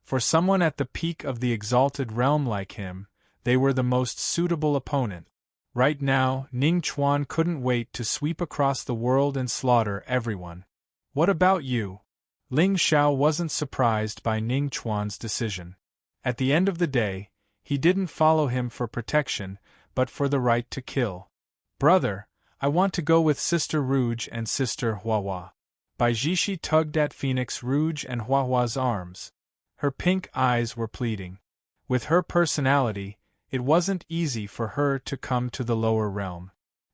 For someone at the peak of the exalted realm like him, they were the most suitable opponent. Right now, Ning Chuan couldn't wait to sweep across the world and slaughter everyone. What about you? Ling Xiao wasn't surprised by Ning Chuan's decision. At the end of the day, he didn't follow him for protection, but for the right to kill. Brother, I want to go with Sister Rouge and Sister Huahua. Bai Jishi tugged at Phoenix Rouge and Huahua's arms. Her pink eyes were pleading. With her personality, it wasn't easy for her to come to the lower realm.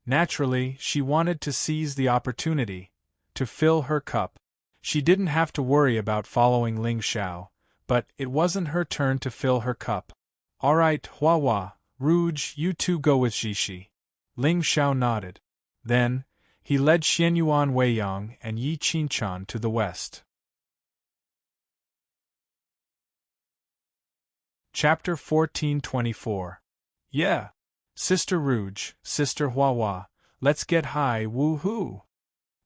Naturally, she wanted to seize the opportunity, to fill her cup. She didn't have to worry about following Ling Xiao, but it wasn't her turn to fill her cup. All right, Huahua, Rouge, you two go with Jishi. Ling Xiao nodded. Then, he led Xianyuan Weiyang and Yi Qinchan to the west. Chapter 1424. Yeah. Sister Rouge, Sister Huahua, let's get high, woo-hoo!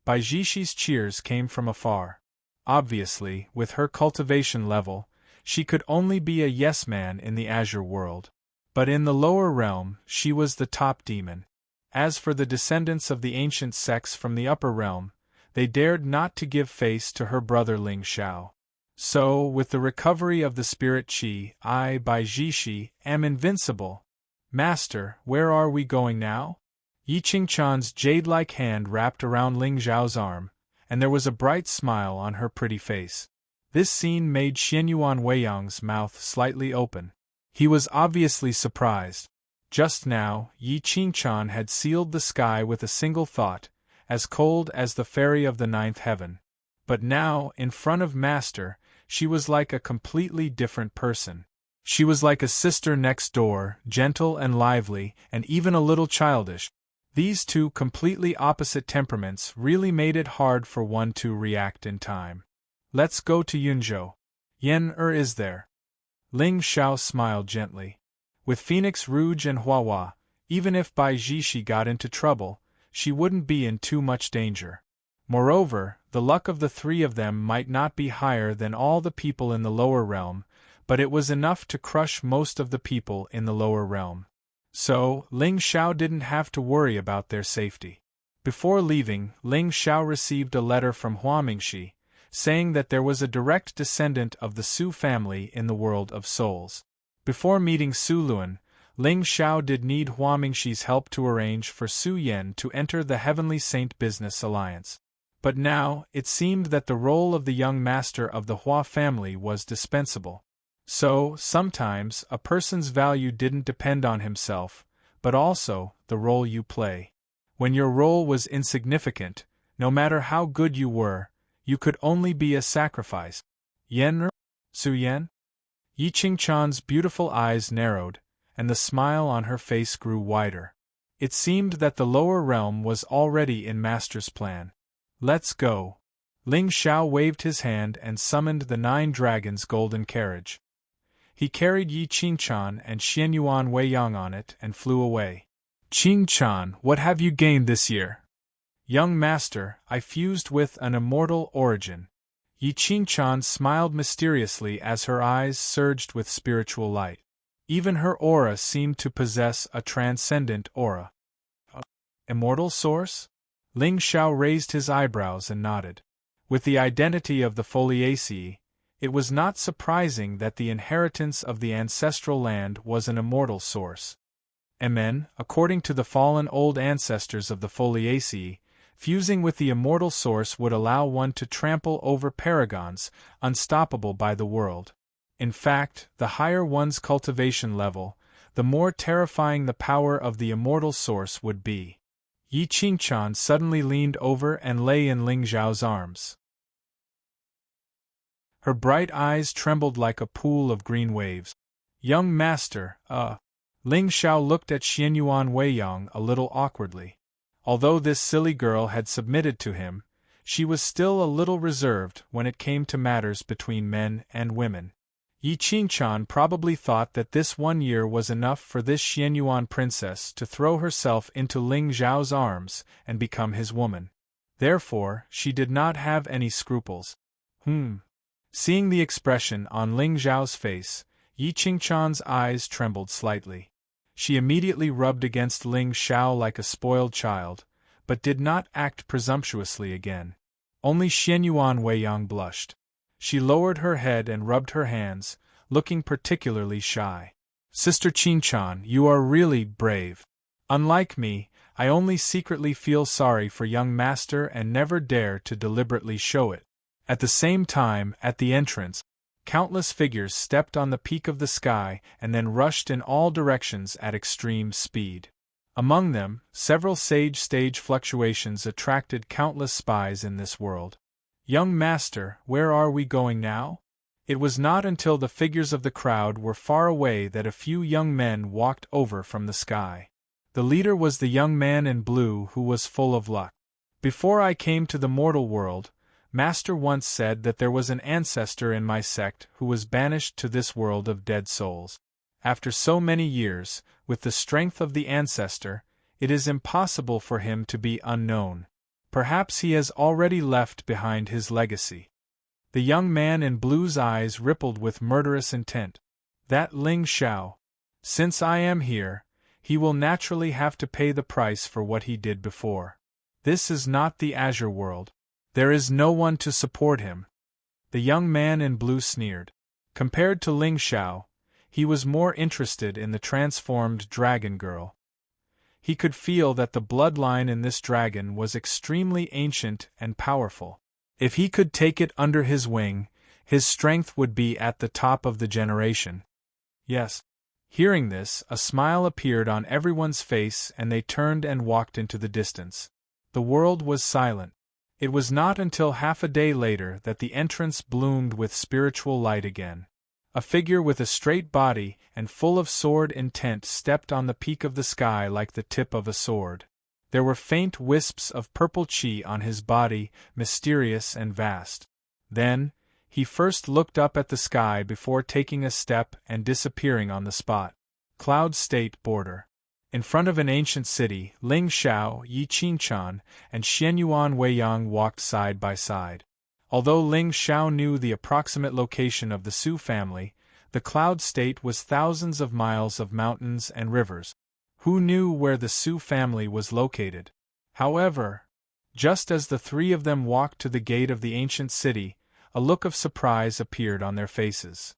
Bai Jishi's cheers came from afar. Obviously, with her cultivation level, she could only be a yes-man in the Azure world. But in the lower realm, she was the top demon. As for the descendants of the ancient sects from the upper realm, they dared not to give face to her brother Ling Xiao. So, with the recovery of the spirit qi, I, Bai Jishi, am invincible. Master, where are we going now? Yi Qingchan's jade-like hand wrapped around Ling Zhao's arm, and there was a bright smile on her pretty face. This scene made Xianyuan Weiyang's mouth slightly open. He was obviously surprised. Just now, Yi Qingchan had sealed the sky with a single thought, as cold as the fairy of the 9th heaven. But now, in front of Master, she was like a completely different person. She was like a sister next door, gentle and lively, and even a little childish. These two completely opposite temperaments really made it hard for one to react in time. Let's go to Yunzhou. Yen is there. Ling Xiao smiled gently. With Phoenix Rouge and Huahua, even if Bai Jishi got into trouble, she wouldn't be in too much danger. Moreover, the luck of the 3 of them might not be higher than all the people in the lower realm, but it was enough to crush most of the people in the lower realm. So, Ling Xiao didn't have to worry about their safety. Before leaving, Ling Xiao received a letter from Hua Mingxi, saying that there was a direct descendant of the Su family in the world of souls. Before meeting Su Luan, Ling Xiao did need Hua Mingxi's help to arrange for Su Yan to enter the Heavenly Saint Business Alliance. But now, it seemed that the role of the young master of the Hua family was dispensable. So, sometimes, a person's value didn't depend on himself, but also the role you play. When your role was insignificant, no matter how good you were, you could only be a sacrifice. Yen? Su Yan? Yi Qingchan's beautiful eyes narrowed, and the smile on her face grew wider. It seemed that the lower realm was already in Master's plan. Let's go. Ling Xiao waved his hand and summoned the 9 dragons' golden carriage. He carried Yi Qingchan and Xianyuan Weiyang on it and flew away. Qingchan, what have you gained this year? Young master, I fused with an immortal origin. Yi Qingqian smiled mysteriously as her eyes surged with spiritual light. Even her aura seemed to possess a transcendent aura. Immortal source? Ling Xiao raised his eyebrows and nodded. With the identity of the Foliaceae, it was not surprising that the inheritance of the ancestral land was an immortal source. Amen. According to the fallen old ancestors of the Foliaceae, fusing with the immortal source would allow one to trample over paragons, unstoppable by the world. In fact, the higher one's cultivation level, the more terrifying the power of the immortal source would be. Yi Qingqian suddenly leaned over and lay in Ling Xiao's arms. Her bright eyes trembled like a pool of green waves. Young master, Ling Xiao looked at Xianyuan Weiyang a little awkwardly. Although this silly girl had submitted to him, she was still a little reserved when it came to matters between men and women. Yi Qingqian probably thought that this 1 year was enough for this Xianyuan princess to throw herself into Ling Xiao's arms and become his woman. Therefore, she did not have any scruples. Seeing the expression on Ling Xiao's face, Yi Qingqian's eyes trembled slightly. She immediately rubbed against Ling Xiao like a spoiled child, but did not act presumptuously again. Only Xianyuan Weiyang blushed. She lowered her head and rubbed her hands, looking particularly shy. Sister Qingqian, you are really brave. Unlike me, I only secretly feel sorry for young master and never dare to deliberately show it. At the same time, at the entrance, countless figures stepped on the peak of the sky and then rushed in all directions at extreme speed. Among them, several stage fluctuations attracted countless spies in this world. Young master, where are we going now? It was not until the figures of the crowd were far away that a few young men walked over from the sky. The leader was the young man in blue who was full of luck. Before I came to the mortal world, Master once said that there was an ancestor in my sect who was banished to this world of dead souls. After so many years, with the strength of the ancestor, it is impossible for him to be unknown. Perhaps he has already left behind his legacy. The young man in blue's eyes rippled with murderous intent. That Ling Xiao. Since I am here, he will naturally have to pay the price for what he did before. This is not the Azure world. There is no one to support him. The young man in blue sneered. Compared to Ling Xiao, he was more interested in the transformed dragon girl. He could feel that the bloodline in this dragon was extremely ancient and powerful. If he could take it under his wing, his strength would be at the top of the generation. Yes. Hearing this, a smile appeared on everyone's face and they turned and walked into the distance. The world was silent. It was not until half a day later that the entrance bloomed with spiritual light again. A figure with a straight body and full of sword intent stepped on the peak of the sky like the tip of a sword. There were faint wisps of purple chi on his body, mysterious and vast. Then, he first looked up at the sky before taking a step and disappearing on the spot. Cloud State border. In front of an ancient city, Ling Xiao, Yi Qingqian, and Xianyuan Weiyang walked side by side. Although Ling Xiao knew the approximate location of the Su family, the Cloud State was thousands of miles of mountains and rivers. Who knew where the Su family was located? However, just as the three of them walked to the gate of the ancient city, a look of surprise appeared on their faces.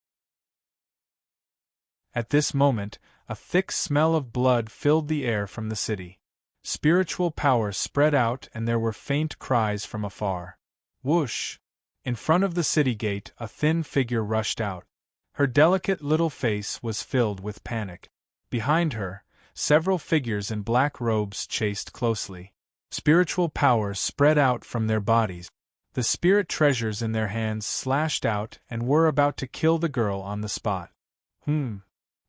At this moment, a thick smell of blood filled the air from the city. Spiritual power spread out and there were faint cries from afar. Whoosh! In front of the city gate, a thin figure rushed out. Her delicate little face was filled with panic. Behind her, several figures in black robes chased closely. Spiritual power spread out from their bodies. The spirit treasures in their hands slashed out and were about to kill the girl on the spot.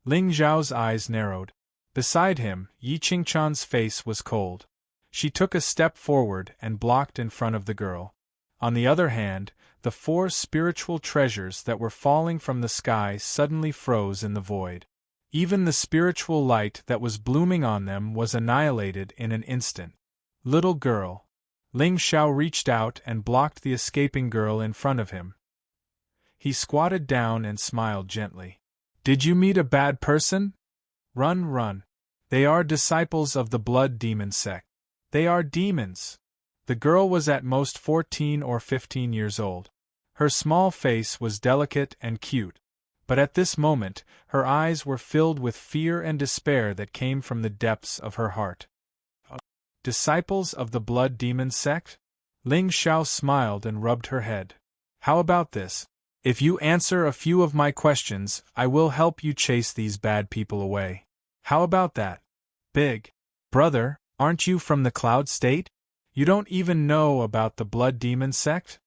Ling Xiao's eyes narrowed. Beside him, Yi Qingqian's face was cold. She took a step forward and blocked in front of the girl. On the other hand, the 4 spiritual treasures that were falling from the sky suddenly froze in the void. Even the spiritual light that was blooming on them was annihilated in an instant. Little girl. Ling Xiao reached out and blocked the escaping girl in front of him. He squatted down and smiled gently. Did you meet a bad person? Run, run. They are disciples of the blood demon sect. They are demons. The girl was at most 14 or 15 years old. Her small face was delicate and cute, but at this moment, her eyes were filled with fear and despair that came from the depths of her heart. Disciples of the blood demon sect? Ling Xiao smiled and rubbed her head. How about this? If you answer a few of my questions, I will help you chase these bad people away. How about that? Big brother, aren't you from the cloud state? You don't even know about the blood demon sect?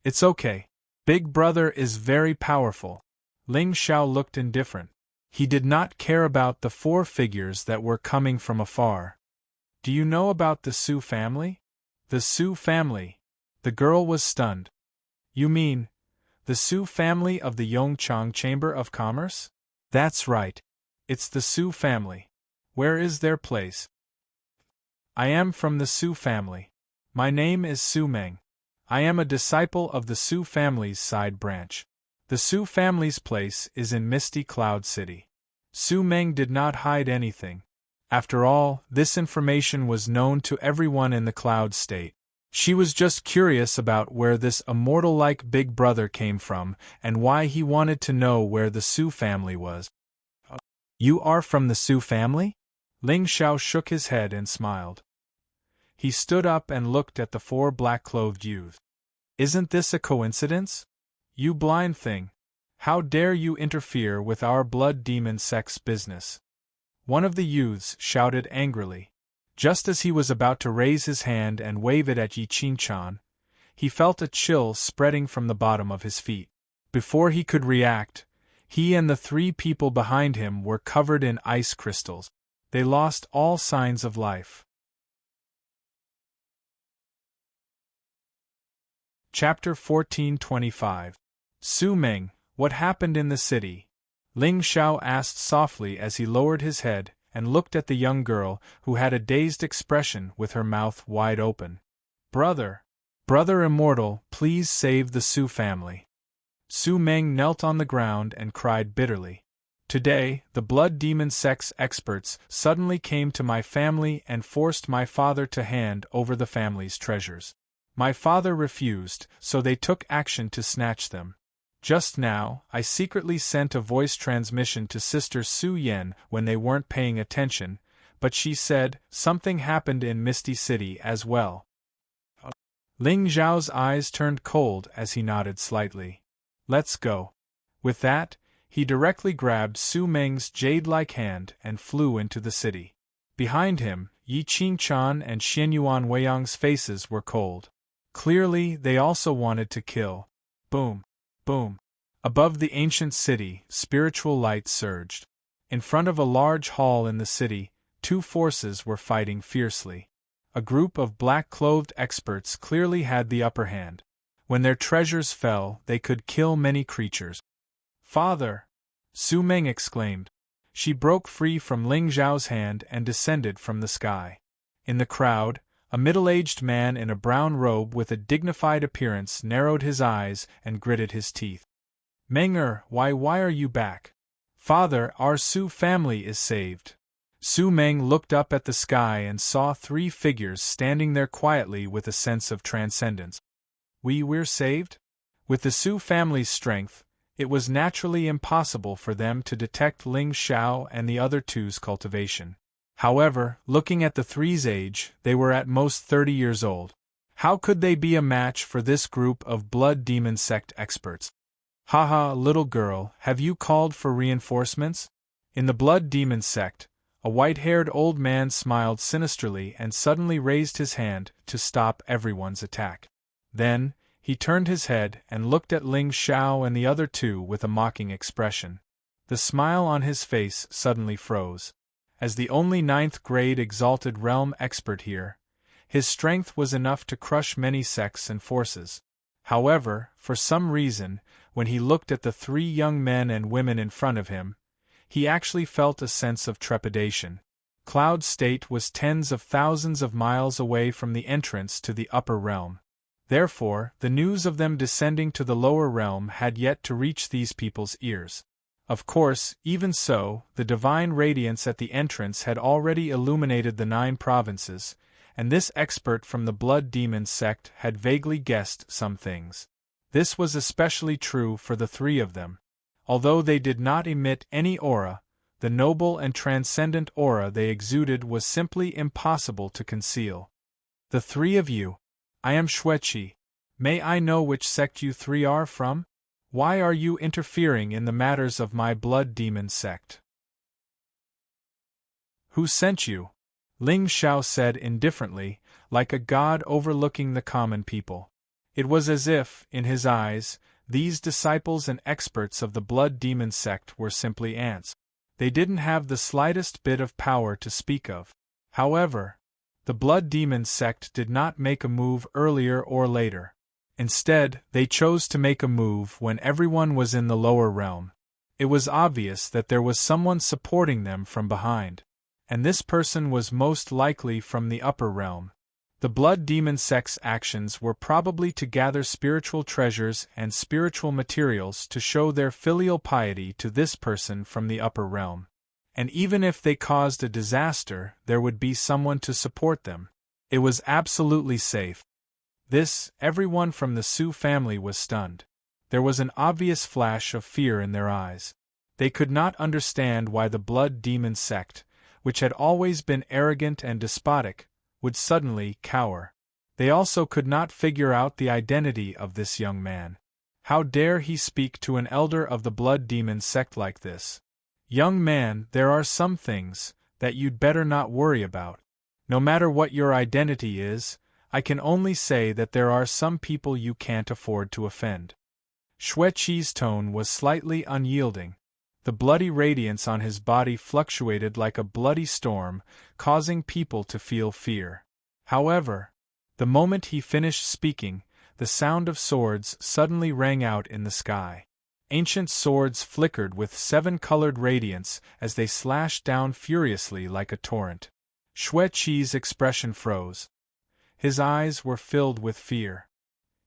It's okay. Big brother is very powerful. Ling Xiao looked indifferent. He did not care about the four figures that were coming from afar. Do you know about the Su family? The Su family. The girl was stunned. You mean the Su family of the Yongchang Chamber of Commerce? That's right. It's the Su family. Where is their place? I am from the Su family. My name is Su Meng. I am a disciple of the Su family's side branch. The Su family's place is in Misty Cloud City. Su Meng did not hide anything. After all, this information was known to everyone in the Cloud State. She was just curious about where this immortal-like big brother came from and why he wanted to know where the Su family was. You are from the Su family? Ling Xiao shook his head and smiled. He stood up and looked at the four black-clothed youths. Isn't this a coincidence? You blind thing! How dare you interfere with our blood demon sect's business? One of the youths shouted angrily. Just as he was about to raise his hand and wave it at Yi Qingchan, he felt a chill spreading from the bottom of his feet. Before he could react, he and the three people behind him were covered in ice crystals. They lost all signs of life. Chapter 1425. Su Meng, what happened in the city? Ling Xiao asked softly as he lowered his head and looked at the young girl, who had a dazed expression with her mouth wide open. Brother immortal, please save the Su family. Su Meng knelt on the ground and cried bitterly. Today, the blood demon sect's experts suddenly came to my family and forced my father to hand over the family's treasures. My father refused, so they took action to snatch them. Just now, I secretly sent a voice transmission to Sister Su Yan when they weren't paying attention, but she said something happened in Misty City as well. Ling Zhao's eyes turned cold as he nodded slightly. Let's go. With that, he directly grabbed Su Meng's jade-like hand and flew into the city. Behind him, Yi Qingchan and Xianyuan Weiyang's faces were cold. Clearly, they also wanted to kill. Boom. Boom. Above the ancient city, spiritual light surged. In front of a large hall in the city, two forces were fighting fiercely. A group of black-clothed experts clearly had the upper hand. When their treasures fell, they could kill many creatures. Father! Su Meng exclaimed. She broke free from Ling Zhao's hand and descended from the sky. In the crowd, a middle-aged man in a brown robe with a dignified appearance narrowed his eyes and gritted his teeth. Menger, why are you back? Father, our Su family is saved. Su Meng looked up at the sky and saw three figures standing there quietly with a sense of transcendence. We're saved? With the Su family's strength, it was naturally impossible for them to detect Ling Xiao and the other two's cultivation. However, looking at the three's age, they were at most 30 years old. How could they be a match for this group of blood demon sect experts? Haha, little girl, have you called for reinforcements? In the blood demon sect, a white-haired old man smiled sinisterly and suddenly raised his hand to stop everyone's attack. Then, he turned his head and looked at Ling Xiao and the other two with a mocking expression. The smile on his face suddenly froze. As the only 9th-grade Exalted Realm expert here, his strength was enough to crush many sects and forces. However, for some reason, when he looked at the three young men and women in front of him, he actually felt a sense of trepidation. Cloud State was tens of thousands of miles away from the entrance to the upper realm. Therefore, the news of them descending to the lower realm had yet to reach these people's ears. Of course, even so, the divine radiance at the entrance had already illuminated the 9 provinces, and this expert from the blood demon sect had vaguely guessed some things. This was especially true for the 3 of them. Although they did not emit any aura, the noble and transcendent aura they exuded was simply impossible to conceal. The 3 of you. I am Xueqi. May I know which sect you 3 are from? Why are you interfering in the matters of my blood demon sect? Who sent you? Ling Xiao said indifferently, like a god overlooking the common people. It was as if, in his eyes, these disciples and experts of the blood demon sect were simply ants. They didn't have the slightest bit of power to speak of. However, the blood demon sect did not make a move earlier or later. Instead, they chose to make a move when everyone was in the lower realm. It was obvious that there was someone supporting them from behind. And this person was most likely from the upper realm. The blood demon sect's actions were probably to gather spiritual treasures and spiritual materials to show their filial piety to this person from the upper realm. And even if they caused a disaster, there would be someone to support them. It was absolutely safe. Everyone from the Su family was stunned. There was an obvious flash of fear in their eyes. They could not understand why the blood demon sect, which had always been arrogant and despotic, would suddenly cower. They also could not figure out the identity of this young man. How dare he speak to an elder of the blood demon sect like this? Young man, there are some things that you'd better not worry about. No matter what your identity is, I can only say that there are some people you can't afford to offend. Xueqi's tone was slightly unyielding. The bloody radiance on his body fluctuated like a bloody storm, causing people to feel fear. However, the moment he finished speaking, the sound of swords suddenly rang out in the sky. Ancient swords flickered with 7-colored radiance as they slashed down furiously like a torrent. Xueqi's expression froze. His eyes were filled with fear.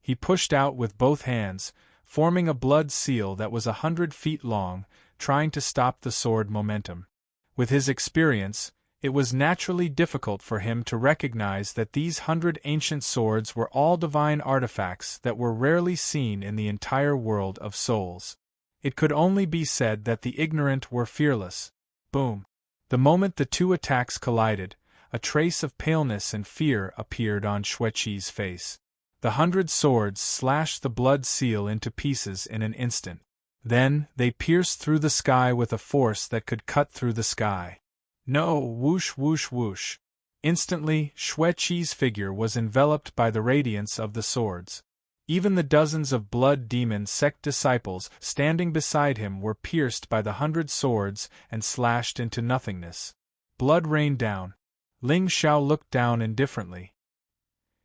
He pushed out with both hands, forming a blood seal that was 100 feet long, trying to stop the sword momentum. With his experience, it was naturally difficult for him to recognize that these 100 ancient swords were all divine artifacts that were rarely seen in the entire world of souls. It could only be said that the ignorant were fearless. Boom! The moment the 2 attacks collided, a trace of paleness and fear appeared on Xueqi's face. The 100 swords slashed the blood seal into pieces in an instant. Then, they pierced through the sky with a force that could cut through the sky. No, whoosh whoosh whoosh. Instantly, Xueqi's figure was enveloped by the radiance of the swords. Even the dozens of blood demon sect disciples standing beside him were pierced by the 100 swords and slashed into nothingness. Blood rained down. Ling Xiao looked down indifferently.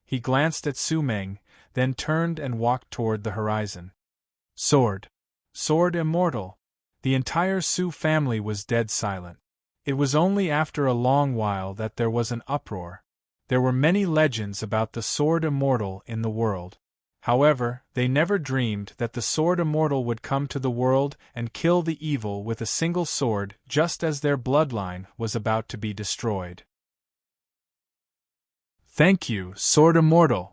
He glanced at Su Meng, then turned and walked toward the horizon. Sword. Sword immortal. The entire Su family was dead silent. It was only after a long while that there was an uproar. There were many legends about the Sword Immortal in the world. However, they never dreamed that the Sword Immortal would come to the world and kill the evil with a single sword just as their bloodline was about to be destroyed. Thank you, Sword Immortal!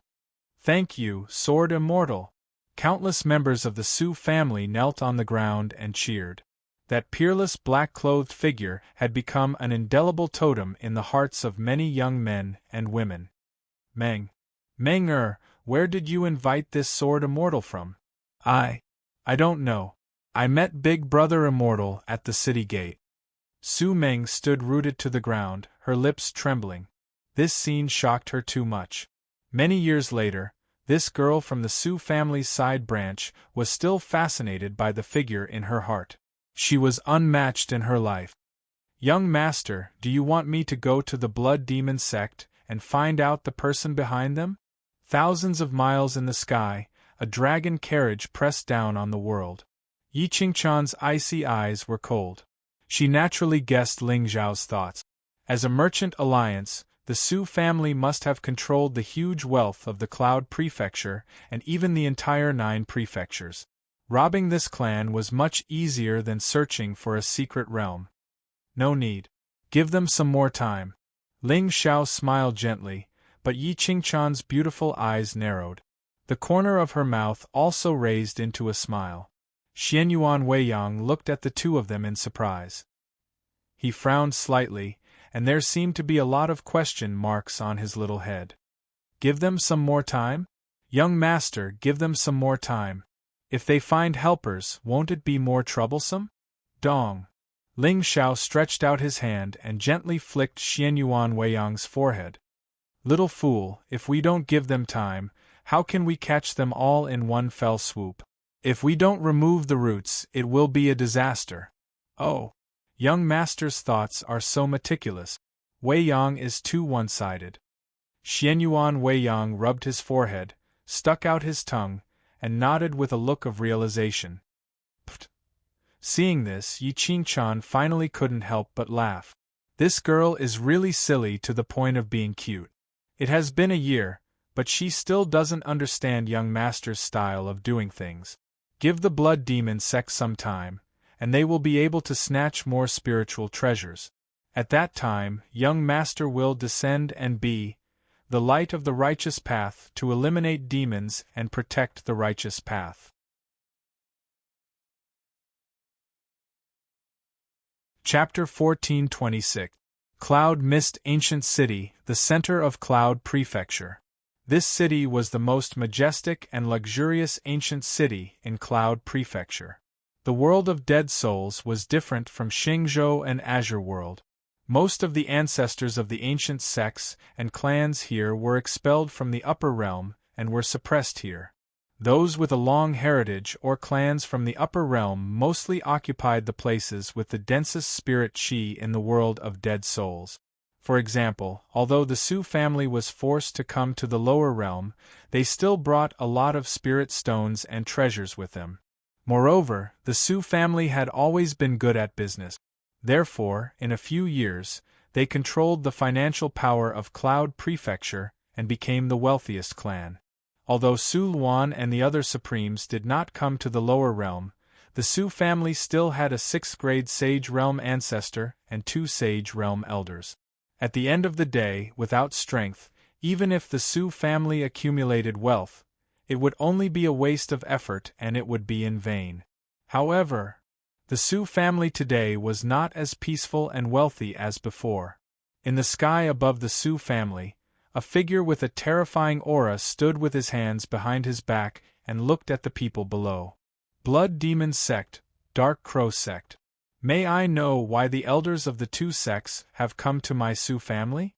Thank you, Sword Immortal! Countless members of the Su family knelt on the ground and cheered. That peerless black-clothed figure had become an indelible totem in the hearts of many young men and women. Meng, where did you invite this Sword Immortal from? I don't know. I met Big Brother Immortal at the city gate. Su Meng stood rooted to the ground, her lips trembling. This scene shocked her too much. Many years later, this girl from the Su family's side branch was still fascinated by the figure in her heart. She was unmatched in her life. Young master, do you want me to go to the blood demon sect and find out the person behind them? Thousands of miles in the sky, a dragon carriage pressed down on the world. Yi Qingchan's icy eyes were cold. She naturally guessed Ling Zhao's thoughts. As a merchant alliance, the Sioux family must have controlled the huge wealth of the Cloud Prefecture and even the entire 9 prefectures. Robbing this clan was much easier than searching for a secret realm. No need. Give them some more time. Ling Xiao smiled gently, but Yi Qingchan's beautiful eyes narrowed. The corner of her mouth also raised into a smile. Xianyuan Weiyang looked at the two of them in surprise. He frowned slightly, and there seemed to be a lot of question marks on his little head. Give them some more time? Young master, give them some more time. If they find helpers, won't it be more troublesome? Dong. Ling Xiao stretched out his hand and gently flicked Xianyuan Weiyang's forehead. Little fool, if we don't give them time, how can we catch them all in one fell swoop? If we don't remove the roots, it will be a disaster. Oh. Young master's thoughts are so meticulous. Weiyang is too one-sided. Xianyuan Weiyang rubbed his forehead, stuck out his tongue, and nodded with a look of realization. Pfft. Seeing this, Yi Qingchan finally couldn't help but laugh. This girl is really silly to the point of being cute. It has been a year, but she still doesn't understand young master's style of doing things. Give the blood demon sect some time, and they will be able to snatch more spiritual treasures. At that time, young master will descend and be the light of the righteous path to eliminate demons and protect the righteous path. Chapter 1426. Cloud Mist Ancient City, the center of Cloud Prefecture. This city was the most majestic and luxurious ancient city in Cloud Prefecture. The world of dead souls was different from Xingzhou and Azure World. Most of the ancestors of the ancient sects and clans here were expelled from the upper realm and were suppressed here. Those with a long heritage or clans from the upper realm mostly occupied the places with the densest spirit qi in the world of dead souls. For example, although the Sioux family was forced to come to the lower realm, they still brought a lot of spirit stones and treasures with them. Moreover, the Sioux family had always been good at business. Therefore, in a few years, they controlled the financial power of Cloud Prefecture and became the wealthiest clan. Although Su Luan and the other Supremes did not come to the lower realm, the Sioux family still had a 6th-grade Sage Realm ancestor and 2 Sage Realm elders. At the end of the day, without strength, even if the Sioux family accumulated wealth, it would only be a waste of effort and it would be in vain. However, the Sioux family today was not as peaceful and wealthy as before. In the sky above the Sioux family, a figure with a terrifying aura stood with his hands behind his back and looked at the people below. Blood Demon Sect, Dark Crow Sect. May I know why the elders of the 2 sects have come to my Sioux family?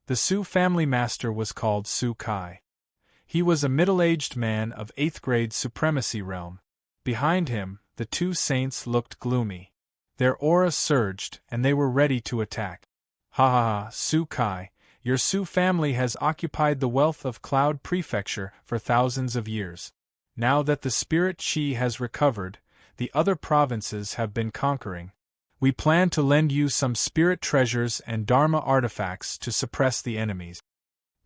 The Sioux family master was called Su Kai. He was a middle-aged man of 8th grade supremacy realm. Behind him, the 2 saints looked gloomy. Their aura surged and they were ready to attack. Ha ha ha, Su Kai. Your Sioux family has occupied the wealth of Cloud Prefecture for thousands of years. Now that the spirit qi has recovered, the other provinces have been conquering. We plan to lend you some spirit treasures and Dharma artifacts to suppress the enemies.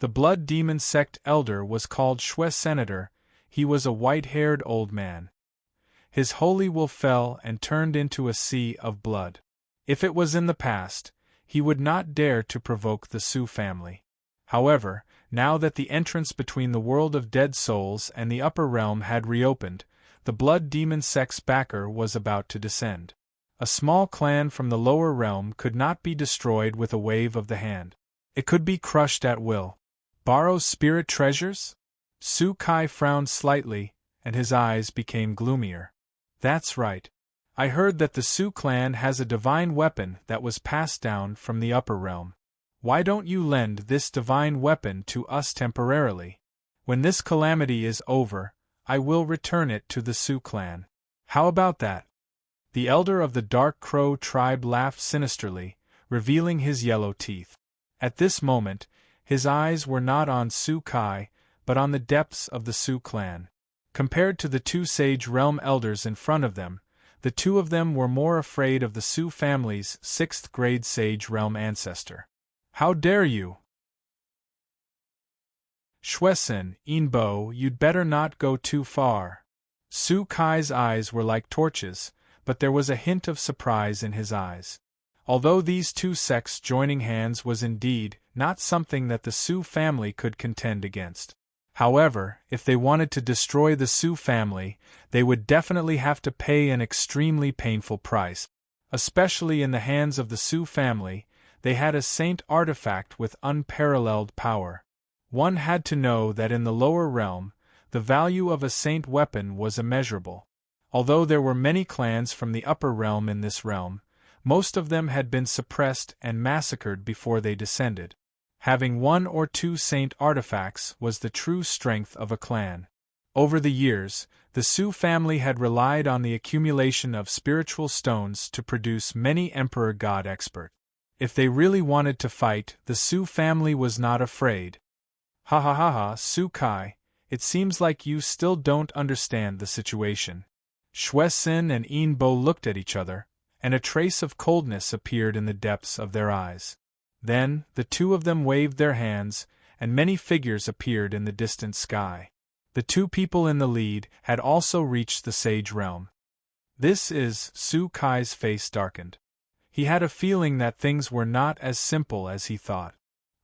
The Blood Demon Sect elder was called Shui Senator. He was a white-haired old man. His holy will fell and turned into a sea of blood. If it was in the past, he would not dare to provoke the Sioux family. However, now that the entrance between the world of dead souls and the upper realm had reopened, the Blood Demon Sect's backer was about to descend. A small clan from the lower realm could not be destroyed with a wave of the hand. It could be crushed at will. Borrow spirit treasures? Su Kai frowned slightly, and his eyes became gloomier. That's right. I heard that the Sioux clan has a divine weapon that was passed down from the upper realm. Why don't you lend this divine weapon to us temporarily? When this calamity is over, I will return it to the Sioux clan. How about that? The elder of the Dark Crow tribe laughed sinisterly, revealing his yellow teeth. At this moment, his eyes were not on Su Kai, but on the depths of the Sioux clan. Compared to the 2 Sage Realm elders in front of them, the two of them were more afraid of the Su family's sixth-grade sage realm ancestor. "How dare you? Shwesin, Inbo, you'd better not go too far." Su Kai's eyes were like torches, but there was a hint of surprise in his eyes. Although these two sects joining hands was indeed not something that the Su family could contend against. However, if they wanted to destroy the Su family, they would definitely have to pay an extremely painful price. Especially in the hands of the Su family, they had a saint artifact with unparalleled power. One had to know that in the lower realm, the value of a saint weapon was immeasurable. Although there were many clans from the upper realm in this realm, most of them had been suppressed and massacred before they descended. Having one or two saint artifacts was the true strength of a clan. Over the years, the Su family had relied on the accumulation of spiritual stones to produce many emperor god experts. If they really wanted to fight, the Su family was not afraid. "Ha ha ha ha, Su Kai, it seems like you still don't understand the situation." Shwesin and Inbo looked at each other, and a trace of coldness appeared in the depths of their eyes. Then, the two of them waved their hands, and many figures appeared in the distant sky. The two people in the lead had also reached the sage realm. "This is..." Su Kai's face darkened. He had a feeling that things were not as simple as he thought.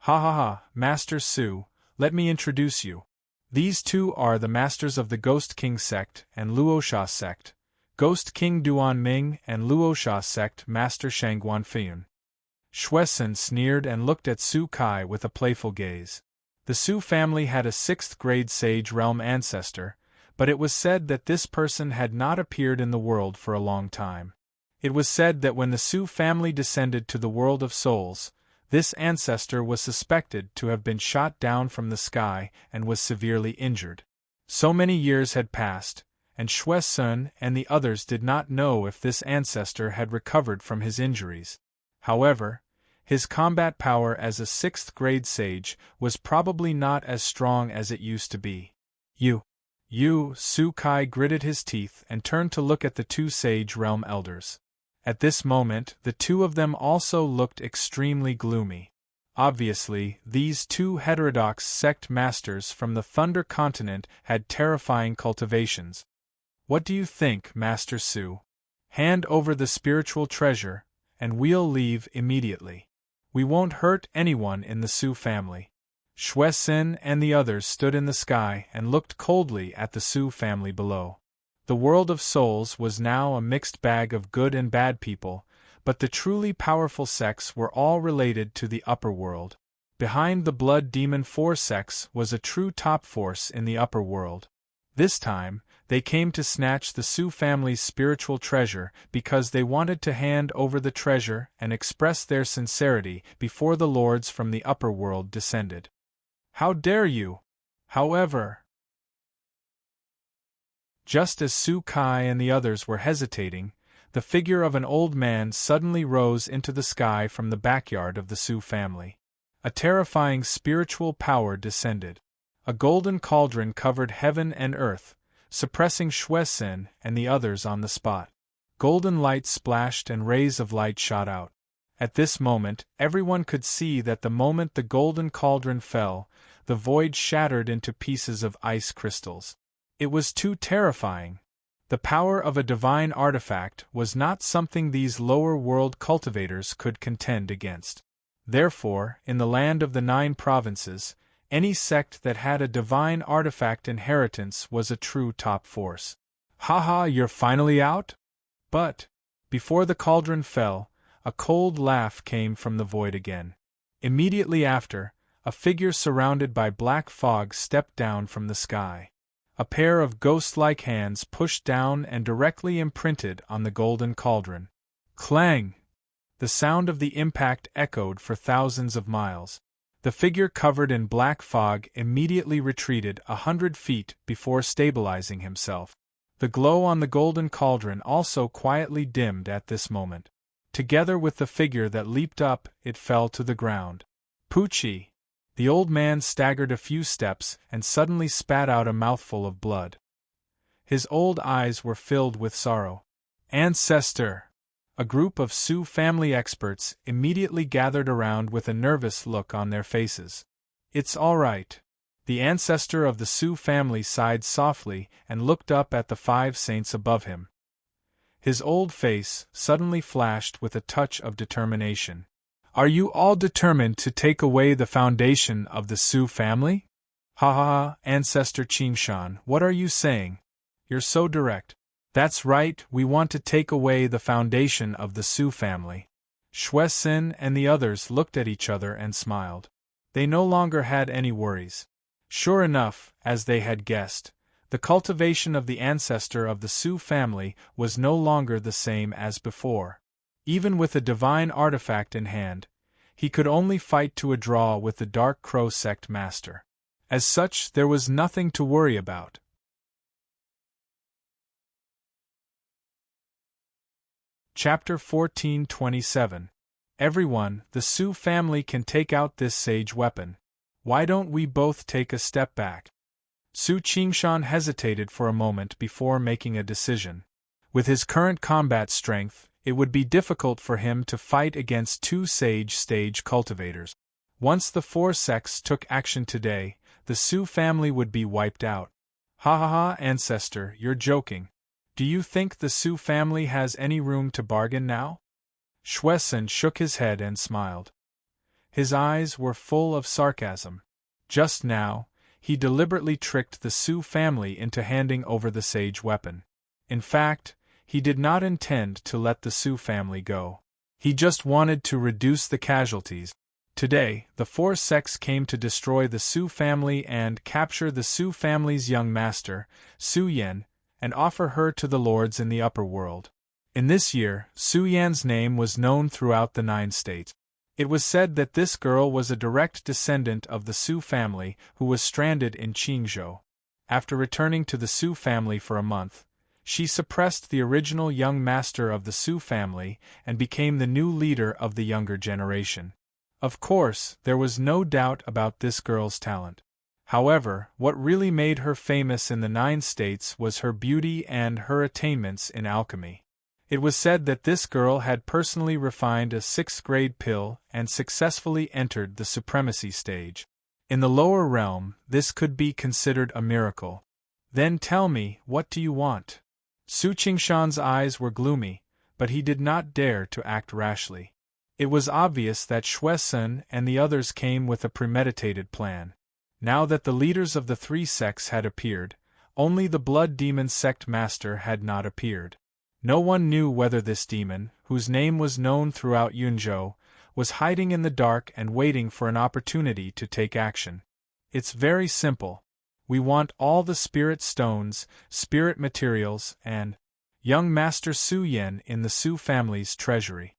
"Ha ha ha, Master Su, let me introduce you. These two are the masters of the Ghost King sect and Luosha sect, Ghost King Duan Ming and Luosha sect Master Shangguan Fiyun." Shwesin sneered and looked at Su Kai with a playful gaze. The Su family had a sixth-grade sage realm ancestor, but it was said that this person had not appeared in the world for a long time. It was said that when the Su family descended to the world of souls, this ancestor was suspected to have been shot down from the sky and was severely injured. So many years had passed, and Shwesun and the others did not know if this ancestor had recovered from his injuries. However, his combat power as a sixth-grade sage was probably not as strong as it used to be. You, Su Kai gritted his teeth and turned to look at the two sage realm elders. At this moment, the two of them also looked extremely gloomy. Obviously, these two heterodox sect masters from the Thunder Continent had terrifying cultivations. "What do you think, Master Su? Hand over the spiritual treasure, and we'll leave immediately. We won't hurt anyone in the Su family." Shwesin and the others stood in the sky and looked coldly at the Su family below. The world of souls was now a mixed bag of good and bad people, but the truly powerful sects were all related to the upper world. Behind the blood demon four sects was a true top force in the upper world. This time, they came to snatch the Su family's spiritual treasure because they wanted to hand over the treasure and express their sincerity before the lords from the upper world descended. "How dare you!" However, just as Su Kai and the others were hesitating, the figure of an old man suddenly rose into the sky from the backyard of the Su family. A terrifying spiritual power descended. A golden cauldron covered heaven and earth, suppressing Shwesin and the others on the spot. Golden light splashed and rays of light shot out. At this moment, everyone could see that the moment the golden cauldron fell, the void shattered into pieces of ice crystals. It was too terrifying. The power of a divine artifact was not something these lower world cultivators could contend against. Therefore, in the land of the 9 provinces, any sect that had a divine artifact inheritance was a true top force. "Haha, you're finally out?" But, before the cauldron fell, a cold laugh came from the void again. Immediately after, a figure surrounded by black fog stepped down from the sky. A pair of ghost-like hands pushed down and directly imprinted on the golden cauldron. Clang! The sound of the impact echoed for thousands of miles. The figure covered in black fog immediately retreated 100 feet before stabilizing himself. The glow on the golden cauldron also quietly dimmed at this moment. Together with the figure that leaped up, it fell to the ground. "Poochie!" The old man staggered a few steps and suddenly spat out a mouthful of blood. His old eyes were filled with sorrow. Ancestor! A group of Sioux family experts immediately gathered around with a nervous look on their faces. It's all right. The ancestor of the Sioux family sighed softly and looked up at the 5 saints above him. His old face suddenly flashed with a touch of determination. Are you all determined to take away the foundation of the Sioux family? Ha ha ha, Ancestor Qingshan, what are you saying? You're so direct. That's right, we want to take away the foundation of the Sioux family. Shui Sin and the others looked at each other and smiled. They no longer had any worries. Sure enough, as they had guessed, the cultivation of the ancestor of the Sioux family was no longer the same as before. Even with a divine artifact in hand, he could only fight to a draw with the Dark Crow sect master. As such, there was nothing to worry about. Chapter 14:27. Everyone, the Sioux family can take out this sage weapon. Why don't we both take a step back? Su Qingshan hesitated for a moment before making a decision. With his current combat strength, it would be difficult for him to fight against 2 sage stage cultivators. Once the 4 sects took action today, the Sioux family would be wiped out. Ha ha ha, Ancestor, you're joking. Do you think the Sioux family has any room to bargain now? Shui Sin shook his head and smiled. His eyes were full of sarcasm. Just now, he deliberately tricked the Sioux family into handing over the sage weapon. In fact, he did not intend to let the Sioux family go. He just wanted to reduce the casualties. Today, the 4 sects came to destroy the Sioux family and capture the Sioux family's young master, Su Yan, and offer her to the lords in the upper world. In this year, Su Yan's name was known throughout the 9 states. It was said that this girl was a direct descendant of the Sioux family who was stranded in Qingzhou. After returning to the Sioux family for a month, she suppressed the original young master of the Sioux family and became the new leader of the younger generation. Of course, there was no doubt about this girl's talent. However, what really made her famous in the 9 states was her beauty and her attainments in alchemy. It was said that this girl had personally refined a 6th-grade pill and successfully entered the supremacy stage. In the lower realm, this could be considered a miracle. Then tell me, what do you want? Su Qingshan's eyes were gloomy, but he did not dare to act rashly. It was obvious that Shui Sin and the others came with a premeditated plan. Now that the leaders of the 3 sects had appeared, only the Blood Demon sect master had not appeared. No one knew whether this demon, whose name was known throughout Yunzhou, was hiding in the dark and waiting for an opportunity to take action. It's very simple. We want all the spirit stones, spirit materials, and young Master Su Yan in the Su family's treasury.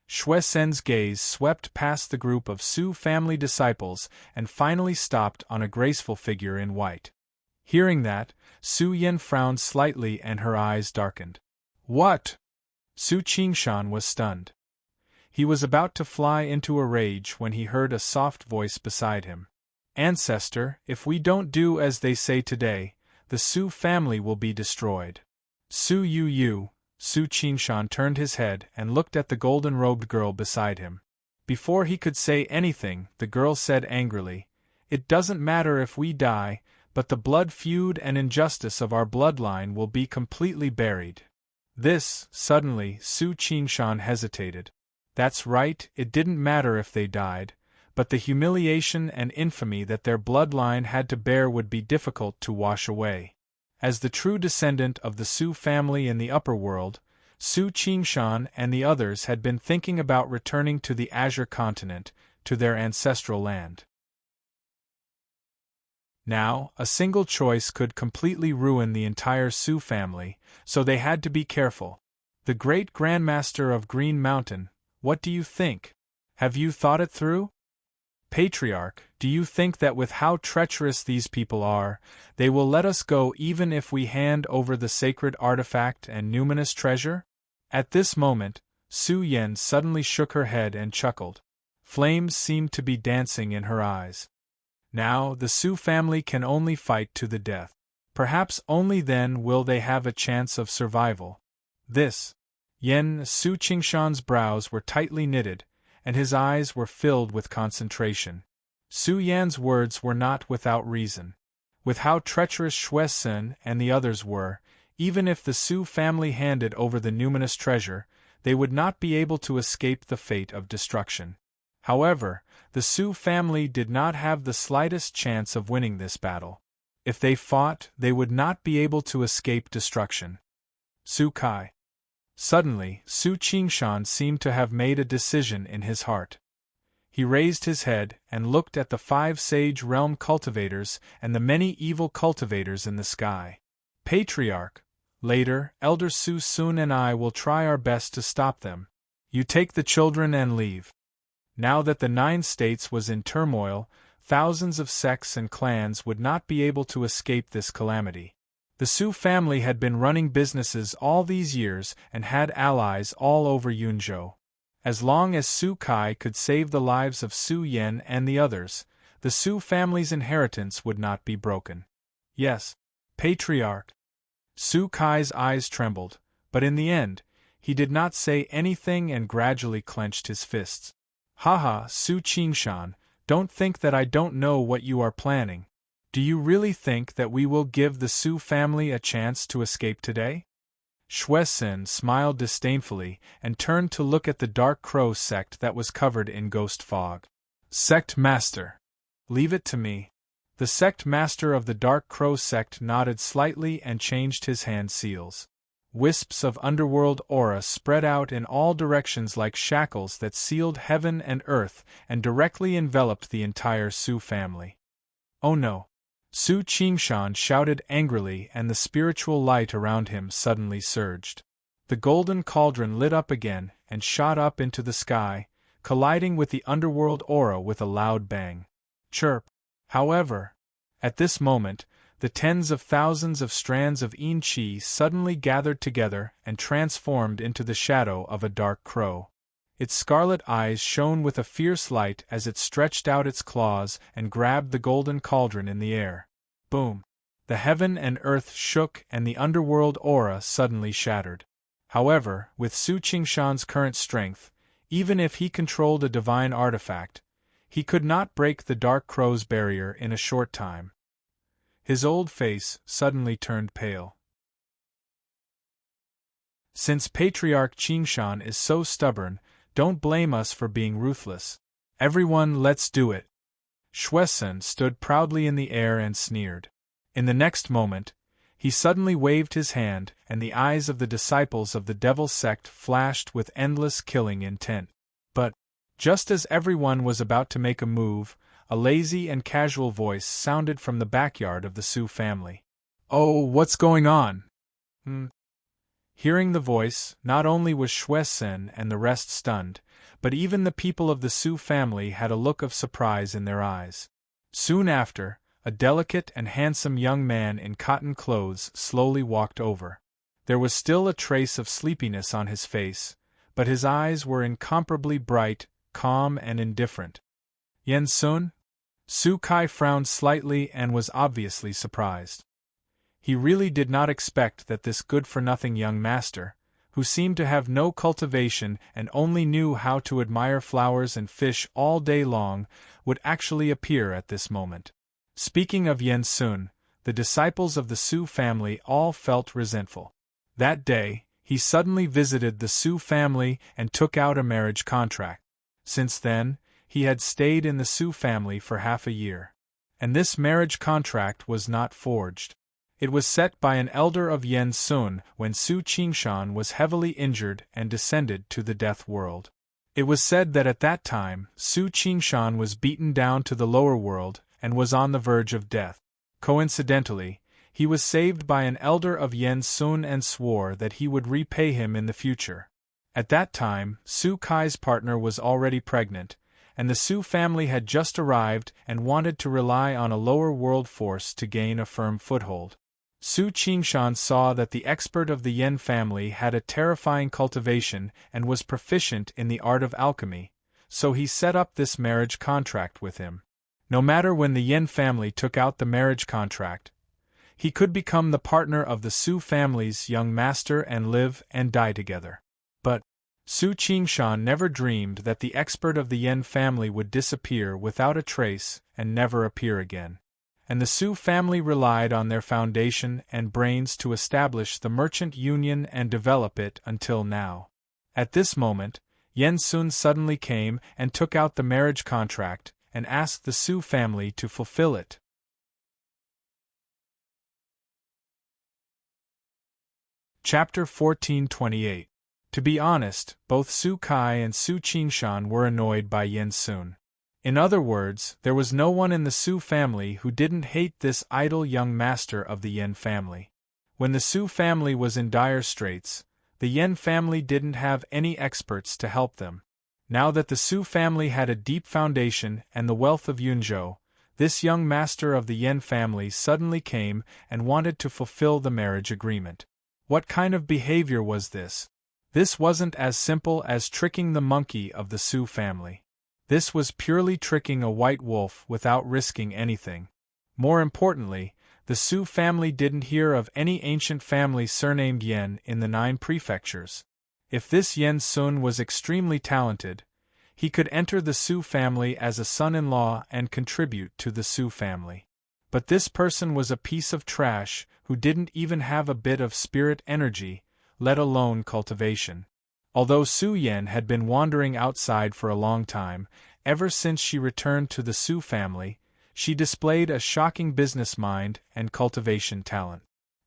Shui Sen's gaze swept past the group of Su family disciples and finally stopped on a graceful figure in white. Hearing that, Su Yan frowned slightly and her eyes darkened. What? Su Qingshan was stunned. He was about to fly into a rage when he heard a soft voice beside him. Ancestor, if we don't do as they say today, the Su family will be destroyed. Su Yu. Su Qingshan turned his head and looked at the golden-robed girl beside him. Before he could say anything, the girl said angrily, It doesn't matter if we die, but the blood feud and injustice of our bloodline will be completely buried. Suddenly, Su Qingshan hesitated. That's right, it didn't matter if they died, but the humiliation and infamy that their bloodline had to bear would be difficult to wash away. As the true descendant of the Su family in the upper world, Su Qingshan and the others had been thinking about returning to the Azure continent, to their ancestral land. Now, a single choice could completely ruin the entire Su family, so they had to be careful. The great Grandmaster of Green Mountain, what do you think? Have you thought it through? Patriarch, do you think that with how treacherous these people are, they will let us go even if we hand over the sacred artifact and numinous treasure? At this moment, Su Yan suddenly shook her head and chuckled. Flames seemed to be dancing in her eyes. Now, the Su family can only fight to the death. Perhaps only then will they have a chance of survival. This. Su Qingshan's brows were tightly knitted, and his eyes were filled with concentration. Su Yan's words were not without reason. With how treacherous Xue Sun and the others were, even if the Su family handed over the numinous treasure, they would not be able to escape the fate of destruction. However, the Su family did not have the slightest chance of winning this battle. If they fought, they would not be able to escape destruction. Su Kai. Suddenly, Su Qingshan seemed to have made a decision in his heart. He raised his head and looked at the 5 Sage Realm cultivators and the many evil cultivators in the sky. Patriarch, later, Elder Su Sun and I will try our best to stop them. You take the children and leave. Now that the 9 states was in turmoil, thousands of sects and clans would not be able to escape this calamity. The Su family had been running businesses all these years and had allies all over Yunzhou. As long as Su Kai could save the lives of Su Yan and the others, the Su family's inheritance would not be broken. Yes, Patriarch. Su Kai's eyes trembled, but in the end, he did not say anything and gradually clenched his fists. Haha, Su Qingshan, don't think that I don't know what you are planning. Do you really think that we will give the Su family a chance to escape today? Xue Sun smiled disdainfully and turned to look at the Dark Crow sect that was covered in ghost fog. Sect Master. Leave it to me. The sect master of the Dark Crow sect nodded slightly and changed his hand seals. Wisps of underworld aura spread out in all directions like shackles that sealed heaven and earth and directly enveloped the entire Su family. Oh no! Su Qingshan shouted angrily and the spiritual light around him suddenly surged. The golden cauldron lit up again and shot up into the sky, colliding with the underworld aura with a loud bang. Chirp! However, at this moment, the tens of thousands of strands of Yin Qi suddenly gathered together and transformed into the shadow of a dark crow. Its scarlet eyes shone with a fierce light as it stretched out its claws and grabbed the golden cauldron in the air. Boom! The heaven and earth shook and the underworld aura suddenly shattered. However, with Su Qingshan's current strength, even if he controlled a divine artifact, he could not break the Dark Crow's barrier in a short time. His old face suddenly turned pale. Since Patriarch Qingshan is so stubborn, don't blame us for being ruthless. Everyone, let's do it. Xue Sun stood proudly in the air and sneered. In the next moment, he suddenly waved his hand and the eyes of the disciples of the Devil sect flashed with endless killing intent. But, just as everyone was about to make a move, a lazy and casual voice sounded from the backyard of the Su family. Oh, what's going on? Hearing the voice, not only was Xue Sun and the rest stunned, but even the people of the Su family had a look of surprise in their eyes. Soon after, a delicate and handsome young man in cotton clothes slowly walked over. There was still a trace of sleepiness on his face, but his eyes were incomparably bright, calm and indifferent. Yen Sun? Su Kai frowned slightly and was obviously surprised. He really did not expect that this good-for-nothing young master, who seemed to have no cultivation and only knew how to admire flowers and fish all day long, would actually appear at this moment. Speaking of Yen Sun, the disciples of the Su family all felt resentful. That day, he suddenly visited the Su family and took out a marriage contract. Since then, he had stayed in the Su family for half a year. And this marriage contract was not forged. It was set by an elder of Yen Sun when Su Qingshan was heavily injured and descended to the death world. It was said that at that time, Su Qingshan was beaten down to the lower world and was on the verge of death. Coincidentally, he was saved by an elder of Yen Sun and swore that he would repay him in the future. At that time, Su Kai's partner was already pregnant, and the Su family had just arrived and wanted to rely on a lower world force to gain a firm foothold. Su Qingshan saw that the expert of the Yen family had a terrifying cultivation and was proficient in the art of alchemy, so he set up this marriage contract with him. No matter when the Yen family took out the marriage contract, he could become the partner of the Su family's young master and live and die together. But Su Qingshan never dreamed that the expert of the Yan family would disappear without a trace and never appear again. And the Su family relied on their foundation and brains to establish the merchant union and develop it until now. At this moment, Yen Sun suddenly came and took out the marriage contract and asked the Su family to fulfill it. Chapter 1428. To be honest, both Su Kai and Su Qingshan were annoyed by Yen Sun. In other words, there was no one in the Su family who didn't hate this idle young master of the Yen family. When the Su family was in dire straits, the Yen family didn't have any experts to help them. Now that the Su family had a deep foundation and the wealth of Yunzhou, this young master of the Yen family suddenly came and wanted to fulfill the marriage agreement. What kind of behavior was this? This wasn't as simple as tricking the monkey of the Su family. This was purely tricking a white wolf without risking anything. More importantly, the Su family didn't hear of any ancient family surnamed Yen in the 9 prefectures. If this Yen Sun was extremely talented, he could enter the Su family as a son-in-law and contribute to the Su family. But this person was a piece of trash who didn't even have a bit of spirit energy, let alone cultivation. Although Su Yen had been wandering outside for a long time, ever since she returned to the Su family, she displayed a shocking business mind and cultivation talent.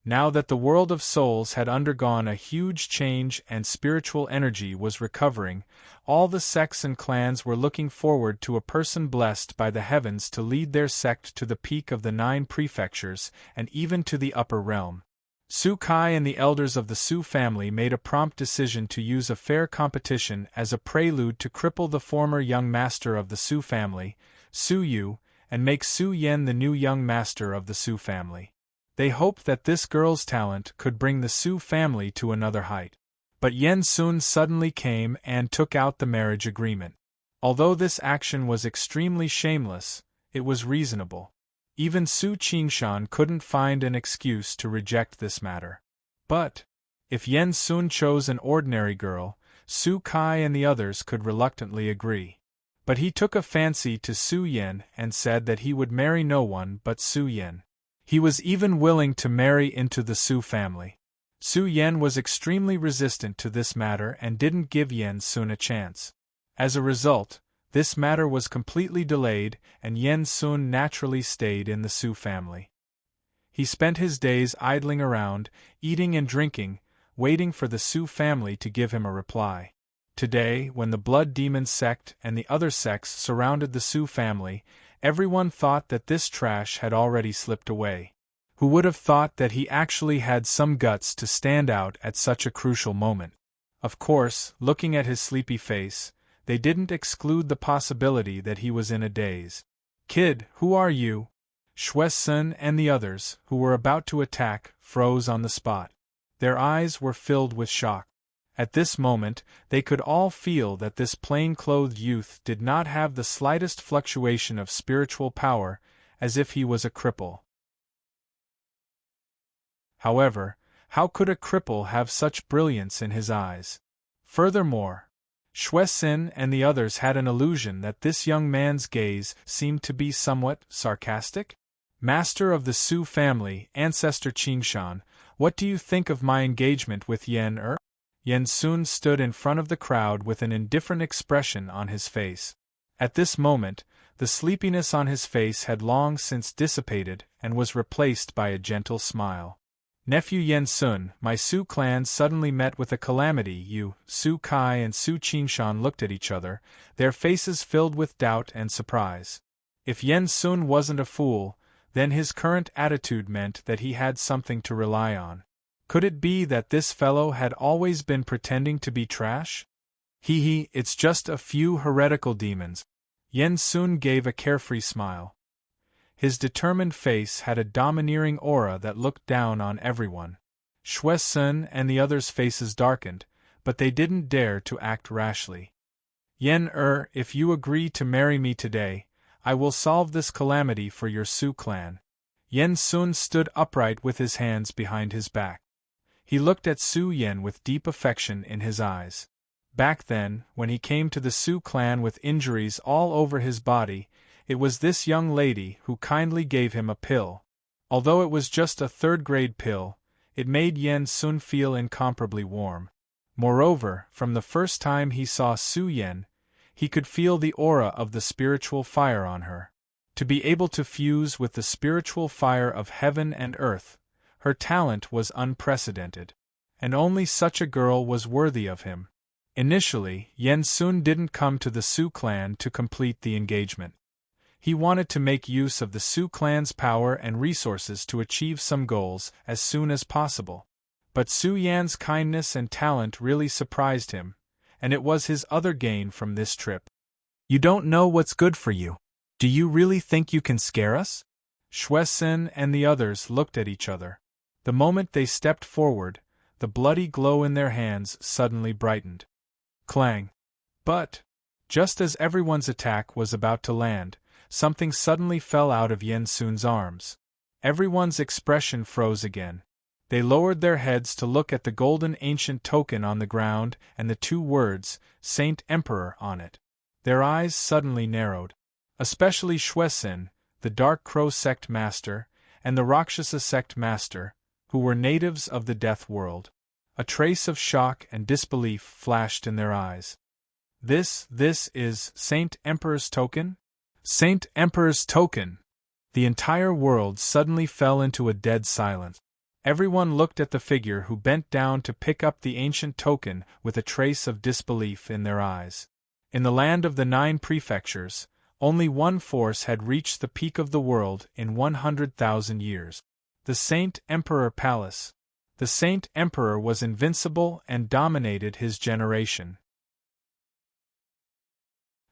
Now that the world of souls had undergone a huge change and spiritual energy was recovering, all the sects and clans were looking forward to a person blessed by the heavens to lead their sect to the peak of the 9 prefectures and even to the upper realm. Su Kai and the elders of the Su family made a prompt decision to use a fair competition as a prelude to cripple the former young master of the Su family, Su Yu, and make Su Yen the new young master of the Su family. They hoped that this girl's talent could bring the Su family to another height. But Yen Sun suddenly came and took out the marriage agreement. Although this action was extremely shameless, it was reasonable. Even Su Qingshan couldn't find an excuse to reject this matter. But if Yen Sun chose an ordinary girl, Su Kai and the others could reluctantly agree. But he took a fancy to Su Yen and said that he would marry no one but Su Yen. He was even willing to marry into the Su family. Su Yen was extremely resistant to this matter and didn't give Yen Sun a chance. As a result, this matter was completely delayed and Yen Sun naturally stayed in the Su family. He spent his days idling around, eating and drinking, waiting for the Su family to give him a reply. Today, when the Blood Demon sect and the other sects surrounded the Su family, everyone thought that this trash had already slipped away. Who would have thought that he actually had some guts to stand out at such a crucial moment? Of course, looking at his sleepy face, they didn't exclude the possibility that he was in a daze. "Kid, who are you?" Shui Sun and the others, who were about to attack, froze on the spot. Their eyes were filled with shock. At this moment, they could all feel that this plain-clothed youth did not have the slightest fluctuation of spiritual power, as if he was a cripple. However, how could a cripple have such brilliance in his eyes? Furthermore, Shui Sun and the others had an illusion that this young man's gaze seemed to be somewhat sarcastic. "Master of the Su family, Ancestor Qingshan, what do you think of my engagement with Yen Er?" Yen Sun stood in front of the crowd with an indifferent expression on his face. At this moment, the sleepiness on his face had long since dissipated and was replaced by a gentle smile. "Nephew Yen Sun, my Su clan suddenly met with a calamity." You, Su Kai and Su Qingshan looked at each other, their faces filled with doubt and surprise. If Yen Sun wasn't a fool, then his current attitude meant that he had something to rely on. Could it be that this fellow had always been pretending to be trash? It's just a few heretical demons. Yen Sun gave a carefree smile. His determined face had a domineering aura that looked down on everyone. Shui Sun and the others' faces darkened, but they didn't dare to act rashly. "Yen Er, if you agree to marry me today, I will solve this calamity for your Su clan." Yen Sun stood upright with his hands behind his back. He looked at Su Yen with deep affection in his eyes. Back then, when he came to the Su clan with injuries all over his body, it was this young lady who kindly gave him a pill. Although it was just a third-grade pill, it made Yen Sun feel incomparably warm. Moreover, from the first time he saw Su Yen, he could feel the aura of the spiritual fire on her. To be able to fuse with the spiritual fire of heaven and earth, her talent was unprecedented. And only such a girl was worthy of him. Initially, Yen Sun didn't come to the Su clan to complete the engagement. He wanted to make use of the Su clan's power and resources to achieve some goals as soon as possible. But Su Yan's kindness and talent really surprised him, and it was his other gain from this trip. "You don't know what's good for you. Do you really think you can scare us?" Xuesen and the others looked at each other. The moment they stepped forward, the bloody glow in their hands suddenly brightened. Clang! But, just as everyone's attack was about to land, something suddenly fell out of Yen Sun's arms. Everyone's expression froze again. They lowered their heads to look at the golden ancient token on the ground and the two words, Saint Emperor, on it. Their eyes suddenly narrowed. Especially Xuesen, the Dark Crow sect master, and the Rakshasa sect master, who were natives of the Death World. A trace of shock and disbelief flashed in their eyes. This is Saint Emperor's token? Saint Emperor's token! The entire world suddenly fell into a dead silence. Everyone looked at the figure who bent down to pick up the ancient token with a trace of disbelief in their eyes. In the land of the 9 prefectures, only one force had reached the peak of the world in 100,000 years. The Saint Emperor Palace. The Saint Emperor was invincible and dominated his generation.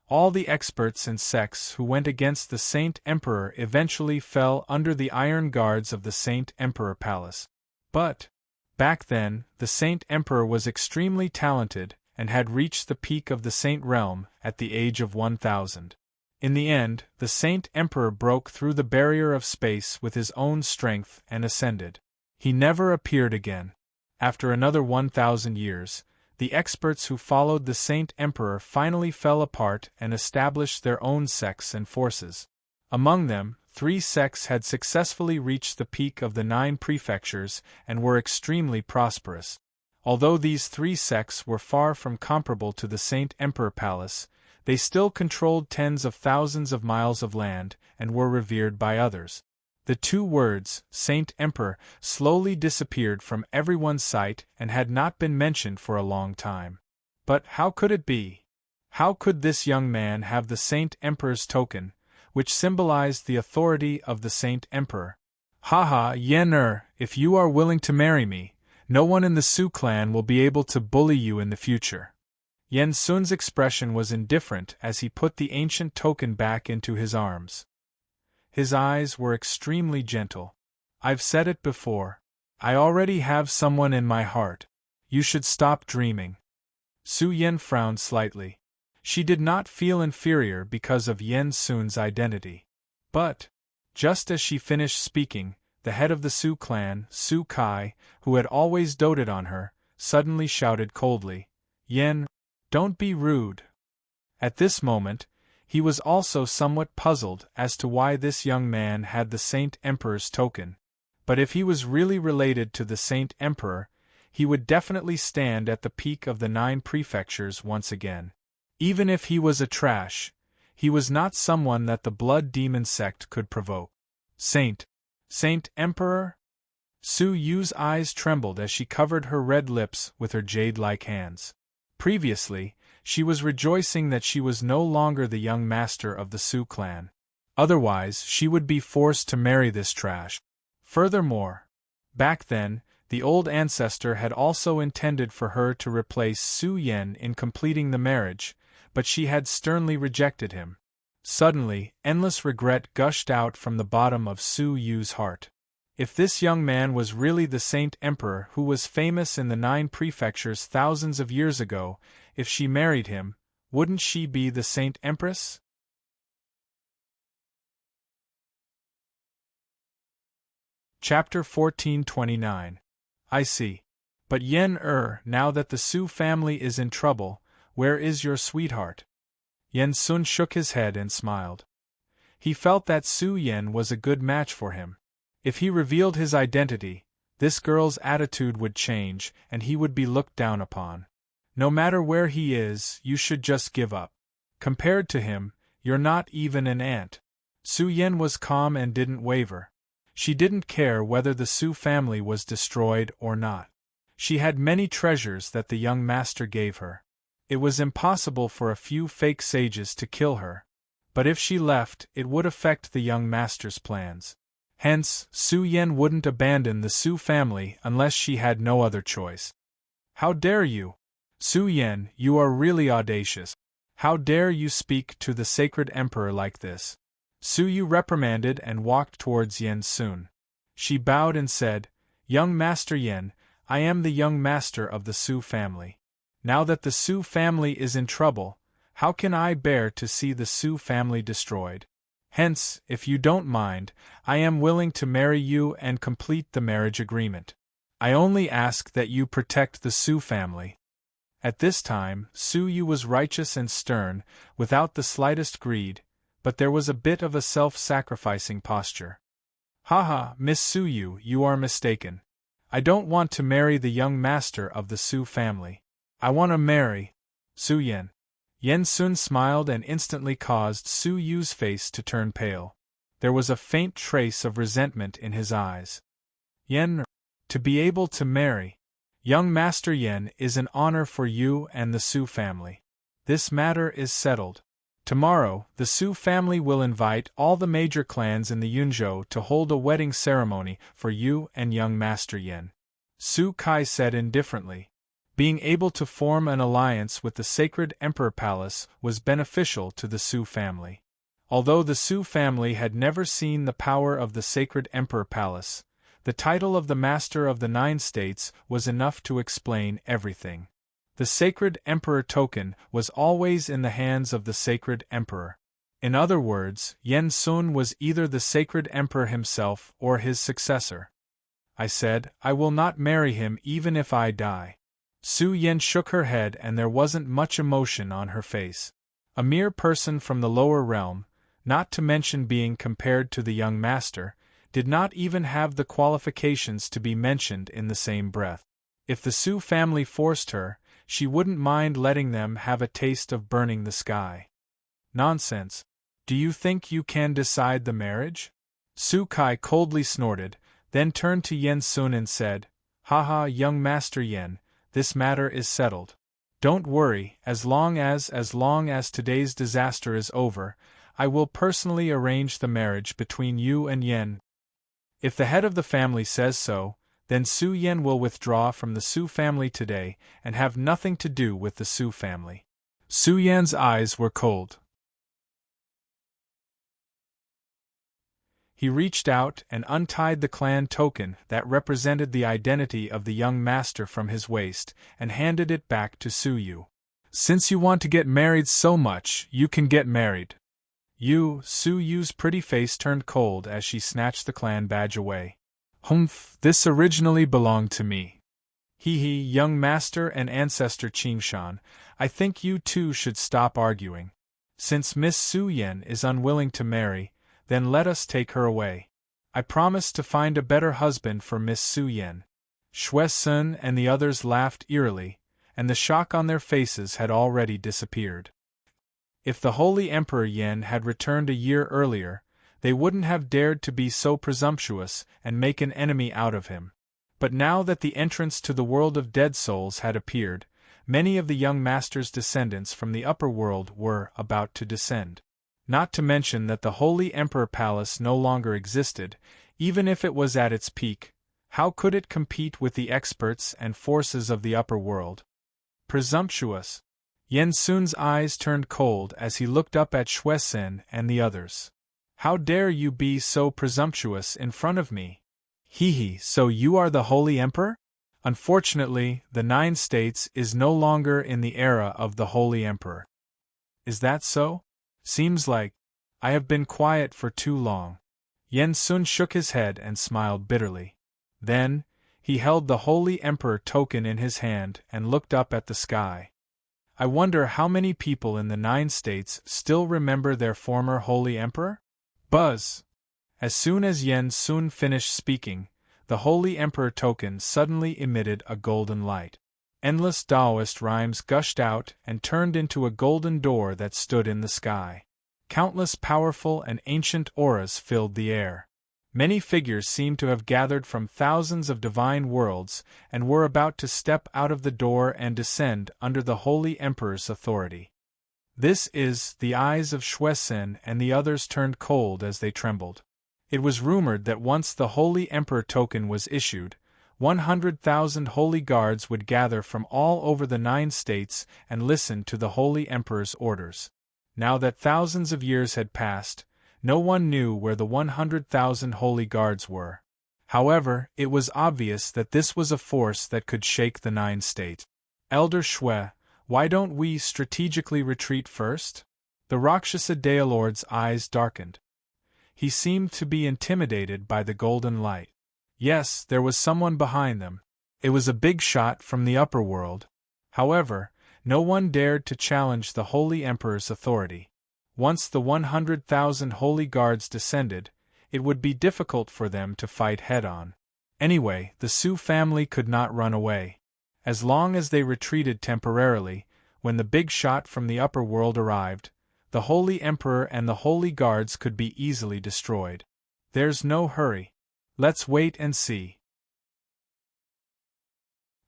All the experts and sects who went against the Saint Emperor eventually fell under the iron guards of the Saint Emperor Palace. But, back then, the Saint Emperor was extremely talented and had reached the peak of the Saint Realm at the age of 1,000. In the end, the Saint Emperor broke through the barrier of space with his own strength and ascended. He never appeared again. After another 1,000 years, the experts who followed the Saint Emperor finally fell apart and established their own sects and forces. Among them, 3 sects had successfully reached the peak of the 9 prefectures and were extremely prosperous. Although these 3 sects were far from comparable to the Saint Emperor Palace, they still controlled tens of thousands of miles of land and were revered by others. The 2 words, Saint Emperor, slowly disappeared from everyone's sight and had not been mentioned for a long time. But how could it be? How could this young man have the Saint Emperor's token, which symbolized the authority of the Saint Emperor? Haha, Yen-er, if you are willing to marry me, no one in the Su clan will be able to bully you in the future. Yen Sun's expression was indifferent as he put the ancient token back into his arms. His eyes were extremely gentle. "I've said it before. I already have someone in my heart. You should stop dreaming." Su Yen frowned slightly. She did not feel inferior because of Yen Sun's identity. But, just as she finished speaking, the head of the Su clan, Su Kai, who had always doted on her, suddenly shouted coldly, "Yen, don't be rude." At this moment, he was also somewhat puzzled as to why this young man had the Saint Emperor's token. But if he was really related to the Saint Emperor, he would definitely stand at the peak of the 9 prefectures once again. Even if he was a trash, he was not someone that the Blood Demon sect could provoke. Saint Emperor? Su Yu's eyes trembled as she covered her red lips with her jade-like hands. Previously, she was rejoicing that she was no longer the young master of the Su clan. Otherwise, she would be forced to marry this trash. Furthermore, back then, the old ancestor had also intended for her to replace Su Yen in completing the marriage, but she had sternly rejected him. Suddenly, endless regret gushed out from the bottom of Su Yu's heart. If this young man was really the Saint Emperor who was famous in the 9 prefectures thousands of years ago, if she married him, wouldn't she be the Saint Empress? Chapter 1429. I see. But Yen now that the Su family is in trouble, where is your sweetheart? Yen Sun shook his head and smiled. He felt that Su Yen was a good match for him. If he revealed his identity, this girl's attitude would change and he would be looked down upon. No matter where he is, you should just give up. Compared to him, you're not even an ant. Su Yen was calm and didn't waver. She didn't care whether the Su family was destroyed or not. She had many treasures that the young master gave her. It was impossible for a few fake sages to kill her. But if she left, it would affect the young master's plans. Hence, Su Yen wouldn't abandon the Su family unless she had no other choice. How dare you? Su Yen, you are really audacious. How dare you speak to the sacred emperor like this? Su Yu reprimanded and walked towards Yen Sun. She bowed and said, Young Master Yen, I am the young master of the Su family. Now that the Su family is in trouble, how can I bear to see the Su family destroyed? Hence, if you don't mind, I am willing to marry you and complete the marriage agreement. I only ask that you protect the Su family. At this time, Su Yu was righteous and stern, without the slightest greed, but there was a bit of a self-sacrificing posture. Haha, Miss Su Yu, you are mistaken. I don't want to marry the young master of the Su family. I want to marry Su Yen. Yen Sun smiled and instantly caused Su Yu's face to turn pale. There was a faint trace of resentment in his eyes. Yen, to be able to marry young Master Yen is an honor for you and the Su family. This matter is settled. Tomorrow, the Su family will invite all the major clans in the Yunzhou to hold a wedding ceremony for you and young Master Yen. Su Kai said indifferently. Being able to form an alliance with the sacred Emperor Palace was beneficial to the Su family. Although the Su family had never seen the power of the sacred Emperor Palace, the title of the Master of the Nine States was enough to explain everything. The sacred Emperor token was always in the hands of the sacred Emperor. In other words, Yen Sun was either the sacred Emperor himself or his successor. I said, I will not marry him even if I die. Su Yen shook her head and there wasn't much emotion on her face. A mere person from the lower realm, not to mention being compared to the young master, did not even have the qualifications to be mentioned in the same breath. If the Su family forced her, she wouldn't mind letting them have a taste of burning the sky. Nonsense. Do you think you can decide the marriage? Su Kai coldly snorted, then turned to Yen Sun and said, Haha, young Master Yen, this matter is settled. Don't worry, as long as today's disaster is over, I will personally arrange the marriage between you and Yen. If the head of the family says so, then Su Yen will withdraw from the Su family today and have nothing to do with the Su family. Su Yen's eyes were cold. He reached out and untied the clan token that represented the identity of the young master from his waist and handed it back to Su Yu. Since you want to get married so much, you can get married. Su Yu's pretty face turned cold as she snatched the clan badge away. Humph, this originally belonged to me. Hee, young master and ancestor Qingshan, I think you two should stop arguing. Since Miss Su Yen is unwilling to marry, then let us take her away. I promise to find a better husband for Miss Su Yen. Xue Sun and the others laughed eerily, and the shock on their faces had already disappeared. If the Holy Emperor Yen had returned a year earlier, they wouldn't have dared to be so presumptuous and make an enemy out of him. But now that the entrance to the world of dead souls had appeared, many of the young master's descendants from the upper world were about to descend. Not to mention that the Holy Emperor Palace no longer existed, even if it was at its peak. How could it compete with the experts and forces of the upper world? Presumptuous. Yen Sun's eyes turned cold as he looked up at Xue Sun and the others. How dare you be so presumptuous in front of me? Hee, so you are the Holy Emperor? Unfortunately, the Nine States is no longer in the era of the Holy Emperor. Is that so? Seems like I have been quiet for too long. Yen Sun shook his head and smiled bitterly. Then, he held the Holy Emperor token in his hand and looked up at the sky. I wonder how many people in the 9 states still remember their former Holy Emperor? Buzz! As soon as Yen Sun finished speaking, the Holy Emperor token suddenly emitted a golden light. Endless Taoist rhymes gushed out and turned into a golden door that stood in the sky. Countless powerful and ancient auras filled the air. Many figures seemed to have gathered from thousands of divine worlds and were about to step out of the door and descend under the Holy Emperor's authority. This is, the eyes of Xuesen and the others turned cold as they trembled. It was rumored that once the Holy Emperor token was issued, 100,000 holy guards would gather from all over the 9 states and listen to the Holy Emperor's orders. Now that thousands of years had passed, no one knew where the 100,000 holy guards were. However, it was obvious that this was a force that could shake the 9 states. Elder Xue, why don't we strategically retreat first? The Rakshasa Daelord's eyes darkened. He seemed to be intimidated by the golden light. Yes, there was someone behind them. It was a big shot from the upper world. However, no one dared to challenge the Holy Emperor's authority. Once the 100,000 holy guards descended, it would be difficult for them to fight head-on. Anyway, the Su family could not run away. As long as they retreated temporarily, when the big shot from the upper world arrived, the Holy Emperor and the holy guards could be easily destroyed. There's no hurry. Let's wait and see.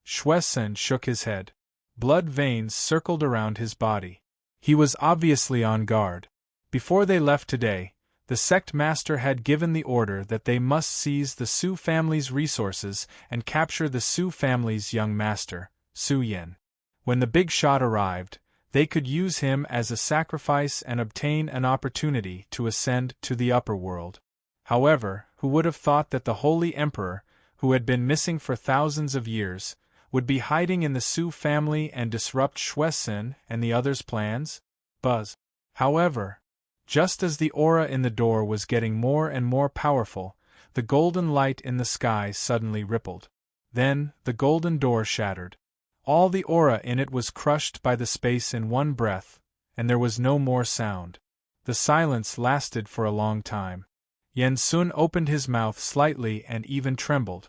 Xuesen shook his head. Blood veins circled around his body. He was obviously on guard. Before they left today, the sect master had given the order that they must seize the Su family's resources and capture the Su family's young master, Su Yen. When the big shot arrived, they could use him as a sacrifice and obtain an opportunity to ascend to the upper world. However, who would have thought that the Holy Emperor, who had been missing for thousands of years, would be hiding in the Su family and disrupt Xuesen and the others' plans? Buzz. However, just as the aura in the door was getting more and more powerful, the golden light in the sky suddenly rippled. Then, the golden door shattered. All the aura in it was crushed by the space in one breath, and there was no more sound. The silence lasted for a long time. Yen Sun opened his mouth slightly and even trembled.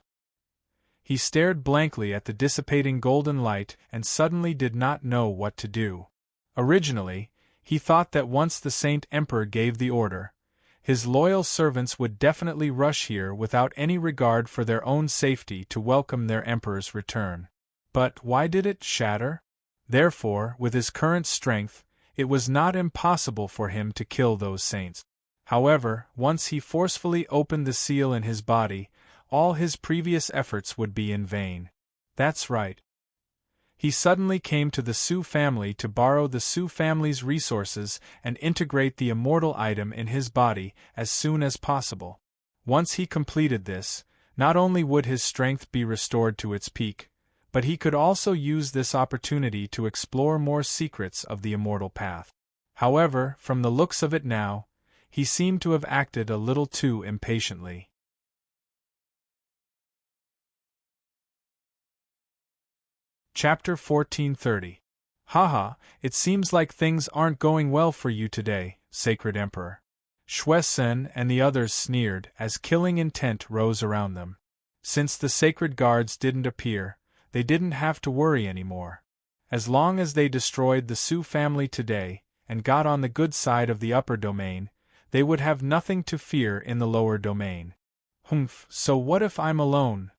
He stared blankly at the dissipating golden light and suddenly did not know what to do. Originally, he thought that once the Saint Emperor gave the order, his loyal servants would definitely rush here without any regard for their own safety to welcome their emperor's return. But why did it shatter? Therefore, with his current strength, it was not impossible for him to kill those saints. However, once he forcefully opened the seal in his body, all his previous efforts would be in vain. That's right. He suddenly came to the Su family to borrow the Su family's resources and integrate the immortal item in his body as soon as possible. Once he completed this, not only would his strength be restored to its peak, but he could also use this opportunity to explore more secrets of the immortal path. However, from the looks of it now, he seemed to have acted a little too impatiently. Chapter 1430. Haha, it seems like things aren't going well for you today, Sacred Emperor. Xuesen and the others sneered as killing intent rose around them. Since the sacred guards didn't appear, they didn't have to worry anymore. As long as they destroyed the Su family today and got on the good side of the upper domain, they would have nothing to fear in the lower domain. Humph, so what if I'm alone?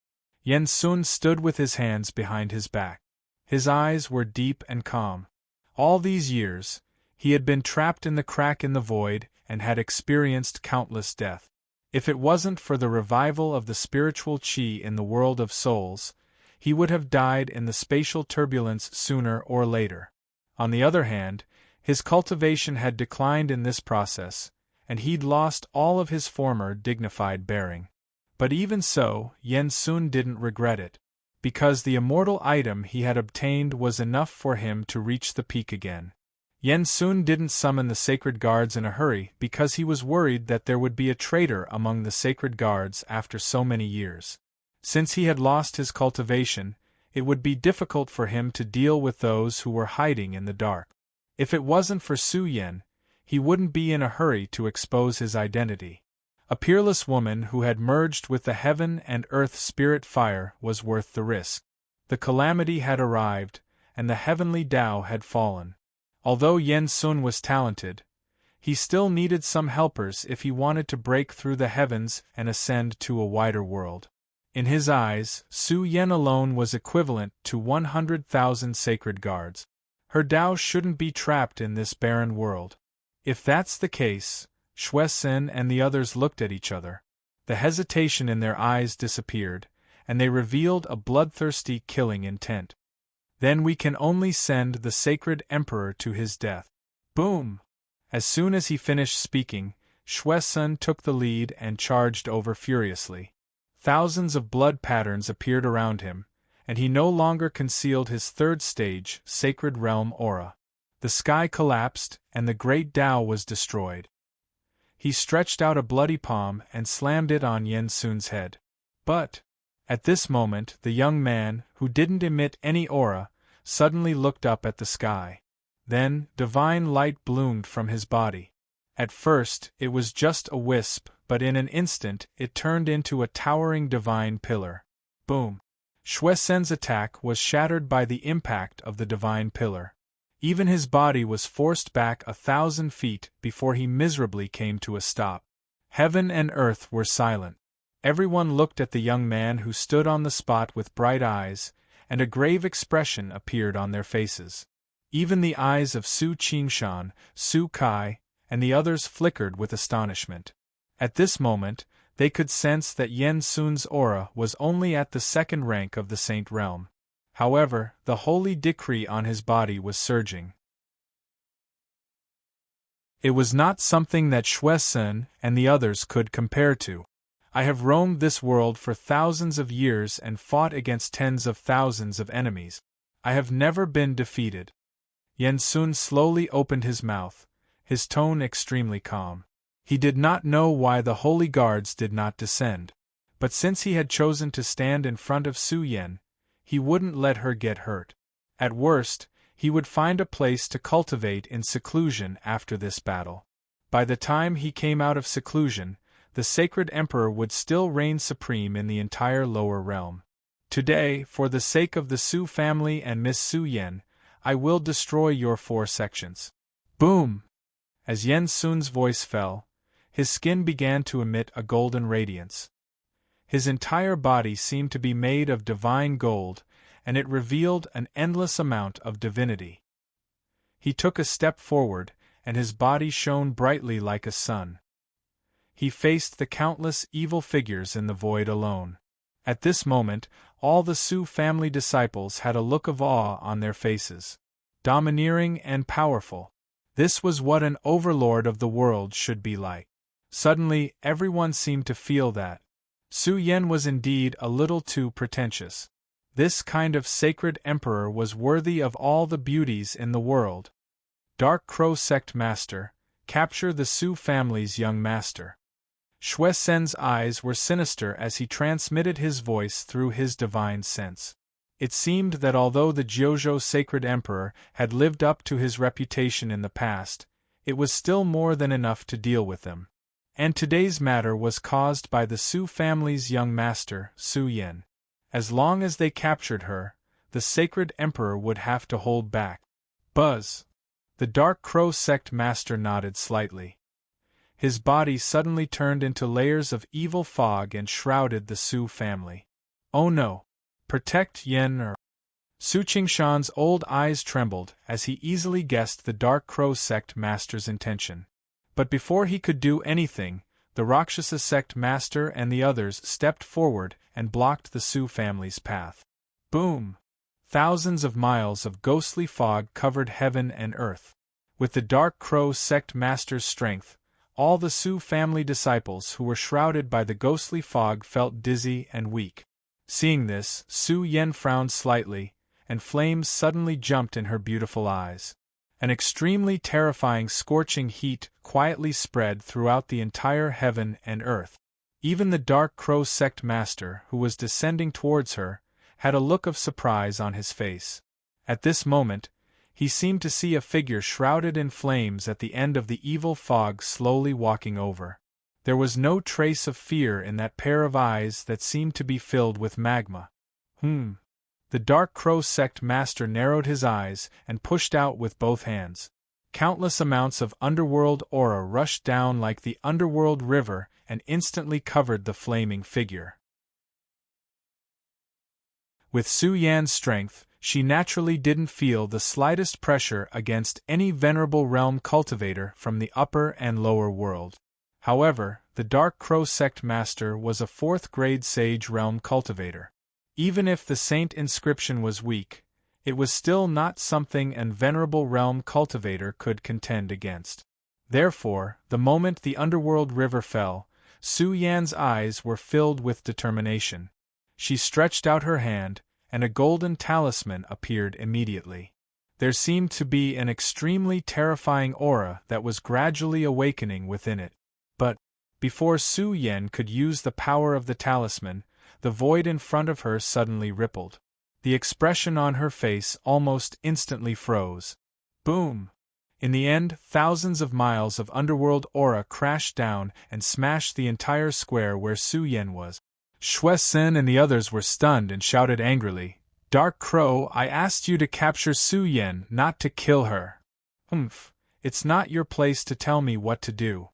Yen Sun stood with his hands behind his back. His eyes were deep and calm. All these years, he had been trapped in the crack in the void and had experienced countless death. If it wasn't for the revival of the spiritual qi in the world of souls, he would have died in the spatial turbulence sooner or later. On the other hand, his cultivation had declined in this process, and he'd lost all of his former dignified bearing. But even so, Yen Sun didn't regret it, because the immortal item he had obtained was enough for him to reach the peak again. Yen Sun didn't summon the sacred guards in a hurry because he was worried that there would be a traitor among the sacred guards after so many years. Since he had lost his cultivation, it would be difficult for him to deal with those who were hiding in the dark. If it wasn't for Su Yen, he wouldn't be in a hurry to expose his identity. A peerless woman who had merged with the heaven and earth spirit fire was worth the risk. The calamity had arrived, and the heavenly Tao had fallen. Although Yen Sun was talented, he still needed some helpers if he wanted to break through the heavens and ascend to a wider world. In his eyes, Su Yen alone was equivalent to 100,000 sacred guards. Her Tao shouldn't be trapped in this barren world. If that's the case, Xue Sen and the others looked at each other. The hesitation in their eyes disappeared, and they revealed a bloodthirsty killing intent. Then we can only send the sacred emperor to his death. Boom! As soon as he finished speaking, Xue Sen took the lead and charged over furiously. Thousands of blood patterns appeared around him, and he no longer concealed his third stage, sacred realm aura. The sky collapsed, and the great Tao was destroyed. He stretched out a bloody palm and slammed it on Yen Sun's head. But, at this moment, the young man, who didn't emit any aura, suddenly looked up at the sky. Then, divine light bloomed from his body. At first, it was just a wisp, but in an instant, it turned into a towering divine pillar. Boom! Xue Sen's attack was shattered by the impact of the divine pillar. Even his body was forced back 1,000 feet before he miserably came to a stop. Heaven and earth were silent. Everyone looked at the young man who stood on the spot with bright eyes, and a grave expression appeared on their faces. Even the eyes of Su Qingshan, Su Kai, and the others flickered with astonishment. At this moment, they could sense that Yen Sun's aura was only at the second rank of the Saint Realm. However, the holy decree on his body was surging. It was not something that Xue Sen and the others could compare to. I have roamed this world for thousands of years and fought against tens of thousands of enemies. I have never been defeated. Yen Sun slowly opened his mouth, his tone extremely calm. He did not know why the holy guards did not descend. But since he had chosen to stand in front of Su Yen, he wouldn't let her get hurt. At worst, he would find a place to cultivate in seclusion after this battle. By the time he came out of seclusion, the sacred emperor would still reign supreme in the entire lower realm. Today, for the sake of the Su family and Miss Su Yen, I will destroy your 4 sections. Boom! As Yen Sun's voice fell, his skin began to emit a golden radiance. His entire body seemed to be made of divine gold, and it revealed an endless amount of divinity. He took a step forward, and his body shone brightly like a sun. He faced the countless evil figures in the void alone. At this moment, all the Su family disciples had a look of awe on their faces. Domineering and powerful. This was what an overlord of the world should be like. Suddenly, everyone seemed to feel that Su Yen was indeed a little too pretentious. This kind of sacred emperor was worthy of all the beauties in the world. Dark Crow Sect Master, capture the Su family's young master. Xue Sen's eyes were sinister as he transmitted his voice through his divine sense. It seemed that although the Jiuzhou sacred emperor had lived up to his reputation in the past, it was still more than enough to deal with them. And today's matter was caused by the Su family's young master, Su Yen. As long as they captured her, the sacred emperor would have to hold back. Buzz! The Dark Crow Sect Master nodded slightly. His body suddenly turned into layers of evil fog and shrouded the Su family. Oh no! Protect Yen or... Su Qingshan's old eyes trembled as he easily guessed the Dark Crow Sect Master's intention. But before he could do anything, the Rakshasa Sect Master and the others stepped forward and blocked the Su family's path. Boom! Thousands of miles of ghostly fog covered heaven and earth. With the Dark Crow Sect Master's strength, all the Su family disciples who were shrouded by the ghostly fog felt dizzy and weak. Seeing this, Su Yen frowned slightly, and flames suddenly jumped in her beautiful eyes. An extremely terrifying scorching heat quietly spread throughout the entire heaven and earth. Even the Dark Crow sect master, who was descending towards her, had a look of surprise on his face. At this moment, he seemed to see a figure shrouded in flames at the end of the evil fog slowly walking over. There was no trace of fear in that pair of eyes that seemed to be filled with magma. The Dark Crow sect master narrowed his eyes and pushed out with both hands. Countless amounts of underworld aura rushed down like the underworld river and instantly covered the flaming figure. With Su Yan's strength, she naturally didn't feel the slightest pressure against any venerable realm cultivator from the upper and lower world. However, the Dark Crow sect master was a 4th-grade sage realm cultivator. Even if the saint inscription was weak, it was still not something an venerable realm cultivator could contend against. Therefore, the moment the underworld river fell, Su Yan's eyes were filled with determination. She stretched out her hand, and a golden talisman appeared immediately. There seemed to be an extremely terrifying aura that was gradually awakening within it. But, before Su Yan could use the power of the talisman, the void in front of her suddenly rippled. The expression on her face almost instantly froze. Boom! In the end, thousands of miles of underworld aura crashed down and smashed the entire square where Su Yan was. Shui Sen and the others were stunned and shouted angrily, "Dark Crow, I asked you to capture Su Yan, not to kill her." It's not your place to tell me what to do."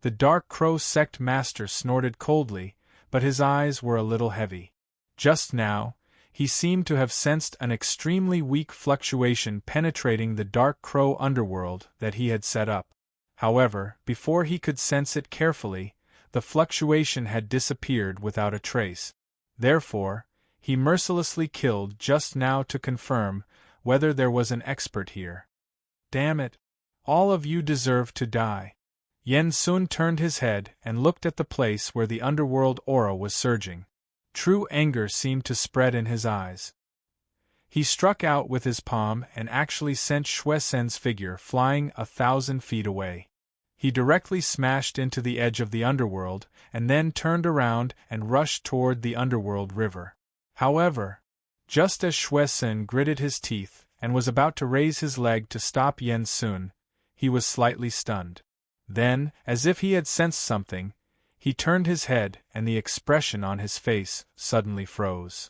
The Dark Crow sect master snorted coldly, but his eyes were a little heavy. Just now, he seemed to have sensed an extremely weak fluctuation penetrating the Dark Crow underworld that he had set up. However, before he could sense it carefully, the fluctuation had disappeared without a trace. Therefore, he mercilessly killed just now to confirm whether there was an expert here. "Damn it! All of you deserve to die." Yen Sun turned his head and looked at the place where the underworld aura was surging. True anger seemed to spread in his eyes. He struck out with his palm and actually sent Shui Sen's figure flying 1,000 feet away. He directly smashed into the edge of the underworld, and then turned around and rushed toward the underworld river. However, just as Shui Sen gritted his teeth and was about to raise his leg to stop Yen Sun, he was slightly stunned. Then, as if he had sensed something, he turned his head and the expression on his face suddenly froze.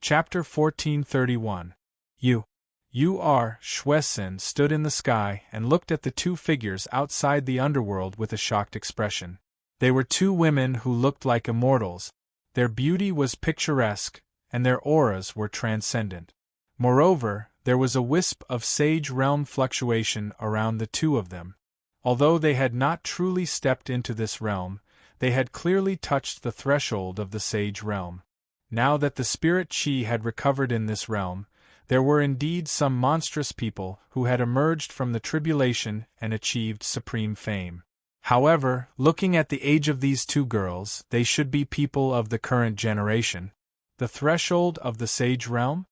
Chapter 1431. You are. Shui Sen stood in the sky and looked at the two figures outside the underworld with a shocked expression. They were two women who looked like immortals. Their beauty was picturesque, and their auras were transcendent. Moreover, there was a wisp of sage realm fluctuation around the two of them. Although they had not truly stepped into this realm, they had clearly touched the threshold of the sage realm. Now that the spirit chi had recovered in this realm, there were indeed some monstrous people who had emerged from the tribulation and achieved supreme fame. However, looking at the age of these two girls, they should be people of the current generation. The threshold of the sage realm?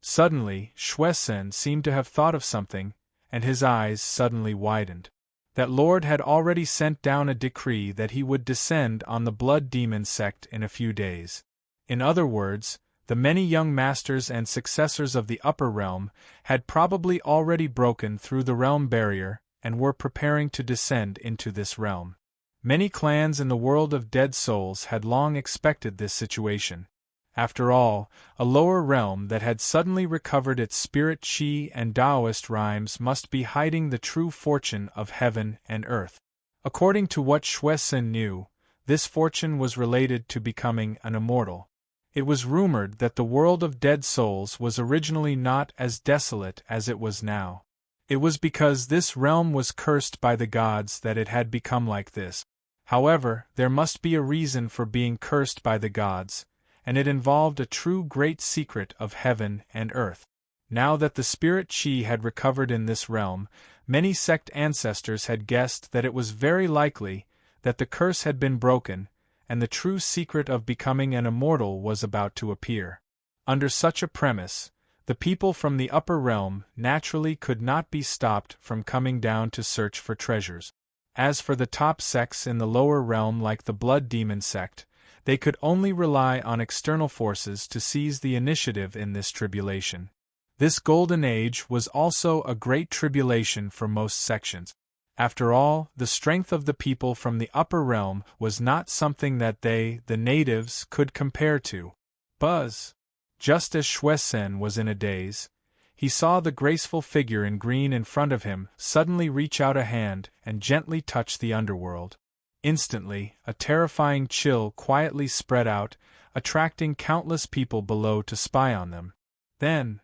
Suddenly, Shui Sen seemed to have thought of something, and his eyes suddenly widened. That Lord had already sent down a decree that he would descend on the Blood Demon sect in a few days. In other words, the many young masters and successors of the upper realm had probably already broken through the realm barrier and were preparing to descend into this realm. Many clans in the world of dead souls had long expected this situation. After all, a lower realm that had suddenly recovered its spirit chi and Taoist rhymes must be hiding the true fortune of heaven and earth. According to what Shui Sen knew, this fortune was related to becoming an immortal. It was rumored that the world of dead souls was originally not as desolate as it was now. It was because this realm was cursed by the gods that it had become like this. However, there must be a reason for being cursed by the gods, and it involved a true great secret of heaven and earth. Now that the spirit chi had recovered in this realm, many sect ancestors had guessed that it was very likely that the curse had been broken, and the true secret of becoming an immortal was about to appear. Under such a premise, the people from the upper realm naturally could not be stopped from coming down to search for treasures. As for the top sects in the lower realm like the Blood Demon sect, they could only rely on external forces to seize the initiative in this tribulation. This golden age was also a great tribulation for most sections. After all, the strength of the people from the upper realm was not something that they, the natives, could compare to. Buzz. Just as Shwesen was in a daze, he saw the graceful figure in green in front of him suddenly reach out a hand and gently touch the underworld. Instantly, a terrifying chill quietly spread out, attracting countless people below to spy on them. Then,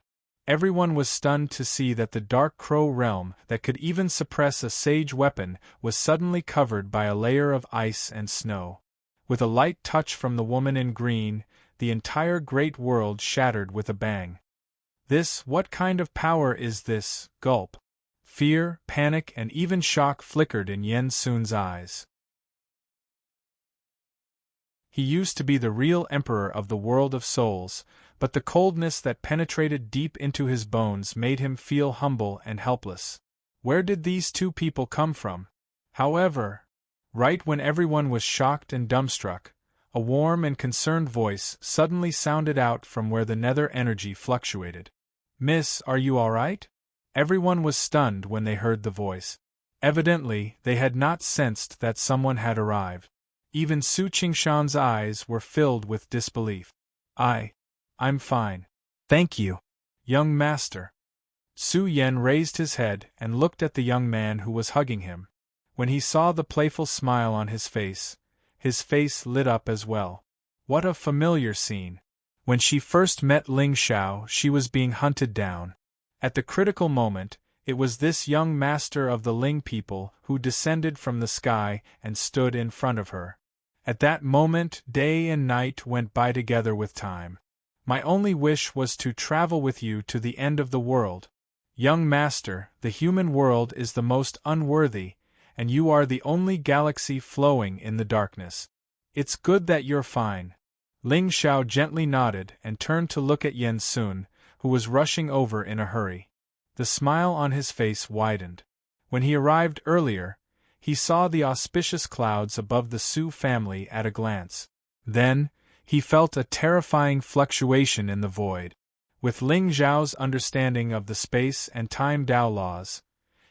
everyone was stunned to see that the Dark Crow realm that could even suppress a sage weapon was suddenly covered by a layer of ice and snow. With a light touch from the woman in green, the entire great world shattered with a bang. What kind of power is this? Gulp. Fear, panic, and even shock flickered in Yen Sun's eyes. He used to be the real emperor of the world of souls, but the coldness that penetrated deep into his bones made him feel humble and helpless. Where did these two people come from? However, right when everyone was shocked and dumbstruck, a warm and concerned voice suddenly sounded out from where the nether energy fluctuated. "Miss, are you all right?" Everyone was stunned when they heard the voice. Evidently, they had not sensed that someone had arrived. Even Su Qingshan's eyes were filled with disbelief. I'm fine. Thank you, young master." Su Yen raised his head and looked at the young man who was hugging him. When he saw the playful smile on his face lit up as well. What a familiar scene. When she first met Ling Xiao, she was being hunted down. At the critical moment, it was this young master of the Ling people who descended from the sky and stood in front of her. At that moment, day and night went by together with time. "My only wish was to travel with you to the end of the world. Young master, the human world is the most unworthy, and you are the only galaxy flowing in the darkness. It's good that you're fine." Ling Xiao gently nodded and turned to look at Yen Sun, who was rushing over in a hurry. The smile on his face widened. When he arrived earlier, he saw the auspicious clouds above the Su family at a glance. Then, he felt a terrifying fluctuation in the void. With Ling Xiao's understanding of the space and time Tao laws,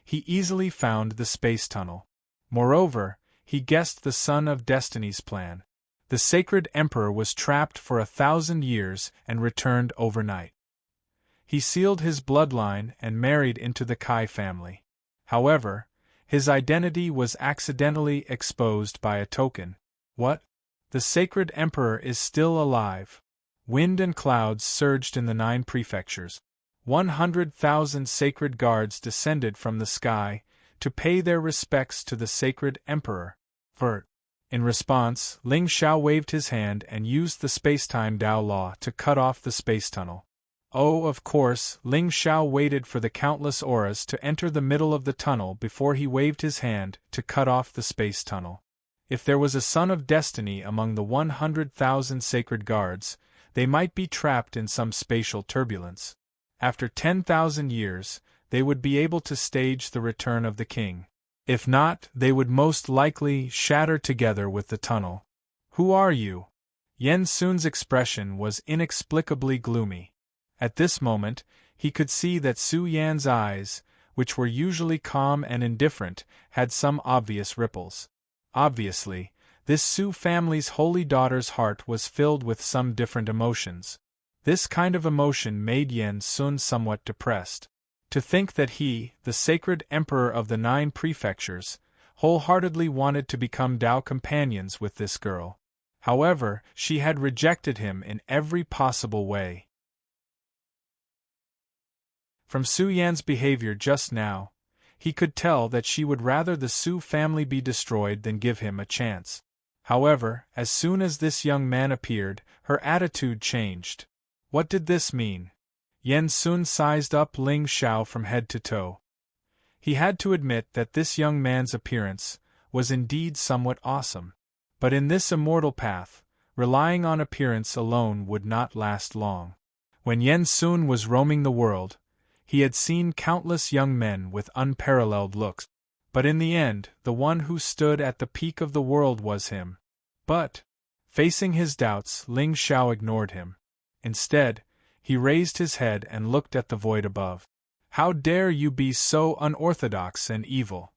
he easily found the space tunnel. Moreover, he guessed the Son of Destiny's plan. The sacred emperor was trapped for 1,000 years and returned overnight. He sealed his bloodline and married into the Kai family. However, his identity was accidentally exposed by a token. What? The sacred emperor is still alive. Wind and clouds surged in the 9 prefectures. 100,000 sacred guards descended from the sky to pay their respects to the sacred emperor. In response, Ling Xiao waved his hand and used the space-time Tao law to cut off the space tunnel. Oh, of course, Ling Xiao waited for the countless auras to enter the middle of the tunnel before he waved his hand to cut off the space tunnel. If there was a Son of Destiny among the 100,000 sacred guards, they might be trapped in some spatial turbulence. After 10,000 years, they would be able to stage the return of the king. If not, they would most likely shatter together with the tunnel. "Who are you?" Yen Sun's expression was inexplicably gloomy. At this moment, he could see that Su Yan's eyes, which were usually calm and indifferent, had some obvious ripples. Obviously, this Su family's holy daughter's heart was filled with some different emotions. This kind of emotion made Yen Sun somewhat depressed. To think that he, the sacred emperor of the 9 prefectures, wholeheartedly wanted to become Tao companions with this girl. However, she had rejected him in every possible way. From Su Yan's behavior just now, he could tell that she would rather the Su family be destroyed than give him a chance. However, as soon as this young man appeared, her attitude changed. What did this mean? Yen Sun sized up Ling Xiao from head to toe. He had to admit that this young man's appearance was indeed somewhat awesome. But in this immortal path, relying on appearance alone would not last long. When Yen Sun was roaming the world, he had seen countless young men with unparalleled looks. But in the end, the one who stood at the peak of the world was him. But, facing his doubts, Ling Xiao ignored him. Instead, he raised his head and looked at the void above. "How dare you be so unorthodox and evil?"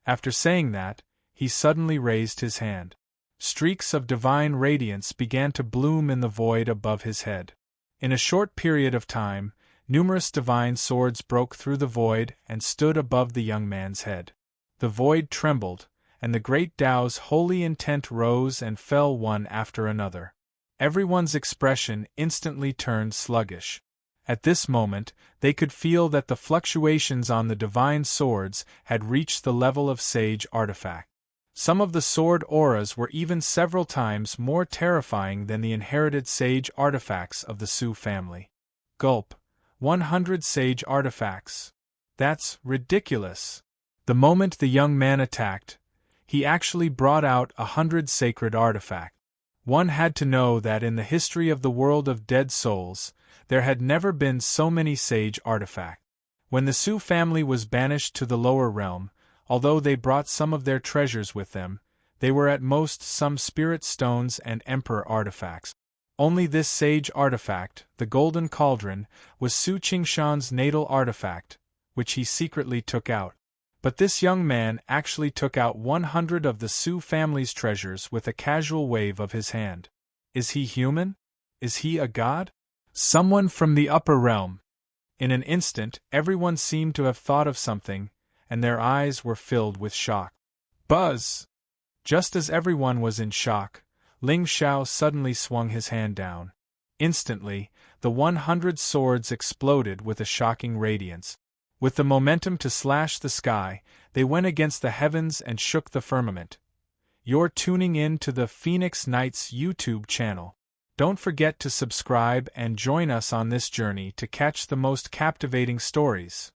After saying that, he suddenly raised his hand. Streaks of divine radiance began to bloom in the void above his head. In a short period of time, numerous divine swords broke through the void and stood above the young man's head. The void trembled, and the great Tao's holy intent rose and fell one after another. Everyone's expression instantly turned sluggish. At this moment, they could feel that the fluctuations on the divine swords had reached the level of sage artifact. Some of the sword auras were even several times more terrifying than the inherited sage artifacts of the Su family. Gulp. 100 sage artifacts. That's ridiculous. The moment the young man attacked, he actually brought out 100 sacred artifacts. One had to know that in the history of the world of dead souls, there had never been so many sage artifacts. When the Su family was banished to the lower realm, although they brought some of their treasures with them, they were at most some spirit stones and emperor artifacts. Only this sage artifact, the golden cauldron, was Su Qingshan's natal artifact, which he secretly took out. But this young man actually took out 100 of the Su family's treasures with a casual wave of his hand. Is he human? Is he a god? Someone from the upper realm? In an instant, everyone seemed to have thought of something, and their eyes were filled with shock. Buzz! Just as everyone was in shock, Ling Xiao suddenly swung his hand down. Instantly, the 100 swords exploded with a shocking radiance. With the momentum to slash the sky, they went against the heavens and shook the firmament. You're tuning in to the Phoenix Knights YouTube channel. Don't forget to subscribe and join us on this journey to catch the most captivating stories.